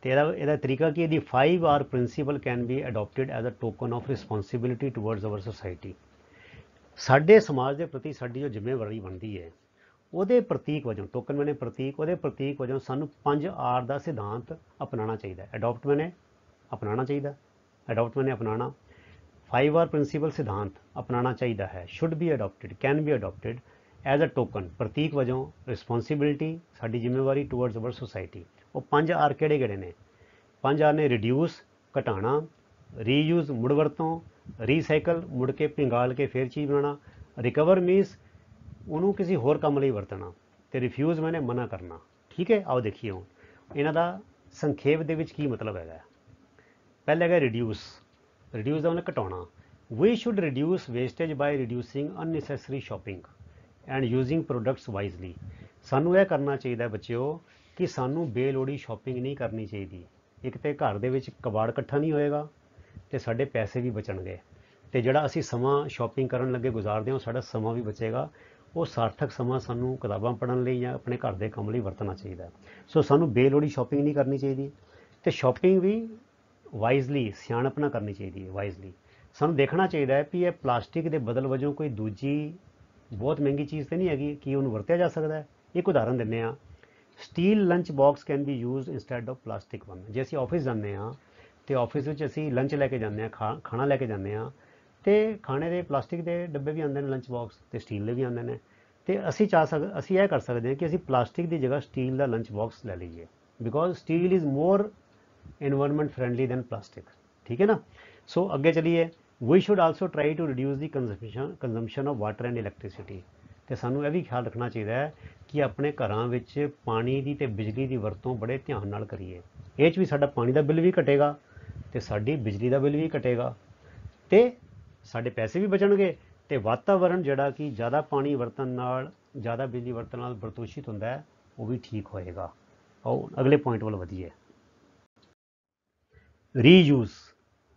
Speaker 1: ਅਤੇ ਇਹਦਾ ਤਰੀਕਾ ਕੀ ਹੈ, the 5R principle can be adopted as a token of responsibility towards our society. ਸਾਡੇ ਸਮਾਜ ਦੇ ਪ੍ਰਤੀ ਸਾਡੀ ਜੋ ਜ਼ਿੰਮੇਵਾਰੀ ਬਣਦੀ ਹੈ ਉਹਦੇ ਪ੍ਰਤੀਕ ਵਜੋਂ, ਟੋਕਨ ਮੈਨੇ ਪ੍ਰਤੀਕ, ਉਹਦੇ ਪ੍ਰਤੀਕ ਵਜੋਂ ਸਾਨੂੰ 5R ਦਾ ਸਿਧਾਂਤ ਅਪਣਾਉਣਾ ਚਾਹੀਦਾ। ਅਡੋਪਟ ਮੈਨੇ ਅਪਣਾਉਣਾ ਚਾਹੀਦਾ, ਅਡੋਪਟ ਮੈਨੇ ਅਪਣਾਉਣਾ। 5R ਪ੍ਰਿੰਸੀਪਲ ਸਿਧਾਂਤ ਅਪਣਾਉਣਾ ਚਾਹੀਦਾ ਹੈ। Should be adopted, can be adopted as a token, ਪ੍ਰਤੀਕ ਵਜੋਂ, ਰਿਸਪੋਂਸਿਬਿਲਿਟੀ ਸਾਡੀ ਜ਼ਿੰਮੇਵਾਰੀ ਟੂਵਰਡਸ ਅਵਰ ਸੋਸਾਇਟੀ। ਉਹ 5R ਕਿਹੜੇ ਨੇ? 5R ਨੇ ਰਿਡਿਊਸ ਘਟਾਉਣਾ, ਰੀਯੂਜ਼ ਮੁੜ ਵਰਤੋਂ, ਰੀਸਾਈਕਲ ਮੁੜ ਕੇ ਪਿੰਗਾਲ ਕੇ ਫਿਰ ਚੀਜ਼ ਬਣਾਉਣਾ, ਰਿਕਵਰ ਮੀਨਸ ਉਹਨੂੰ ਕਿਸੇ ਹੋਰ ਕੰਮ ਲਈ ਵਰਤਣਾ, ਅਤੇ ਰਿਫਿਊਜ਼ ਮੈਨੇ ਮਨਾ ਕਰਨਾ। ਠੀਕ ਹੈ। ਆਓ ਦੇਖੀਏ ਹੁਣ ਇਹਨਾਂ ਦਾ ਸੰਖੇਪ ਦੇ ਵਿੱਚ ਕੀ ਮਤਲਬ ਹੈਗਾ। ਪਹਿਲਾ ਹੈਗਾ ਰਿਡਿਊਸ। ਰਿਡਿਊਸ ਦਾ ਉਹਨੇ ਘਟਾਉਣਾ। We should reduce wastage by reducing unnecessary shopping and using products wisely. ਸਾਨੂੰ ਇਹ ਕਰਨਾ ਚਾਹੀਦਾ ਬੱਚਿਓ ਕਿ ਸਾਨੂੰ ਬੇਲੋੜੀ ਸ਼ਾਪਿੰਗ ਨਹੀਂ ਕਰਨੀ ਚਾਹੀਦੀ। ਇੱਕ ਤਾਂ ਘਰ ਦੇ ਵਿੱਚ ਕਬਾੜ ਇਕੱਠਾ ਨਹੀਂ ਹੋਏਗਾ ਅਤੇ ਸਾਡੇ ਪੈਸੇ ਵੀ ਬਚਣਗੇ, ਅਤੇ ਜਿਹੜਾ ਅਸੀਂ ਸਮਾਂ ਸ਼ਾਪਿੰਗ ਕਰਨ ਲੱਗੇ ਗੁਜ਼ਾਰਦੇ ਹਾਂ ਸਾਡਾ ਸਮਾਂ ਵੀ ਬਚੇਗਾ। ਉਹ ਸਾਰਥਕ ਸਮਾਂ ਸਾਨੂੰ ਕਿਤਾਬਾਂ ਪੜ੍ਹਨ ਲਈ ਜਾਂ ਆਪਣੇ ਘਰ ਦੇ ਕੰਮ ਲਈ ਵਰਤਣਾ ਚਾਹੀਦਾ। ਸੋ ਸਾਨੂੰ ਬੇਲੋੜੀ ਸ਼ਾਪਿੰਗ ਨਹੀਂ ਕਰਨੀ ਚਾਹੀਦੀ ਅਤੇ ਸ਼ਾਪਿੰਗ ਵੀ ਵਾਈਜ਼ਲੀ, ਸਿਆਣਪ ਨਾਲ ਕਰਨੀ ਚਾਹੀਦੀ ਹੈ। ਵਾਈਜ਼ਲੀ ਸਾਨੂੰ ਦੇਖਣਾ ਚਾਹੀਦਾ ਹੈ ਵੀ ਇਹ ਪਲਾਸਟਿਕ ਦੇ ਬਦਲ ਵਜੋਂ ਕੋਈ ਦੂਜੀ ਬਹੁਤ ਮਹਿੰਗੀ ਚੀਜ਼ ਤਾਂ ਨਹੀਂ ਹੈਗੀ ਕਿ ਉਹਨੂੰ ਵਰਤਿਆ ਜਾ ਸਕਦਾ ਹੈ। ਇੱਕ ਉਦਾਹਰਨ ਦਿੰਦੇ ਹਾਂ, steel lunch box can be used instead of plastic one. ਜੇ ਅਸੀਂ ਆਫਿਸ ਜਾਂਦੇ ਹਾਂ ਅਤੇ ਆਫਿਸ ਵਿੱਚ ਅਸੀਂ ਲੰਚ ਲੈ ਕੇ ਜਾਂਦੇ ਹਾਂ, ਖਾਣਾ ਲੈ ਕੇ ਜਾਂਦੇ ਹਾਂ, ਅਤੇ ਖਾਣੇ ਦੇ ਪਲਾਸਟਿਕ ਦੇ ਡੱਬੇ ਵੀ ਆਉਂਦੇ ਨੇ ਲੰਚ ਬਾਕਸ, ਅਤੇ ਸਟੀਲ ਦੇ ਵੀ ਆਉਂਦੇ ਨੇ, ਅਤੇ ਅਸੀਂ ਇਹ ਕਰ ਸਕਦੇ ਹਾਂ ਕਿ ਅਸੀਂ ਪਲਾਸਟਿਕ ਦੀ ਜਗ੍ਹਾ ਸਟੀਲ ਦਾ ਲੰਚ ਬਾਕਸ ਲੈ ਲਈਏ, because steel is more environment friendly than plastic. ठीक है ना। सो ਅੱਗੇ ਚਲੀਏ। We should also try to reduce the consumption of water and electricity. ਅਤੇ ਸਾਨੂੰ ਇਹ ਵੀ ਖਿਆਲ ਰੱਖਣਾ ਚਾਹੀਦਾ ਹੈ ਕਿ ਆਪਣੇ ਘਰਾਂ ਵਿੱਚ ਪਾਣੀ ਦੀ ਅਤੇ ਬਿਜਲੀ ਦੀ ਵਰਤੋਂ ਬੜੇ ਧਿਆਨ ਨਾਲ ਕਰੀਏ। ਇਹ 'ਚ ਵੀ ਸਾਡਾ ਪਾਣੀ ਦਾ ਬਿੱਲ ਵੀ ਘਟੇਗਾ ਅਤੇ ਸਾਡੀ ਬਿਜਲੀ ਦਾ ਬਿੱਲ ਵੀ ਘਟੇਗਾ ਅਤੇ ਸਾਡੇ ਪੈਸੇ ਵੀ ਬਚਣਗੇ ਅਤੇ ਵਾਤਾਵਰਨ ਜਿਹੜਾ ਕਿ ਜ਼ਿਆਦਾ ਪਾਣੀ ਵਰਤਣ ਨਾਲ, ਜ਼ਿਆਦਾ ਬਿਜਲੀ ਵਰਤਣ ਨਾਲ ਪ੍ਰਦੂਸ਼ਿਤ ਹੁੰਦਾ ਹੈ, ਉਹ ਵੀ ਠੀਕ ਹੋਏਗਾ। ਆਓ ਅਗਲੇ ਪੁਆਇੰਟ ਵੱਲ ਵਧੀਏ। ਰੀਯੂਜ਼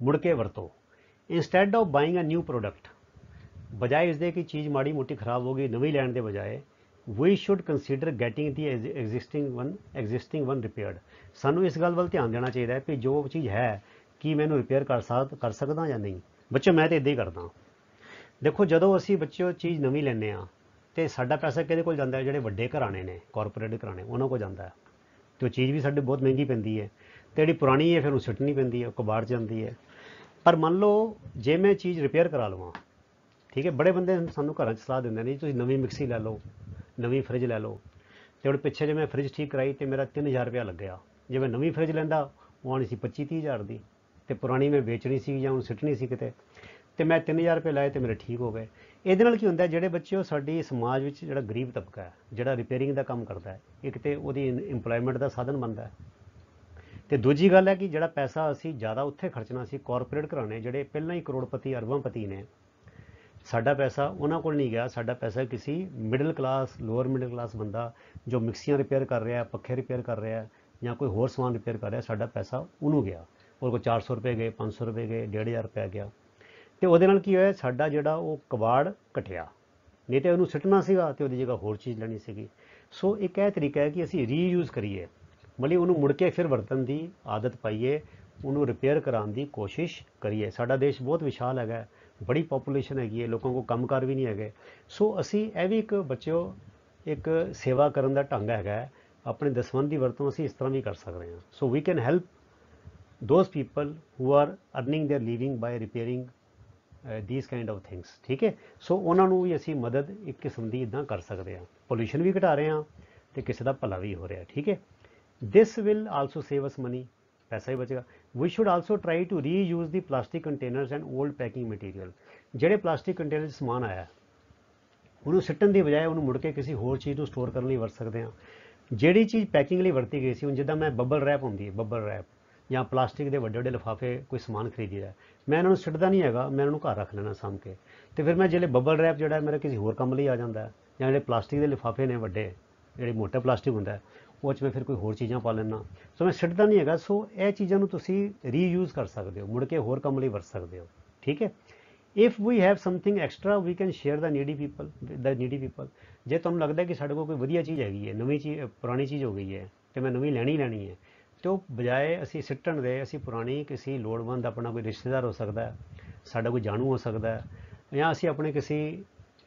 Speaker 1: ਮੁੜ ਕੇ ਵਰਤੋ। Instead of buying a new product, ਬਜਾਏ ਇਸਦੇ ਕਿ ਚੀਜ਼ ਮਾੜੀ ਮੋਟੀ ਖਰਾਬ ਹੋ ਗਈ ਨਵੀਂ ਲੈਣ ਦੇ ਬਜਾਏ, we should consider getting the existing one ਰਿਪੇਅਰਡ। ਸਾਨੂੰ ਇਸ ਗੱਲ ਵੱਲ ਧਿਆਨ ਦੇਣਾ ਚਾਹੀਦਾ ਹੈ ਕਿ ਜੋ ਚੀਜ਼ ਹੈ ਕੀ ਮੈਂ ਇਹਨੂੰ ਰਿਪੇਅਰ ਕਰ ਸਕਦਾ ਜਾਂ ਨਹੀਂ। ਬੱਚੋ ਮੈਂ ਤਾਂ ਇੱਦਾਂ ਹੀ ਕਰਦਾ। ਦੇਖੋ ਜਦੋਂ ਅਸੀਂ ਬੱਚਿਓ ਚੀਜ਼ ਨਵੀਂ ਲੈਂਦੇ ਹਾਂ ਅਤੇ ਸਾਡਾ ਪੈਸਾ ਕਿਹਦੇ ਕੋਲ ਜਾਂਦਾ ਹੈ? ਜਿਹੜੇ ਵੱਡੇ ਘਰਾਣੇ ਨੇ, ਕਾਰਪੋਰੇਟ ਘਰਾਣੇ, ਉਹਨਾਂ ਕੋਲ ਜਾਂਦਾ ਹੈ, ਅਤੇ ਉਹ ਚੀਜ਼ ਵੀ ਸਾਡੇ ਬਹੁਤ ਮਹਿੰਗੀ ਪੈਂਦੀ ਹੈ, ਅਤੇ ਜਿਹੜੀ ਪੁਰਾਣੀ ਹੈ ਫਿਰ ਉਹ ਸੁੱਟਣੀ ਪੈਂਦੀ ਹੈ, ਉਹ ਕਬਾੜ 'ਚ ਜਾਂਦੀ ਹੈ। ਪਰ ਮੰਨ ਲਓ ਜੇ ਮੈਂ ਚੀਜ਼ ਰਿਪੇਅਰ ਕਰਾ ਲਵਾਂ, ਠੀਕ ਹੈ, ਬੜੇ ਬੰਦੇ ਸਾਨੂੰ ਘਰਾਂ 'ਚ ਸਲਾਹ ਦਿੰਦੇ ਨੇ ਜੀ ਤੁਸੀਂ ਨਵੀਂ ਮਿਕਸੀ ਲੈ ਲਓ, ਨਵੀਂ ਫਰਿੱਜ ਲੈ ਲਓ। ਅਤੇ ਹੁਣ ਪਿੱਛੇ ਜੇ ਮੈਂ ਫਰਿੱਜ ਠੀਕ ਕਰਾਈ ਅਤੇ ਮੇਰਾ 3000 ਰੁਪਇਆ ਲੱਗਿਆ। ਜੇ ਮੈਂ ਨਵੀਂ ਫਰਿੱਜ ਲੈਂਦਾ ਉਹ ਆਉਣੀ ਸੀ 25-30 ਹਜ਼ਾਰ ਦੀ, ਤੇ ਪੁਰਾਣੀ ਮੈਂ ਵੇਚਣੀ ਸੀ ਜਾਂ ਉਹਨੂੰ ਸਿੱਟਣੀ ਸੀ ਕਿਤੇ, ਤੇ ਮੈਂ 3000 ਰੁਪਏ ਲਾਏ ਤੇ ਮੇਰੇ ਠੀਕ ਹੋ ਗਏ। ਇਹਦੇ ਨਾਲ ਕੀ ਹੁੰਦਾ, ਜਿਹੜੇ ਬੱਚੇ ਉਹ ਸਾਡੀ ਸਮਾਜ ਵਿੱਚ ਜਿਹੜਾ ਗਰੀਬ ਤਬਕਾ ਹੈ, ਜਿਹੜਾ ਰਿਪੇਅਰਿੰਗ ਦਾ ਕੰਮ ਕਰਦਾ ਹੈ, ਇੱਕ ਤੇ ਉਹਦੀ ਇੰਪਲੋਇਮੈਂਟ ਦਾ ਸਾਧਨ ਬਣਦਾ ਹੈ, ਤੇ ਦੂਜੀ ਗੱਲ ਹੈ ਕਿ ਜਿਹੜਾ ਪੈਸਾ ਅਸੀਂ ਜ਼ਿਆਦਾ ਉੱਥੇ ਖਰਚਣਾ ਸੀ, ਕਾਰਪੋਰੇਟ ਘਰਾਣੇ ਜਿਹੜੇ ਪਹਿਲਾਂ ਹੀ ਕਰੋੜਪਤੀ ਅਰਬਾਂਪਤੀ ਨੇ, ਸਾਡਾ ਪੈਸਾ ਉਹਨਾਂ ਕੋਲ ਨਹੀਂ ਗਿਆ, ਸਾਡਾ ਪੈਸਾ ਕਿਸੇ middle class, lower middle class ਬੰਦਾ ਜੋ ਮਿਕਸੀਆਂ ਰਿਪੇਅਰ ਕਰ ਰਿਹਾ, ਪੱਖੇ ਰਿਪੇਅਰ ਕਰ ਰਿਹਾ ਜਾਂ ਕੋਈ ਹੋਰ ਸਮਾਨ ਰਿਪੇਅਰ ਕਰ ਰਿਹਾ, ਸਾਡਾ ਪੈਸਾ ਉਹਨੂੰ ਗਿਆ। ਉਹਦੇ ਕੋਲ 400 ਰੁਪਏ ਗਏ, 500 ਰੁਪਏ ਗਏ, 1500 ਰੁਪਏ ਗਿਆ, ਤੇ ਉਹਦੇ ਨਾਲ ਕੀ ਹੋਇਆ, ਸਾਡਾ ਜਿਹੜਾ ਉਹ ਕਬਾੜ ਘਟਿਆ। ਨਹੀਂ ਤੇ ਉਹਨੂੰ ਸਿੱਟਣਾ ਸੀਗਾ ਤੇ ਉਹਦੀ ਜਗ੍ਹਾ ਹੋਰ ਚੀਜ਼ ਲੈਣੀ ਸੀਗੀ। ਸੋ ਇੱਕ ਇਹ ਤਰੀਕਾ ਹੈ ਕਿ ਅਸੀਂ ਰੀਯੂਜ਼ ਕਰੀਏ, ਮਤਲਬ ਉਹਨੂੰ ਮੁੜ ਕੇ ਫਿਰ ਵਰਤਣ ਦੀ ਆਦਤ ਪਾਈਏ, ਉਹਨੂੰ ਰਿਪੇਅਰ ਕਰਾਉਣ ਦੀ ਕੋਸ਼ਿਸ਼ ਕਰੀਏ। ਸਾਡਾ ਦੇਸ਼ ਬਹੁਤ ਵਿਸ਼ਾਲ ਹੈਗਾ, ਬੜੀ ਪੋਪੂਲੇਸ਼ਨ ਹੈਗੀ ਹੈ, ਲੋਕਾਂ ਕੋਲ ਕੰਮਕਾਰ ਵੀ ਨਹੀਂ ਹੈਗੇ। ਸੋ ਅਸੀਂ ਇਹ ਵੀ ਇੱਕ ਬੱਚਿਓ ਇੱਕ ਸੇਵਾ ਕਰਨ ਦਾ ਢੰਗ ਹੈਗਾ, ਆਪਣੇ ਦਸਵੰਧ ਦੀ ਵਰਤੋਂ ਅਸੀਂ ਇਸ ਤਰ੍ਹਾਂ ਵੀ ਕਰ ਸਕਦੇ ਹਾਂ। So we can help those people who are earning their living by repairing these kind of things, ਠੀਕ ਹੈ। ਸੋ ਉਹਨਾਂ ਨੂੰ ਵੀ ਅਸੀਂ ਮਦਦ ਇੱਕ ਕਿਸਮ ਦੀ ਇੱਦਾਂ ਕਰ ਸਕਦੇ ਹਾਂ, ਪੋਲਿਊਸ਼ਨ ਵੀ ਘਟਾ ਰਹੇ ਹਾਂ ਤੇ ਕਿਸੇ ਦਾ ਭਲਾ ਵੀ ਹੋ ਰਿਹਾ, ਠੀਕ ਹੈ। This will also save us money, ਪੈਸਾ ਹੀ ਬਚੇਗਾ। We should also try to reuse the plastic containers and old packing material. ਜਿਹੜੇ ਪਲਾਸਟਿਕ ਕੰਟੇਨਰ 'ਚ ਸਮਾਨ ਆਇਆ ਉਹਨੂੰ ਸਿੱਟਣ ਦੀ ਬਜਾਏ ਉਹਨੂੰ ਮੁੜ ਕੇ ਕਿਸੇ ਹੋਰ ਚੀਜ਼ ਨੂੰ ਸਟੋਰ ਕਰਨ ਲਈ ਵਰਤ ਸਕਦੇ ਹਾਂ। ਜਿਹੜੀ ਚੀਜ਼ ਪੈਕਿੰਗ ਲਈ ਵਰਤੀ ਗਈ ਸੀ, ਹੁਣ ਜਿੱਦਾਂ ਮੈਂ ਬੱਬਲ ਰੈਪ ਹੁੰਦੀ ਹੈ, ਬੱਬਲ ਰੈਪ ਜਾਂ ਪਲਾਸਟਿਕ ਦੇ ਵੱਡੇ ਵੱਡੇ ਲਿਫਾਫੇ ਕੋਈ ਸਮਾਨ ਖਰੀਦੀ ਹੈ, ਮੈਂ ਇਹਨਾਂ ਨੂੰ ਸਿੱਟਦਾ ਨਹੀਂ ਹੈਗਾ, ਮੈਂ ਇਹਨਾਂ ਨੂੰ ਘਰ ਰੱਖ ਲੈਣਾ ਸਾਂਭ ਕੇ, ਤੇ ਫਿਰ ਮੈਂ ਜਿਹੜੇ ਬੱਬਲ ਰੈਪ ਜਿਹੜਾ ਮੇਰਾ ਕਿਸੇ ਹੋਰ ਕੰਮ ਲਈ ਆ ਜਾਂਦਾ ਹੈ, ਜਾਂ ਜਿਹੜੇ ਪਲਾਸਟਿਕ ਦੇ ਲਿਫਾਫੇ ਨੇ ਵੱਡੇ, ਜਿਹੜੇ ਮੋਟਾ ਪਲਾਸਟਿਕ ਹੁੰਦਾ ਉਹ 'ਚ ਮੈਂ ਫਿਰ ਕੋਈ ਹੋਰ ਚੀਜ਼ਾਂ ਪਾ ਲੈਂਦਾ, ਸੋ ਮੈਂ ਸਿੱਟਦਾ ਨਹੀਂ ਹੈਗਾ। ਸੋ ਇਹ ਚੀਜ਼ਾਂ ਨੂੰ ਤੁਸੀਂ ਰੀਯੂਜ਼ ਕਰ ਸਕਦੇ ਹੋ, ਮੁੜ ਕੇ ਹੋਰ ਕੰਮ ਲਈ ਵਰਤ ਸਕਦੇ ਹੋ, ਠੀਕ ਹੈ। If we have something extra we can share the needy people. ਜੇ ਤੁਹਾਨੂੰ ਲੱਗਦਾ ਕਿ ਸਾਡੇ ਕੋਲ ਕੋਈ ਵਧੀਆ ਚੀਜ਼ ਹੈਗੀ ਹੈ, ਨਵੀਂ ਚੀਜ਼ ਪੁਰਾਣੀ ਚੀਜ਼ ਹੋ ਗਈ ਹੈ ਤੇ ਮੈਂ ਨਵੀਂ ਲੈਣੀ ਹੈ, ਤੇ ਉਹ ਬਜਾਏ ਅਸੀਂ ਸਿੱਟਣ ਦੇ, ਅਸੀਂ ਪੁਰਾਣੀ ਕਿਸੇ ਲੋੜਵੰਦ, ਆਪਣਾ ਕੋਈ ਰਿਸ਼ਤੇਦਾਰ ਹੋ ਸਕਦਾ ਹੈ, ਸਾਡਾ ਕੋਈ ਜਾਣੂ ਹੋ ਸਕਦਾ ਹੈ, ਜਾਂ ਅਸੀਂ ਆਪਣੇ ਕਿਸੇ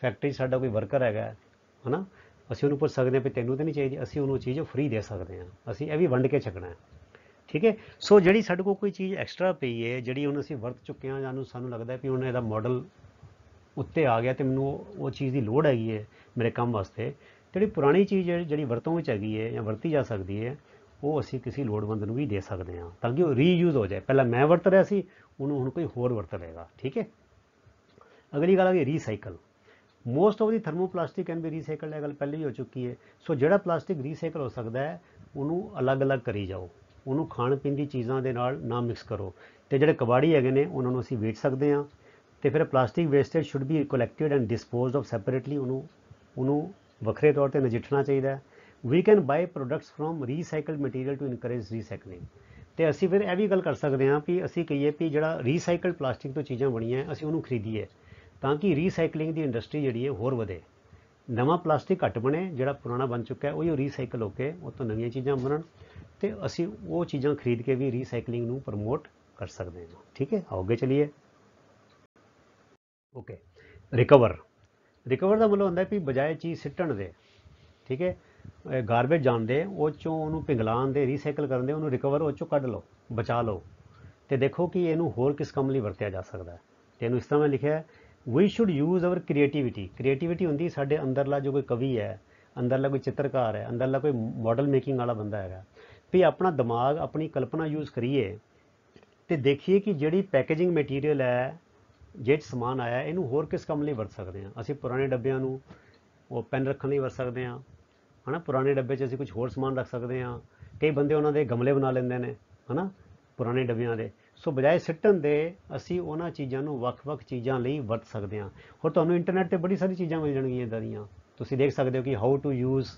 Speaker 1: ਫੈਕਟਰੀ 'ਚ ਸਾਡਾ ਕੋਈ ਵਰਕਰ ਹੈਗਾ ਹੈ ਨਾ, ਅਸੀਂ ਉਹਨੂੰ ਪੁੱਛ ਸਕਦੇ ਹਾਂ ਵੀ ਤੈਨੂੰ ਤਾਂ ਨਹੀਂ ਚਾਹੀਦੀ, ਅਸੀਂ ਉਹਨੂੰ ਚੀਜ਼ ਫ੍ਰੀ ਦੇ ਸਕਦੇ ਹਾਂ, ਅਸੀਂ ਇਹ ਵੀ ਵੰਡ ਕੇ ਛਕਣਾ ਹੈ, ਠੀਕ ਹੈ। ਸੋ ਜਿਹੜੀ ਸਾਡੇ ਕੋਲ ਕੋਈ ਚੀਜ਼ ਐਕਸਟਰਾ ਪਈ ਹੈ, ਜਿਹੜੀ ਹੁਣ ਅਸੀਂ ਵਰਤ ਚੁੱਕੇ ਹਾਂ, ਜਾਂ ਸਾਨੂੰ ਲੱਗਦਾ ਵੀ ਹੁਣ ਇਹਦਾ ਮਾਡਲ ਉੱਤੇ ਆ ਗਿਆ ਤੇ ਮੈਨੂੰ ਉਹ ਚੀਜ਼ ਦੀ ਲੋੜ ਹੈਗੀ ਹੈ ਮੇਰੇ ਕੰਮ ਵਾਸਤੇ, ਜਿਹੜੀ ਪੁਰਾਣੀ ਚੀਜ਼ ਜਿਹੜੀ ਵਰਤੋਂ ਵਿੱਚ ਹੈਗੀ ਹੈ ਜਾਂ ਵਰਤੀ ਜਾ ਸਕਦੀ ਹੈ, ਉਹ ਅਸੀਂ ਕਿਸੇ ਲੋੜਵੰਦ ਨੂੰ ਵੀ ਦੇ ਸਕਦੇ ਹਾਂ, ਤਾਂ ਕਿ ਉਹ ਰੀਯੂਜ਼ ਹੋ ਜਾਏ। ਪਹਿਲਾਂ ਮੈਂ ਵਰਤ ਰਿਹਾ ਸੀ, ਉਹਨੂੰ ਹੁਣ ਕੋਈ ਹੋਰ ਵਰਤ ਲਏਗਾ, ਠੀਕ ਹੈ। ਅਗਲੀ ਗੱਲ ਆ ਗਈ recycle. Most of the thermoplastic can be recycled, ਇਹ ਗੱਲ ਪਹਿਲੇ ਹੀ ਹੋ ਚੁੱਕੀ ਹੈ। ਸੋ ਜਿਹੜਾ ਪਲਾਸਟਿਕ ਰੀਸਾਈਕਲ ਹੋ ਸਕਦਾ ਹੈ ਉਹਨੂੰ ਅਲੱਗ-ਅਲੱਗ ਕਰੀ ਜਾਓ, ਉਹਨੂੰ ਖਾਣ ਪੀਣ ਦੀ ਚੀਜ਼ਾਂ ਦੇ ਨਾਲ ਨਾ ਮਿਕਸ ਕਰੋ, ਤੇ ਜਿਹੜੇ ਕਬਾੜੀ ਹੈਗੇ ਨੇ ਉਹਨਾਂ ਨੂੰ ਅਸੀਂ ਵੇਚ ਸਕਦੇ ਹਾਂ। ਤੇ ਫਿਰ plastic wastage should be collected and disposed of separately, ਉਹਨੂੰ ਵੱਖਰੇ ਤੌਰ 'ਤੇ ਨਜਿੱਠਣਾ ਚਾਹੀਦਾ ਹੈ। We can buy products from recycled material to encourage recycling. ਤੇ ਅਸੀਂ ਫਿਰ ਇਹ ਵੀ ਗੱਲ ਕਰ ਸਕਦੇ ਹਾਂ ਵੀ ਅਸੀਂ ਕਹੀਏ ਵੀ ਜਿਹੜਾ ਰੀਸਾਈਕਲਡ ਪਲਾਸਟਿਕ ਤੋਂ ਚੀਜ਼ਾਂ ਬਣੀਆਂ ਅਸੀਂ ਉਹਨੂੰ ਖਰੀਦੀਏ, ਤਾਂ ਕਿ ਰੀਸਾਈਕਲਿੰਗ ਦੀ ਇੰਡਸਟਰੀ ਜਿਹੜੀ ਹੈ ਹੋਰ ਵਧੇ, ਨਵਾਂ ਪਲਾਸਟਿਕ ਘੱਟ ਬਣੇ, ਜਿਹੜਾ ਪੁਰਾਣਾ ਬਣ ਚੁੱਕਾ ਹੈ ਉਹ ਰੀਸਾਈਕਲ ਹੋ ਕੇ ਉਹ ਤੋਂ ਨਵੀਆਂ ਚੀਜ਼ਾਂ ਬਣਨ, ਤੇ ਅਸੀਂ ਉਹ ਚੀਜ਼ਾਂ ਖਰੀਦ ਕੇ ਵੀ ਰੀਸਾਈਕਲਿੰਗ ਨੂੰ ਪ੍ਰਮੋਟ ਕਰ ਸਕਦੇ ਹਾਂ, ਠੀਕ ਹੈ। ਅੱਗੇ ਚਲੀਏ। ਓਕੇ, ਰਿਕਵਰ ਦਾ ਮਤਲਬ ਹੁੰਦਾ ਵੀ ਬਜਾਏ ਚੀਜ਼ ਸਿੱਟਣ ਦੇ, ਠੀਕ ਹੈ, ਗਾਰਬੇਜ ਜਾਣ ਦੇ, ਉਹ 'ਚੋਂ ਉਹਨੂੰ ਪਿਘਲਾਉਣ ਦੇ, ਰੀਸਾਈਕਲ ਕਰਨ ਦੇ, ਉਹਨੂੰ ਰਿਕਵਰ ਉਹ 'ਚੋਂ ਕੱਢ ਲਓ, ਬਚਾ ਲਓ, ਤੇ ਦੇਖੋ ਕਿ ਇਹਨੂੰ ਹੋਰ ਕਿਸ ਕੰਮ ਲਈ ਵਰਤਿਆ ਜਾ ਸਕਦਾ ਹੈ। ਤੇ ਇਹਨੂੰ ਇਸ ਤਰ੍ਹਾਂ ਮੈਂ ਲਿਖਿਆ, we should use our creativity ਹੁੰਦੀ ਸਾਡੇ ਅੰਦਰਲਾ ਜੋ ਕੋਈ ਕਵੀ ਹੈ, ਅੰਦਰਲਾ ਕੋਈ ਚਿੱਤਰਕਾਰ ਹੈ, ਅੰਦਰਲਾ ਕੋਈ ਮਾਡਲ ਮੇਕਿੰਗ ਵਾਲਾ ਬੰਦਾ ਹੈਗਾ, ਵੀ ਆਪਣਾ ਦਿਮਾਗ, ਆਪਣੀ ਕਲਪਨਾ ਯੂਜ਼ ਕਰੀਏ ਤੇ ਦੇਖੀਏ ਕਿ ਜਿਹੜੀ ਪੈਕੇਜਿੰਗ ਮਟੀਰੀਅਲ ਹੈ, ਜਿਹੜੇ ਸਮਾਨ ਆਇਆ, ਇਹਨੂੰ ਹੋਰ ਕਿਸ ਕੰਮ ਲਈ ਵਰਤ ਸਕਦੇ ਹਾਂ। ਅਸੀਂ ਪੁਰਾਣੇ ਡੱਬਿਆਂ ਨੂੰ ਉਹ ਪੈਨ ਰੱਖਣ ਲਈ ਵਰਤ ਸਕਦੇ ਹਾਂ, ਹੈ ਨਾ, ਪੁਰਾਣੇ ਡੱਬੇ 'ਚ ਅਸੀਂ ਕੁਝ ਹੋਰ ਸਮਾਨ ਰੱਖ ਸਕਦੇ ਹਾਂ। ਕਈ ਬੰਦੇ ਉਹਨਾਂ ਦੇ ਗਮਲੇ ਬਣਾ ਲੈਂਦੇ ਨੇ, ਹੈ ਨਾ, ਪੁਰਾਣੇ ਡੱਬਿਆਂ ਦੇ। ਸੋ ਬਜਾਏ ਸਿੱਟਣ ਦੇ ਅਸੀਂ ਉਹਨਾਂ ਚੀਜ਼ਾਂ ਨੂੰ ਵੱਖ-ਵੱਖ ਚੀਜ਼ਾਂ ਲਈ ਵਰਤ ਸਕਦੇ ਹਾਂ। ਹੋਰ ਤੁਹਾਨੂੰ ਇੰਟਰਨੈਟ 'ਤੇ ਬੜੀ ਸਾਰੀ ਚੀਜ਼ਾਂ ਮਿਲ ਜਾਣਗੀਆਂ ਇੱਦਾਂ ਦੀਆਂ, ਤੁਸੀਂ ਦੇਖ ਸਕਦੇ ਹੋ ਕਿ how to use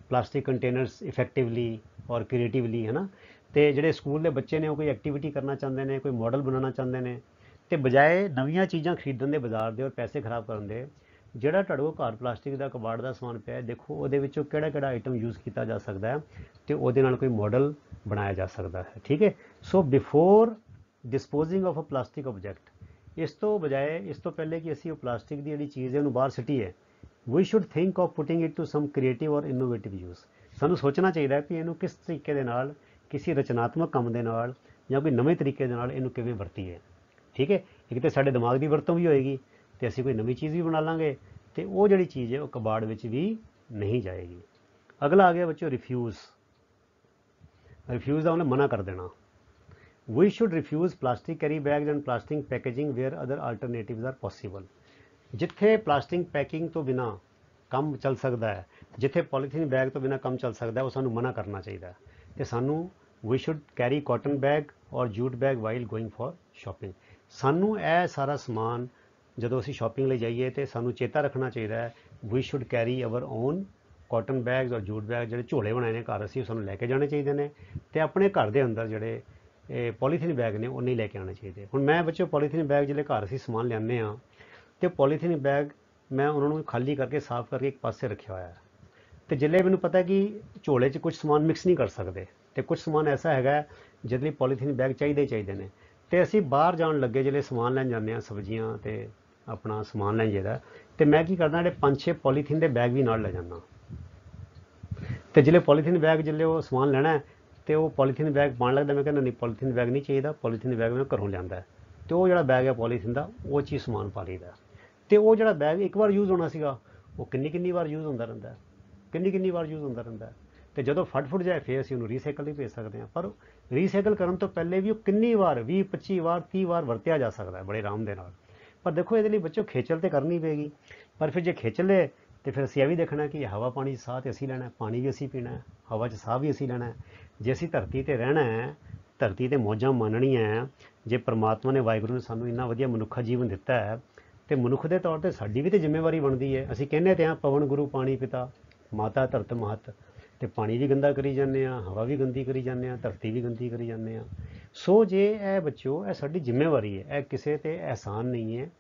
Speaker 1: plastic containers effectively ਔਰ ਕ੍ਰੀਏਟਿਵਲੀ, ਹੈ ਨਾ। ਅਤੇ ਜਿਹੜੇ ਸਕੂਲ ਦੇ ਬੱਚੇ ਨੇ ਉਹ ਕੋਈ ਐਕਟੀਵਿਟੀ ਕਰਨਾ ਚਾਹੁੰਦੇ ਨੇ, ਕੋਈ ਮਾਡਲ ਬਣਾਉਣਾ ਚਾਹੁੰਦੇ ਨੇ, ਅਤੇ ਬਜਾਏ ਨਵੀਆਂ ਚੀਜ਼ਾਂ ਖਰੀਦਣ ਦੇ ਬਾਜ਼ਾਰ ਦੇ ਔਰ ਪੈਸੇ ਖਰਾਬ ਕਰਨ ਦੇ, ਜਿਹੜਾ ਤੁਹਾਡੇ ਕੋਲ ਘਰ ਪਲਾਸਟਿਕ ਦਾ ਕਬਾੜ ਦਾ ਸਮਾਨ ਪਿਆ, ਦੇਖੋ ਉਹਦੇ ਵਿੱਚੋਂ ਕਿਹੜਾ ਆਈਟਮ ਯੂਜ਼ ਕੀਤਾ ਜਾ ਸਕਦਾ ਹੈ ਅਤੇ ਉਹਦੇ ਨਾਲ ਕੋਈ ਮਾਡਲ ਬਣਾਇਆ ਜਾ ਸਕਦਾ ਹੈ, ਠੀਕ ਹੈ। So before disposing of a plastic object, ਇਸ ਤੋਂ ਬਜਾਏ, ਇਸ ਤੋਂ ਪਹਿਲੇ ਕਿ ਅਸੀਂ ਉਹ ਪਲਾਸਟਿਕ ਦੀ ਜਿਹੜੀ ਚੀਜ਼ ਹੈ ਉਹਨੂੰ ਬਾਹਰ ਸਿੱਟੀਏ, we should think of putting it to some creative or innovative use. ਸਾਨੂੰ ਸੋਚਣਾ ਚਾਹੀਦਾ ਕਿ ਇਹਨੂੰ ਕਿਸ ਤਰੀਕੇ ਦੇ ਨਾਲ, ਕਿਸੇ ਰਚਨਾਤਮਕ ਕੰਮ ਦੇ ਨਾਲ ਜਾਂ ਕੋਈ ਨਵੇਂ ਤਰੀਕੇ ਦੇ ਨਾਲ ਇਹਨੂੰ ਕਿਵੇਂ ਵਰਤੀਏ, ਠੀਕ ਹੈ। ਇੱਕ ਤਾਂ ਸਾਡੇ ਦਿਮਾਗ ਦੀ ਵਰਤੋਂ ਵੀ ਹੋਏਗੀ ਅਤੇ ਅਸੀਂ ਕੋਈ ਨਵੀਂ ਚੀਜ਼ ਵੀ ਬਣਾ ਲਾਂਗੇ, ਅਤੇ ਉਹ ਜਿਹੜੀ ਚੀਜ਼ ਹੈ ਉਹ ਕਬਾੜ ਵਿੱਚ ਵੀ ਨਹੀਂ ਜਾਏਗੀ। ਅਗਲਾ ਆ ਗਿਆ ਬੱਚੋ ਰਿਫਿਊਜ਼ ਦਾ ਮਤਲਬ ਮਨਾ ਕਰ ਦੇਣਾ। We should refuse plastic carry bags and plastic packaging where other alternatives are possible. ਜਿੱਥੇ ਪਲਾਸਟਿਕ ਪੈਕਿੰਗ ਤੋਂ ਬਿਨਾ ਕੰਮ ਚੱਲ ਸਕਦਾ ਹੈ, ਜਿੱਥੇ ਪੋਲੀਥੀਨ ਬੈਗ ਤੋਂ ਬਿਨਾ ਕੰਮ ਚੱਲ ਸਕਦਾ ਹੈ, ਉਹ ਸਾਨੂੰ ਮਨਾ ਕਰਨਾ ਚਾਹੀਦਾ ਹੈ। ਤੇ ਸਾਨੂੰ we should carry cotton bag or jute bag while going for shopping. ਸਾਨੂੰ ਇਹ ਸਾਰਾ ਸਮਾਨ ਜਦੋਂ ਅਸੀਂ ਸ਼ਾਪਿੰਗ ਲਈ ਜਾਈਏ ਤੇ ਸਾਨੂੰ ਚੇਤਾ ਰੱਖਣਾ ਚਾਹੀਦਾ ਹੈ, we should carry our own cotton bags ਔਰ ਜੂਟ ਬੈਗ। ਜਿਹੜੇ ਝੋਲੇ ਬਣਾਏ ਨੇ ਘਰ ਅਸੀਂ, ਸਾਨੂੰ ਲੈ ਕੇ ਜਾਣੇ ਚਾਹੀਦੇ ਨੇ। ਤੇ ਆਪਣੇ ਘਰ ਦੇ ਅੰਦਰ ਜਿਹੜੇ ਇਹ ਪੋਲੀਥੀਨ ਬੈਗ ਨੇ ਉਹ ਨਹੀਂ ਲੈ ਕੇ ਆਉਣੇ ਚਾਹੀਦੇ। ਹੁਣ ਮੈਂ ਬੱਚੇ ਪੋਲੀਥੀਨ ਬੈਗ ਜਿਹੜੇ ਘਰ ਅਸੀਂ ਸਮਾਨ ਲਿਆਉਂਦੇ ਹਾਂ, ਤੇ ਪੋਲੀਥੀਨ ਬੈਗ ਮੈਂ ਉਹਨਾਂ ਨੂੰ ਖਾਲੀ ਕਰਕੇ ਸਾਫ਼ ਕਰਕੇ ਇੱਕ ਪਾਸੇ ਰੱਖਿਆ ਹੋਇਆ ਹੈ। ਤੇ ਜਿੱਲੇ ਮੈਨੂੰ ਪਤਾ ਕਿ ਝੋਲੇ 'ਚ ਕੁਝ ਸਮਾਨ ਮਿਕਸ ਨਹੀਂ ਕਰ ਸਕਦੇ, ਤੇ ਕੁਝ ਸਮਾਨ ਐਸਾ ਹੈਗਾ ਜਿਹਦੇ ਲਈ ਪੋਲੀਥੀਨ ਬੈਗ ਚਾਹੀਦੇ ਹੀ ਚਾਹੀਦੇ ਨੇ। ਤੇ ਅਸੀਂ ਬਾਹਰ ਜਾਣ ਲੱਗੇ ਜਿਹੜੇ ਸਮਾਨ ਲੈਣ ਜਾਂਦੇ ਹਾਂ, ਸਬਜ਼ੀਆਂ ਤੇ ਆਪਣਾ ਸਮਾਨ ਲੈਣ ਜਾਈਦਾ, ਤੇ ਮੈਂ ਕੀ ਕਰਦਾ, ਜਿਹੜੇ 5-6 ਪੋਲੀਥੀਨ ਦੇ ਬੈਗ ਵੀ ਨਾਲ ਲੈ ਜਾਂਦਾ। ਤੇ ਜਿਹੜੇ ਪੋਲੀਥੀਨ ਬੈਗ ਜਿੱਲੇ ਉਹ ਸਮਾਨ ਲੈਣਾ ਤੇ ਉਹ ਪੋਲੀਥੀਨ ਬੈਗ ਪਾਉਣ ਲੱਗਦਾ, ਮੈਂ ਕਹਿੰਦਾ ਨਹੀਂ ਪੋਲੀਥੀਨ ਬੈਗ ਨਹੀਂ ਚਾਹੀਦਾ, ਪੋਲੀਥੀਨ ਬੈਗ ਮੈਂ ਘਰੋਂ ਲਿਆਂਦਾ। ਤੇ ਉਹ ਜਿਹੜਾ ਬੈਗ ਹੈ ਪੋਲੀਥੀਨ ਦਾ, ਉਹ 'ਚ ਹੀ ਸਮਾਨ ਪਾ ਲਈਦਾ। ਤੇ ਉਹ ਜਿਹੜਾ ਬੈਗ ਇੱਕ ਵਾਰ ਯੂਜ਼ ਹੋਣਾ ਸੀਗਾ, ਉਹ ਕਿੰਨੀ ਵਾਰ ਯੂਜ਼ ਹੁੰਦਾ ਰਹਿੰਦਾ, ਕਿੰਨੀ ਵਾਰ ਯੂਜ਼ ਹੁੰਦਾ ਰਹਿੰਦਾ। ਤੇ ਜਦੋਂ ਫਟ ਜਾਏ ਫਿਰ ਅਸੀਂ ਉਹਨੂੰ ਰੀਸਾਈਕਲ ਨਹੀਂ ਭੇਜ ਸਕਦੇ ਹਾਂ। ਪਰ ਰੀਸਾਈਕਲ ਕਰਨ ਤੋਂ ਪਹਿਲੇ ਵੀ ਉਹ ਕਿੰਨੀ ਵਾਰ 20-25 ਵਾਰ 30 ਵਾਰ ਵਰਤਿਆ ਜਾ ਸਕਦਾ ਬੜੇ ਆਰਾਮ ਦੇ ਨਾਲ। ਪਰ ਦੇਖੋ ਇਹਦੇ ਲਈ ਬੱਚੋ ਖੇਚਲ ਤੇ ਕਰਨੀ ਪਏਗੀ। ਪਰ ਫਿਰ ਜੇ ਖੇਚਲ ਹੈ ਤੇ ਫਿਰ ਅਸੀਂ ਇਹ ਵੀ ਦੇਖਣਾ ਕਿ ਹਵਾ ਪਾਣੀ ਸਾਹ ਤੇ ਅਸੀਂ ਲੈਣਾ, ਪਾਣੀ ਵੀ ਅਸੀਂ ਪੀਣਾ, ਹਵਾ 'ਚ ਸਾਹ ਵੀ ਅਸੀਂ ਲੈਣਾ। ਜੇ ਅਸੀਂ ਧਰਤੀ ਤੇ ਰਹਿਣਾ ਹੈ, ਧਰਤੀ ਤੇ ਮੌਜਾਂ ਮਾਣਨੀਆਂ ਹੈ, ਜੇ ਪਰਮਾਤਮਾ ਨੇ ਵਾਹਿਗੁਰੂ ਨੇ ਸਾਨੂੰ ਇੰਨਾ ਵਧੀਆ ਮਨੁੱਖਾ ਜੀਵਨ ਦਿੱਤਾ ਹੈ, ਤੇ ਮਨੁੱਖ ਦੇ ਤੌਰ ਤੇ ਸਾਡੀ ਵੀ ਤੇ ਜ਼ਿੰਮੇਵਾਰੀ ਬਣਦੀ ਹੈ। ਅਸੀਂ ਕਹਿੰਦੇ ਤੇ ਹਾਂ ਪਵਨ ਗੁਰੂ ਪਾਣੀ ਪਿਤਾ ਮਾਤਾ ਧਰਤ ਮਹਤ, ਤੇ ਪਾਣੀ ਵੀ ਗੰਦਾ ਕਰੀ ਜਾਂਦੇ ਹਾਂ, ਹਵਾ ਵੀ ਗੰਦੀ ਕਰੀ ਜਾਂਦੇ ਹਾਂ, ਧਰਤੀ ਵੀ ਗੰਦੀ ਕਰੀ ਜਾਂਦੇ ਹਾਂ। ਸੋ ਜੇ ਇਹ ਬੱਚੋ ਇਹ ਸਾਡੀ ਜ਼ਿੰਮੇਵਾਰੀ ਹੈ, ਇਹ ਕਿਸੇ ਤੇ ਅਹਿਸਾਨ ਨਹੀਂ ਹੈ,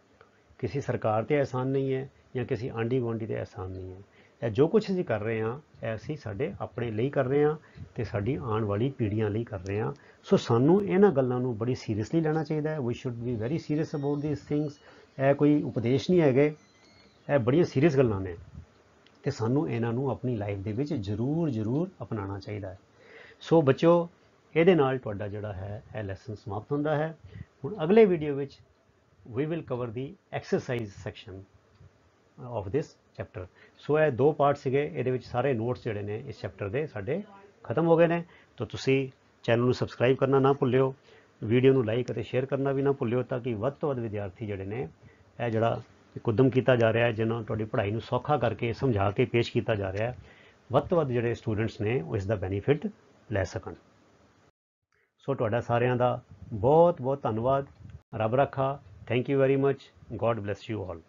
Speaker 1: ਕਿਸੇ ਸਰਕਾਰ ਤੇ ਅਹਿਸਾਨ ਨਹੀਂ ਹੈ, ਜਾਂ ਕਿਸੇ ਆਂਢੀ ਗੁਆਂਢੀ ਤੇ ਅਹਿਸਾਨ ਨਹੀਂ ਹੈ। ਇਹ ਜੋ ਕੁਛ ਅਸੀਂ ਕਰ ਰਹੇ ਹਾਂ, ਇਹ ਅਸੀਂ ਸਾਡੇ ਆਪਣੇ ਲਈ ਕਰ ਰਹੇ ਹਾਂ ਤੇ ਸਾਡੀ ਆਉਣ ਵਾਲੀ ਪੀੜ੍ਹੀਆਂ ਲਈ ਕਰ ਰਹੇ ਹਾਂ। ਸੋ ਸਾਨੂੰ ਇਹਨਾਂ ਗੱਲਾਂ ਨੂੰ ਬੜੀ ਸੀਰੀਅਸਲੀ ਲੈਣਾ ਚਾਹੀਦਾ ਹੈ। We should be very serious about these things. ਇਹ ਕੋਈ ਉਪਦੇਸ਼ ਨਹੀਂ ਹੈਗੇ, ਇਹ ਬੜੀਆਂ ਸੀਰੀਅਸ ਗੱਲਾਂ ਨੇ, ਤੇ ਸਾਨੂੰ ਇਹਨਾਂ ਨੂੰ ਆਪਣੀ ਲਾਈਫ ਦੇ ਵਿੱਚ ਜ਼ਰੂਰ ਅਪਣਾਉਣਾ ਚਾਹੀਦਾ ਹੈ। ਸੋ ਬੱਚੋ, ਇਹਦੇ ਨਾਲ ਤੁਹਾਡਾ ਜਿਹੜਾ ਹੈ ਇਹ ਲੈਸਨ ਸਮਾਪਤ ਹੁੰਦਾ ਹੈ। ਹੁਣ ਅਗਲੇ ਵੀਡੀਓ ਵਿੱਚ we will cover the exercise section of this chapter। ਸੋ ਇਹ 2 ਪਾਰਟ ਸੀਗੇ, ਇਹਦੇ ਵਿੱਚ ਸਾਰੇ ਨੋਟਸ ਜਿਹੜੇ ਨੇ ਇਸ ਚੈਪਟਰ ਦੇ ਸਾਡੇ ਖਤਮ ਹੋ ਗਏ ਨੇ। ਤਾਂ ਤੁਸੀਂ ਚੈਨਲ ਨੂੰ ਸਬਸਕ੍ਰਾਈਬ ਕਰਨਾ ਨਾ ਭੁੱਲਿਓ, ਵੀਡੀਓ ਨੂੰ ਲਾਈਕ ਅਤੇ ਸ਼ੇਅਰ ਕਰਨਾ ਵੀ ਨਾ ਭੁੱਲਿਓ, ਤਾਂ ਕਿ ਵੱਧ ਤੋਂ ਵੱਧ ਵਿਦਿਆਰਥੀ ਜਿਹੜੇ ਨੇ ਇਹ ਜਿਹੜਾ ਇੱਕ ਉੱਦਮ ਕੀਤਾ ਜਾ ਰਿਹਾ ਹੈ, ਜਿਹਨਾਂ ਨੂੰ ਤੁਹਾਡੀ ਪੜ੍ਹਾਈ ਨੂੰ ਸੌਖਾ ਕਰਕੇ ਸਮਝਾ ਕੇ ਪੇਸ਼ ਕੀਤਾ ਜਾ ਰਿਹਾ ਹੈ, ਵੱਧ ਤੋਂ ਵੱਧ ਜਿਹੜੇ ਸਟੂਡੈਂਟਸ ਨੇ ਉਹ ਇਸ ਦਾ ਬੈਨੀਫਿਟ ਲੈ ਸਕਣ। ਸੋ ਤੁਹਾਡਾ ਸਾਰਿਆਂ ਦਾ ਬਹੁਤ ਧੰਨਵਾਦ। ਰੱਬ ਰੱਖਾ। Thank you very much. God bless you all.